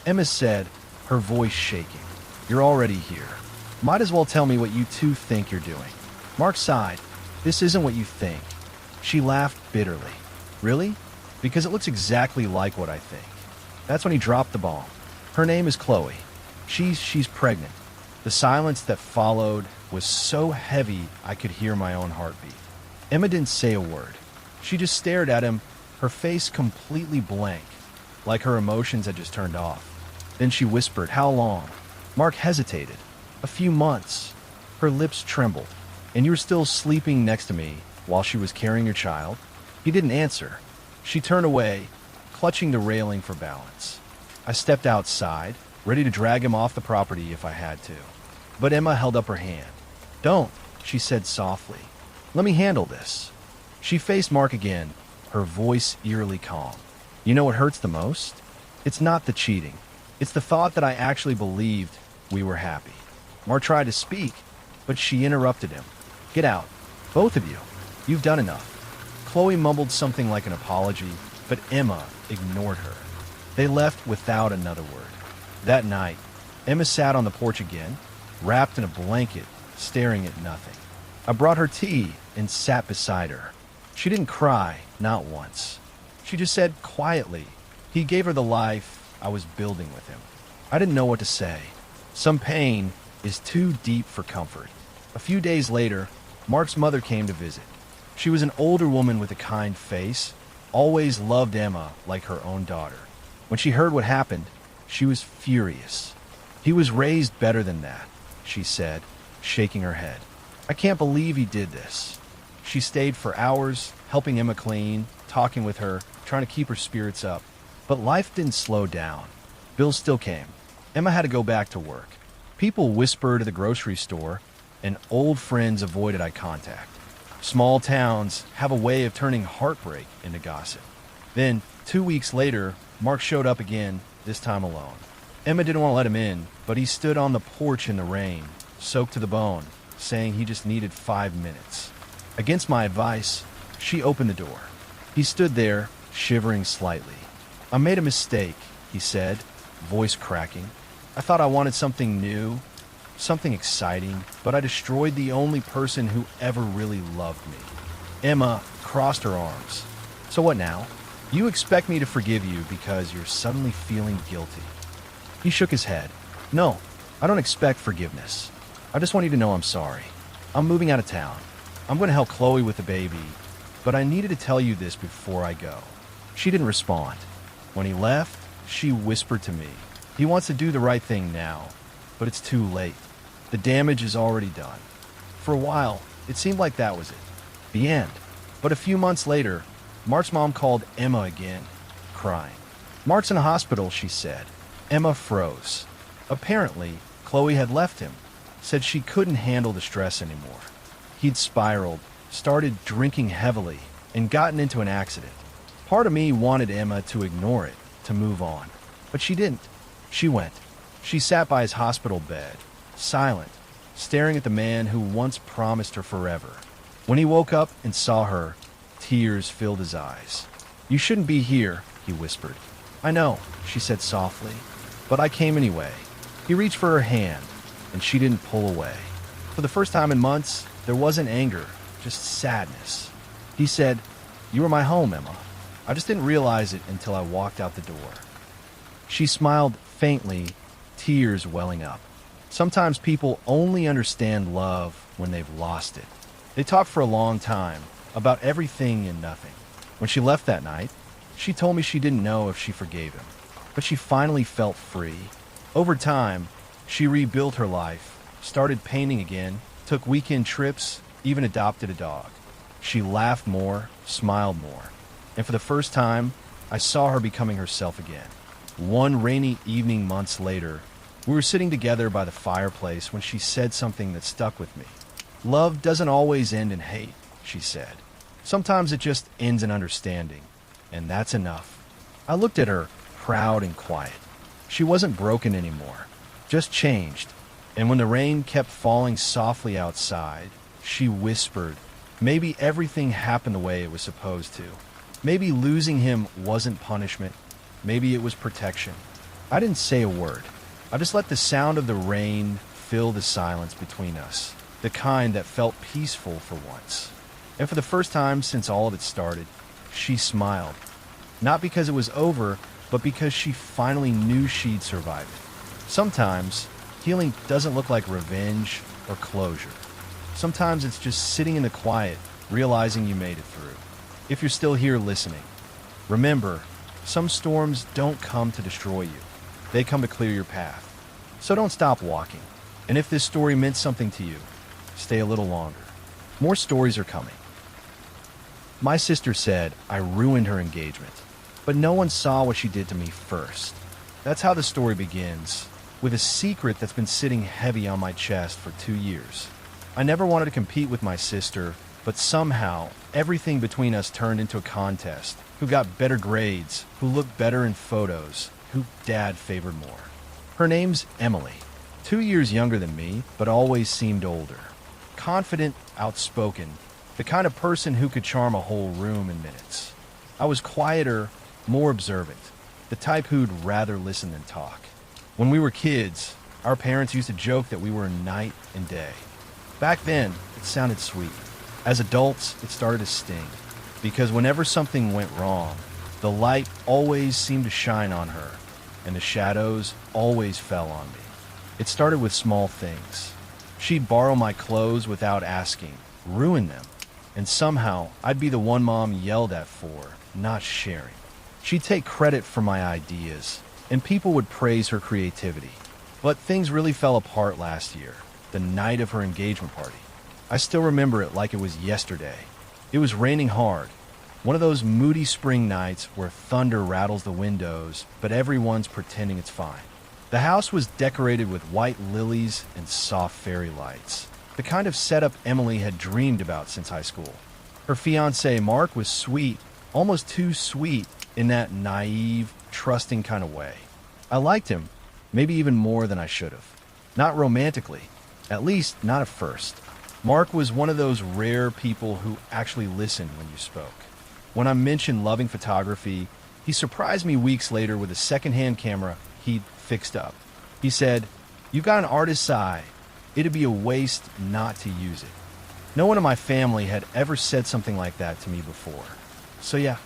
Emma said, her voice shaking. "You're already here. Might as well tell me what you two think you're doing." Mark sighed. "This isn't what you think." She laughed bitterly. "Really? Because it looks exactly like what I think." That's when he dropped the bomb. "Her name is Chloe. She's pregnant." The silence that followed was so heavy I could hear my own heartbeat. Emma didn't say a word. She just stared at him, her face completely blank, like her emotions had just turned off. Then she whispered, "How long?" Mark hesitated. "A few months." Her lips trembled. "And you were still sleeping next to me while she was carrying your child?" He didn't answer. She turned away, clutching the railing for balance. I stepped outside, ready to drag him off the property if I had to. But Emma held up her hand. "Don't," she said softly. "Let me handle this." She faced Mark again, her voice eerily calm. "You know what hurts the most? It's not the cheating. It's the thought that I actually believed we were happy." Mark tried to speak, but she interrupted him. "Get out. Both of you. You've done enough." Chloe mumbled something like an apology, but Emma ignored her. They left without another word. That night, Emma sat on the porch again, wrapped in a blanket, staring at nothing. I brought her tea and sat beside her. She didn't cry, not once. She just said quietly, he gave her the life I was building with him. I didn't know what to say. Some pain is too deep for comfort. A few days later, Mark's mother came to visit. She was an older woman with a kind face, always loved Emma like her own daughter. When she heard what happened, she was furious. "He was raised better than that," she said, shaking her head. "I can't believe he did this." She stayed for hours, helping Emma clean, talking with her, trying to keep her spirits up. But life didn't slow down. Bills still came. Emma had to go back to work. People whispered at the grocery store, and old friends avoided eye contact. Small towns have a way of turning heartbreak into gossip. Then 2 weeks later, Mark showed up again, this time alone. Emma didn't want to let him in, but he stood on the porch in the rain, soaked to the bone, saying he just needed 5 minutes. Against my advice, she opened the door. He stood there, shivering slightly. "I made a mistake," he said, voice cracking. "I thought I wanted something new, something exciting, but I destroyed the only person who ever really loved me." Emma crossed her arms. "So what now? You expect me to forgive you because you're suddenly feeling guilty?" He shook his head. "No, I don't expect forgiveness. I just want you to know I'm sorry. I'm moving out of town. I'm going to help Chloe with the baby, but I needed to tell you this before I go." She didn't respond. When he left, she whispered to me, "He wants to do the right thing now, but it's too late. The damage is already done." For a while, it seemed like that was it. The end. But a few months later, Mark's mom called Emma again, crying. "Mark's in a hospital," she said. Emma froze. Apparently, Chloe had left him, said she couldn't handle the stress anymore. He'd spiraled, started drinking heavily, and gotten into an accident. Part of me wanted Emma to ignore it, to move on. But she didn't. She went. She sat by his hospital bed, silent, staring at the man who once promised her forever. When he woke up and saw her, tears filled his eyes. "You shouldn't be here," he whispered. "I know," she said softly, "but I came anyway." He reached for her hand, and she didn't pull away. For the first time in months, there wasn't anger, just sadness. He said, "You were my home, Emma. I just didn't realize it until I walked out the door." She smiled faintly, tears welling up. Sometimes people only understand love when they've lost it. They talked for a long time about everything and nothing. When she left that night, she told me she didn't know if she forgave him, but she finally felt free. Over time, she rebuilt her life, started painting again, took weekend trips, even adopted a dog. She laughed more, smiled more, and for the first time, I saw her becoming herself again. One rainy evening months later, we were sitting together by the fireplace when she said something that stuck with me. "Love doesn't always end in hate," she said. "Sometimes it just ends in understanding, and that's enough." I looked at her, proud and quiet. She wasn't broken anymore, just changed. And when the rain kept falling softly outside, she whispered, maybe everything happened the way it was supposed to. Maybe losing him wasn't punishment. Maybe it was protection. I didn't say a word. I just let the sound of the rain fill the silence between us, the kind that felt peaceful for once. And for the first time since all of it started, she smiled. Not because it was over, but because she finally knew she'd survive it. Sometimes, healing doesn't look like revenge or closure. Sometimes it's just sitting in the quiet, realizing you made it through. If you're still here listening, remember, some storms don't come to destroy you. They come to clear your path. So don't stop walking. And if this story meant something to you, stay a little longer. More stories are coming. My sister said I ruined her engagement, but no one saw what she did to me first. That's how the story begins, with a secret that's been sitting heavy on my chest for 2 years. I never wanted to compete with my sister, but somehow everything between us turned into a contest. Who got better grades, who looked better in photos, who Dad favored more. Her name's Emily, 2 years younger than me, but always seemed older. Confident, outspoken, the kind of person who could charm a whole room in minutes. I was quieter, more observant, the type who'd rather listen than talk. When we were kids, our parents used to joke that we were night and day. Back then, it sounded sweet. As adults, it started to sting, because whenever something went wrong, the light always seemed to shine on her, and the shadows always fell on me. It started with small things. She'd borrow my clothes without asking, ruin them, and somehow I'd be the one Mom yelled at for not sharing. She'd take credit for my ideas, and people would praise her creativity. But things really fell apart last year, the night of her engagement party. I still remember it like it was yesterday. It was raining hard, one of those moody spring nights where thunder rattles the windows, but everyone's pretending it's fine. The house was decorated with white lilies and soft fairy lights, the kind of setup Emily had dreamed about since high school. Her fiancé, Mark, was sweet, almost too sweet, in that naive, trusting kind of way. I liked him, maybe even more than I should have. Not romantically, at least not at first. Mark was one of those rare people who actually listened when you spoke. When I mentioned loving photography, he surprised me weeks later with a secondhand camera he'd fixed up. He said, "You've got an artist's eye. It'd be a waste not to use it." No one in my family had ever said something like that to me before. So yeah,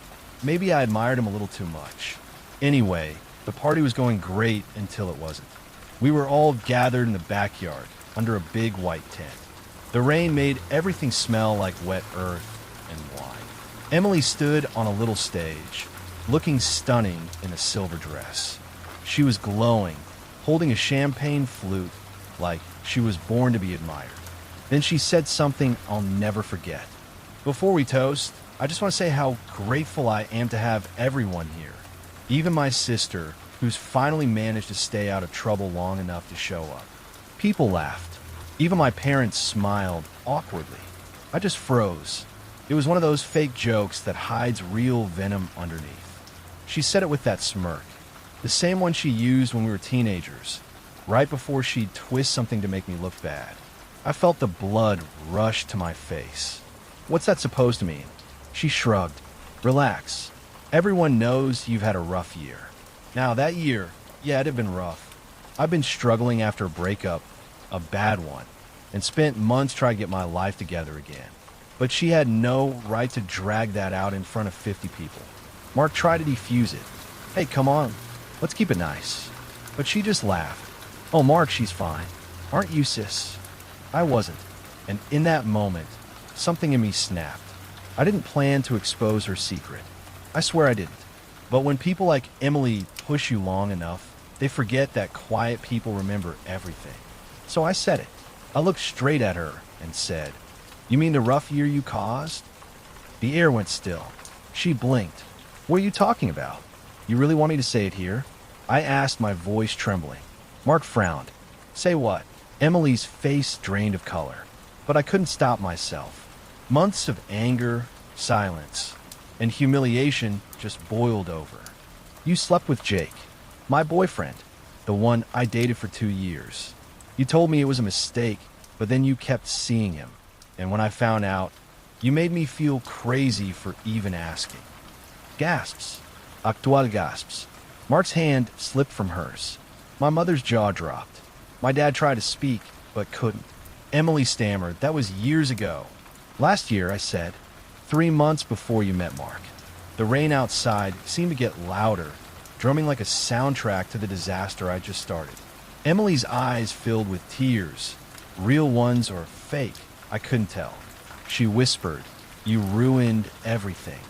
maybe I admired him a little too much. Anyway, the party was going great until it wasn't. We were all gathered in the backyard under a big white tent. The rain made everything smell like wet earth and wine. Emily stood on a little stage, looking stunning in a silver dress. She was glowing, holding a champagne flute like she was born to be admired. Then she said something I'll never forget. "Before we toast, I just want to say how grateful I am to have everyone here. Even my sister, who's finally managed to stay out of trouble long enough to show up." People laughed. Even my parents smiled awkwardly. I just froze. It was one of those fake jokes that hides real venom underneath. She said it with that smirk, the same one she used when we were teenagers, right before she'd twist something to make me look bad. I felt the blood rush to my face. "What's that supposed to mean?" She shrugged. "Relax. Everyone knows you've had a rough year." Now, that year, yeah, it had been rough. I've been struggling after a breakup, a bad one, and spent months trying to get my life together again. But she had no right to drag that out in front of 50 people. Mark tried to defuse it. "Hey, come on, let's keep it nice." But she just laughed. "Oh, Mark, she's fine. Aren't you, sis?" I wasn't. And in that moment, something in me snapped. I didn't plan to expose her secret. I swear I didn't. But when people like Emily push you long enough, they forget that quiet people remember everything. So I said it. I looked straight at her and said, "You mean the rough year you caused?" The air went still. She blinked. "What are you talking about? You really want me to say it here?" I asked, my voice trembling. Mark frowned. "Say what?" Emily's face drained of color, but I couldn't stop myself. Months of anger, silence, and humiliation just boiled over. "You slept with Jake, my boyfriend, the one I dated for 2 years. You told me it was a mistake, but then you kept seeing him. And when I found out, you made me feel crazy for even asking." Gasps. Actual gasps. Mark's hand slipped from hers. My mother's jaw dropped. My dad tried to speak, but couldn't. Emily stammered, "That was years ago." "Last year," I said. 3 months before you met Mark." The rain outside seemed to get louder, drumming like a soundtrack to the disaster I just started. Emily's eyes filled with tears, real ones or fake, I couldn't tell. She whispered, "You ruined everything."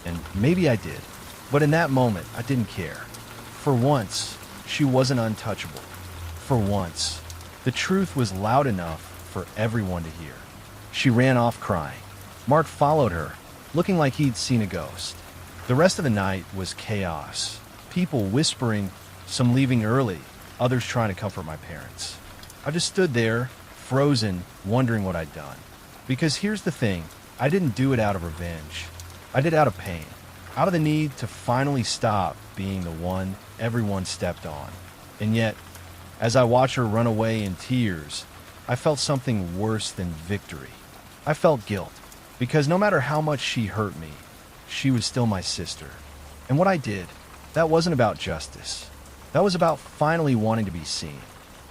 And maybe I did, but in that moment, I didn't care. For once, she wasn't untouchable. For once, the truth was loud enough for everyone to hear. She ran off crying. Mark followed her, looking like he'd seen a ghost. The rest of the night was chaos. People whispering, some leaving early, others trying to comfort my parents. I just stood there, frozen, wondering what I'd done. Because here's the thing, I didn't do it out of revenge. I did it out of pain, out of the need to finally stop being the one everyone stepped on. And yet, as I watched her run away in tears, I felt something worse than victory. I felt guilt, because no matter how much she hurt me, she was still my sister. And what I did, that wasn't about justice. That was about finally wanting to be seen.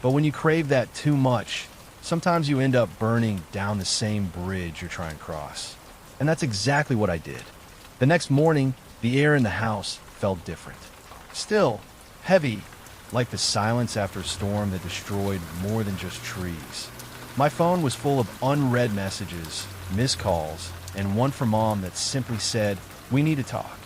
But when you crave that too much, sometimes you end up burning down the same bridge you're trying to cross. And that's exactly what I did. The next morning, the air in the house felt different. Still, heavy, like the silence after a storm that destroyed more than just trees. My phone was full of unread messages, missed calls, and one from Mom that simply said, "We need to talk."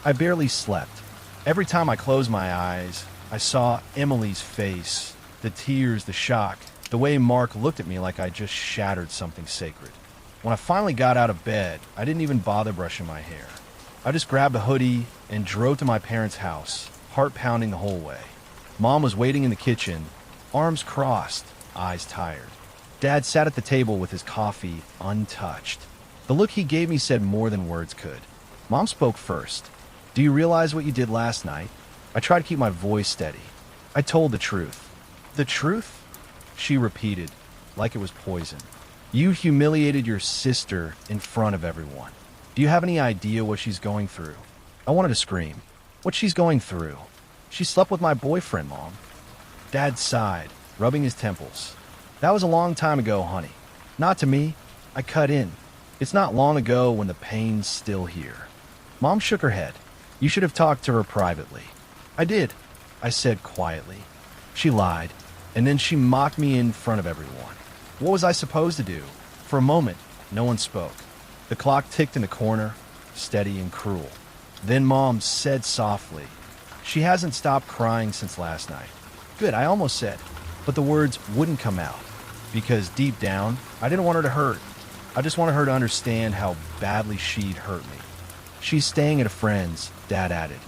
I barely slept. Every time I closed my eyes, I saw Emily's face, the tears, the shock, the way Mark looked at me like I just shattered something sacred. When I finally got out of bed, I didn't even bother brushing my hair. I just grabbed a hoodie and drove to my parents' house, heart pounding the whole way. Mom was waiting in the kitchen, arms crossed, eyes tired. Dad sat at the table with his coffee untouched. The look he gave me said more than words could. Mom spoke first. Do you realize what you did last night? I tried to keep my voice steady. I told the truth. The truth? She repeated, like it was poison. You humiliated your sister in front of everyone. Do you have any idea what she's going through? I wanted to scream. What she's going through? She slept with my boyfriend, Mom. Dad sighed, rubbing his temples. That was a long time ago, honey. Not to me. I cut in. It's not long ago when the pain's still here. Mom shook her head. You should have talked to her privately. I did, I said quietly. She lied, and then she mocked me in front of everyone. What was I supposed to do? For a moment, no one spoke. The clock ticked in the corner, steady and cruel. Then Mom said softly, she hasn't stopped crying since last night. Good, I almost said, but the words wouldn't come out, because deep down, I didn't want her to hurt. I just wanted her to understand how badly she'd hurt me. She's staying at a friend's, Dad added.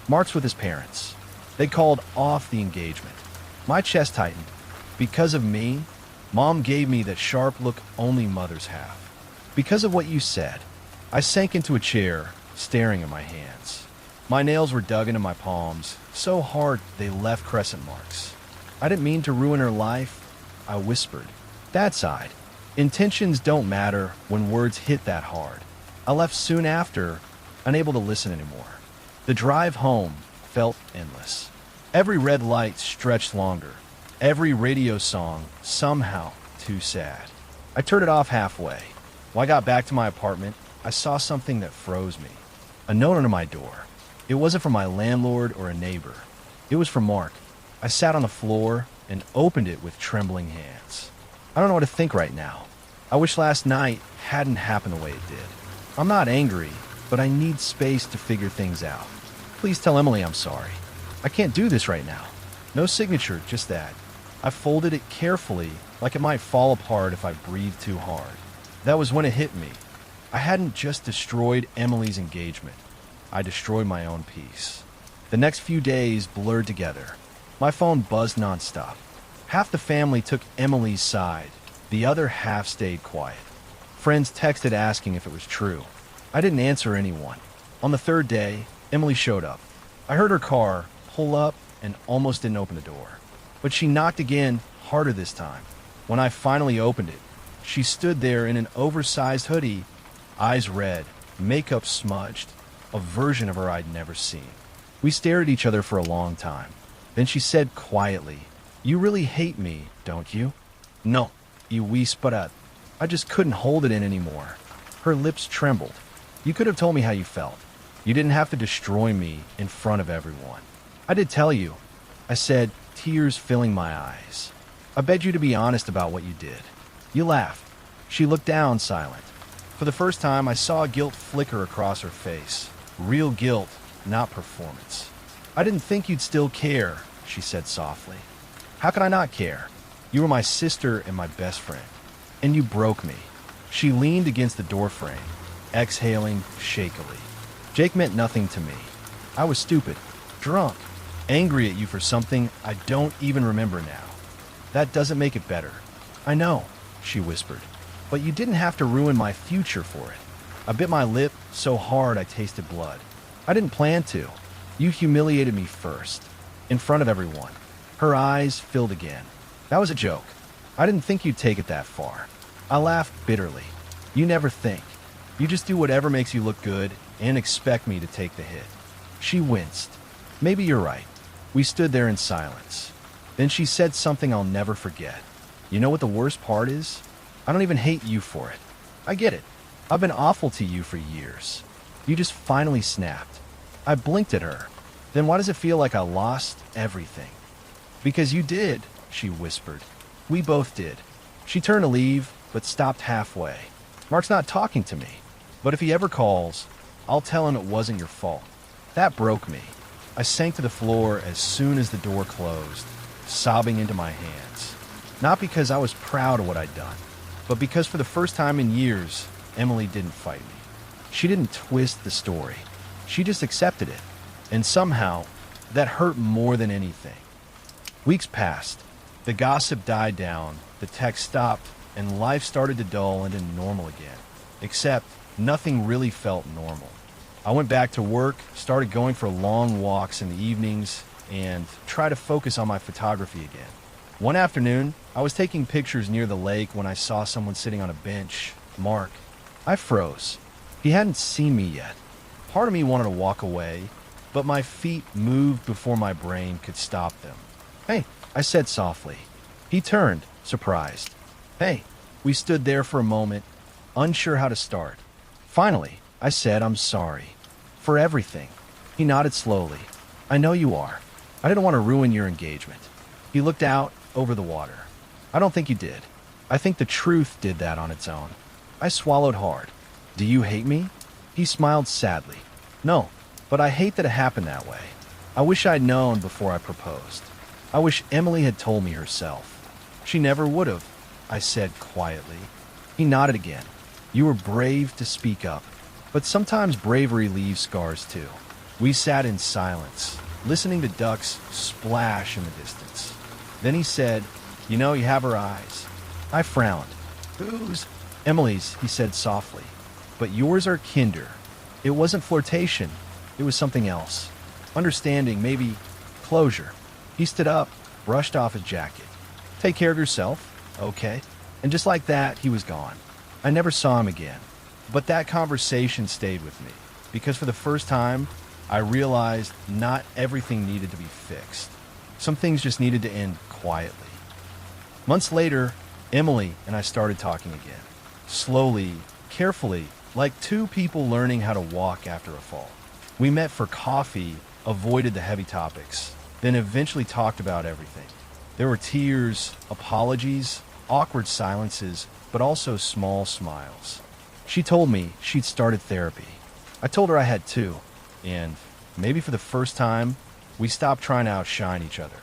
Mark's with his parents. They called off the engagement. My chest tightened. Because of me, Mom gave me that sharp look only mothers have. Because of what you said, I sank into a chair, staring at my hands. My nails were dug into my palms, so hard they left crescent marks. I didn't mean to ruin her life, I whispered. Dad sighed. Intentions don't matter when words hit that hard. I left soon after, unable to listen anymore. The drive home felt endless. Every red light stretched longer. Every radio song somehow too sad. I turned it off halfway. When I got back to my apartment, I saw something that froze me. A note under my door. It wasn't from my landlord or a neighbor. It was from Mark. I sat on the floor and opened it with trembling hands. I don't know what to think right now. I wish last night hadn't happened the way it did. I'm not angry, but I need space to figure things out. Please tell Emily I'm sorry. I can't do this right now. No signature, just that. I folded it carefully, like it might fall apart if I breathed too hard. That was when it hit me. I hadn't just destroyed Emily's engagement. I destroyed my own peace. The next few days blurred together. My phone buzzed nonstop. Half the family took Emily's side. The other half stayed quiet. Friends texted asking if it was true. I didn't answer anyone. On the third day, Emily showed up. I heard her car pull up and almost didn't open the door. But she knocked again, harder this time. When I finally opened it, she stood there in an oversized hoodie, eyes red, makeup smudged, a version of her I'd never seen. We stared at each other for a long time. Then she said quietly, "You really hate me, don't you?" "No," I whispered. I just couldn't hold it in anymore. Her lips trembled. "You could have told me how you felt. You didn't have to destroy me in front of everyone." "I did tell you," I said, tears filling my eyes. "I begged you to be honest about what you did." You laughed. She looked down, silent. For the first time, I saw guilt flicker across her face. Real guilt, not performance. "I didn't think you'd still care," she said softly. "How could I not care? You were my sister and my best friend. And you broke me." She leaned against the doorframe, exhaling shakily. "Jake meant nothing to me. I was stupid, drunk, angry at you for something I don't even remember now. That doesn't make it better." "I know," she whispered, "but you didn't have to ruin my future for it." I bit my lip so hard I tasted blood. "I didn't plan to. You humiliated me first, in front of everyone." Her eyes filled again. "That was a joke. I didn't think you'd take it that far." I laughed bitterly. "You never think. You just do whatever makes you look good and expect me to take the hit." She winced. "Maybe you're right." We stood there in silence. Then she said something I'll never forget. "You know what the worst part is? I don't even hate you for it. I get it. I've been awful to you for years. You just finally snapped." I blinked at her. "Then why does it feel like I lost everything?" "Because you did," she whispered. "We both did." She turned to leave, but stopped halfway. "Mark's not talking to me. But if he ever calls, I'll tell him it wasn't your fault." That broke me. I sank to the floor as soon as the door closed, sobbing into my hands. Not because I was proud of what I'd done, but because for the first time in years, Emily didn't fight me. She didn't twist the story. She just accepted it. And somehow, that hurt more than anything. Weeks passed. The gossip died down, the text stopped, and life started to dull into normal again. Except, nothing really felt normal. I went back to work, started going for long walks in the evenings, and tried to focus on my photography again. One afternoon, I was taking pictures near the lake when I saw someone sitting on a bench. Mark. I froze. He hadn't seen me yet. Part of me wanted to walk away, but my feet moved before my brain could stop them. "Hey," I said softly. He turned, surprised. "Hey." We stood there for a moment, unsure how to start. Finally, I said, "I'm sorry. For everything." He nodded slowly. "I know you are. I didn't want to ruin your engagement." He looked out over the water. "I don't think you did. I think the truth did that on its own." I swallowed hard. "Do you hate me?" He smiled sadly. "No, but I hate that it happened that way. I wish I'd known before I proposed. I wish Emily had told me herself." "She never would have," I said quietly. He nodded again. "You were brave to speak up, but sometimes bravery leaves scars too." We sat in silence, listening to ducks splash in the distance. Then he said, "You know, you have her eyes." I frowned. "Whose?" "Emily's," he said softly. "But yours are kinder. It wasn't flirtation. It was something else. Understanding, maybe closure." He stood up, brushed off his jacket. "Take care of yourself." "Okay." And just like that, he was gone. I never saw him again. But that conversation stayed with me, because for the first time, I realized not everything needed to be fixed. Some things just needed to end quietly. Months later, Emily and I started talking again. Slowly, carefully, like two people learning how to walk after a fall. We met for coffee, avoided the heavy topics, then eventually talked about everything. There were tears, apologies, awkward silences, but also small smiles. She told me she'd started therapy. I told her I had too, and maybe for the first time, we stopped trying to outshine each other.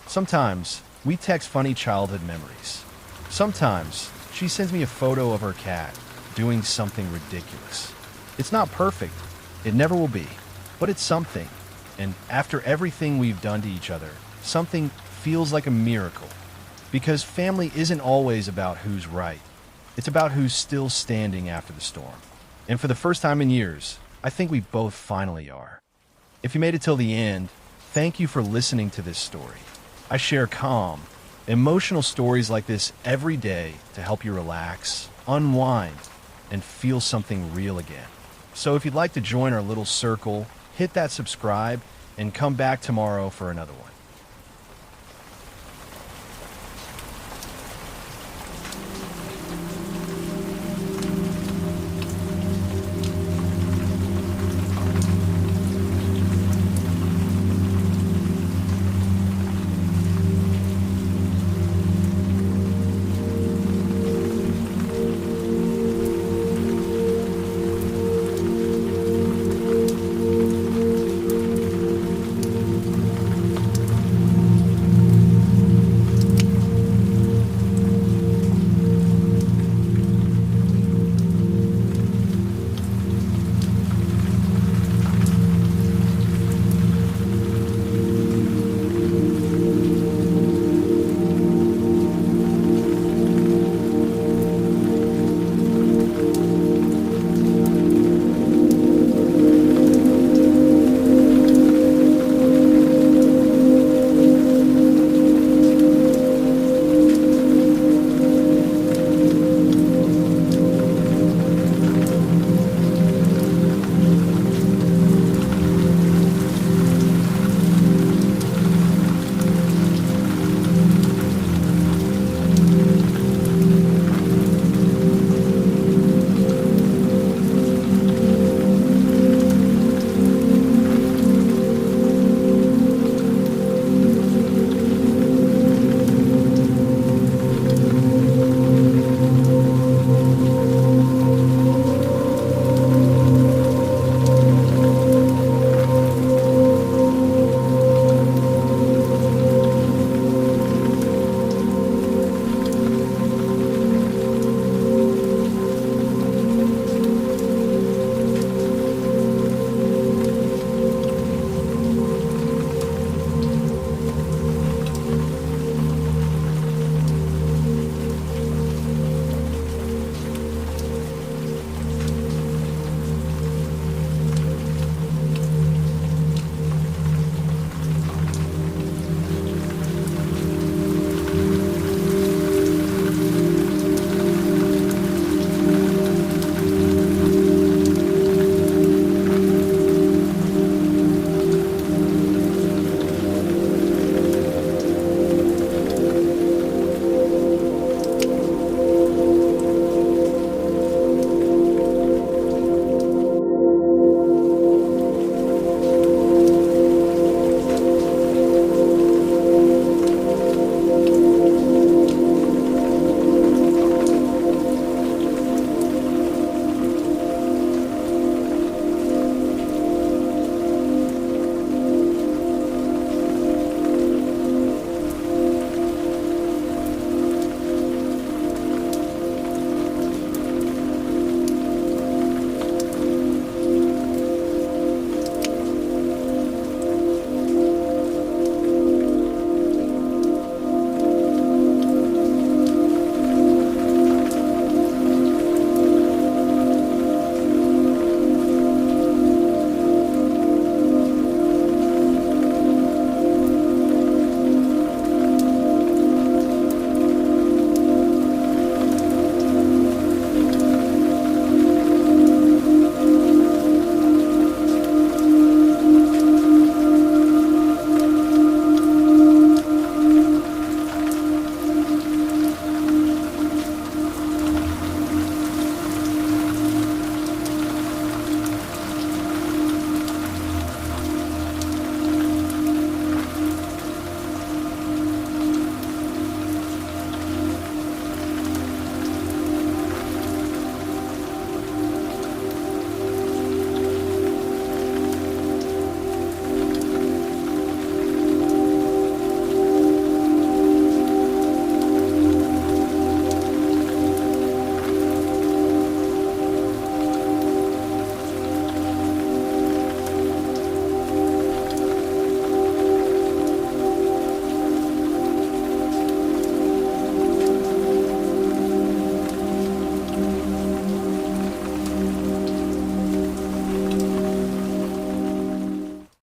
Sometimes, we text funny childhood memories. Sometimes, she sends me a photo of her cat doing something ridiculous. It's not perfect. It never will be. But it's something. And after everything we've done to each other, something feels like a miracle. Because family isn't always about who's right. It's about who's still standing after the storm. And for the first time in years, I think we both finally are. If you made it till the end, thank you for listening to this story. I share calm, emotional stories like this every day to help you relax, unwind, and feel something real again. So if you'd like to join our little circle, hit that subscribe and come back tomorrow for another one.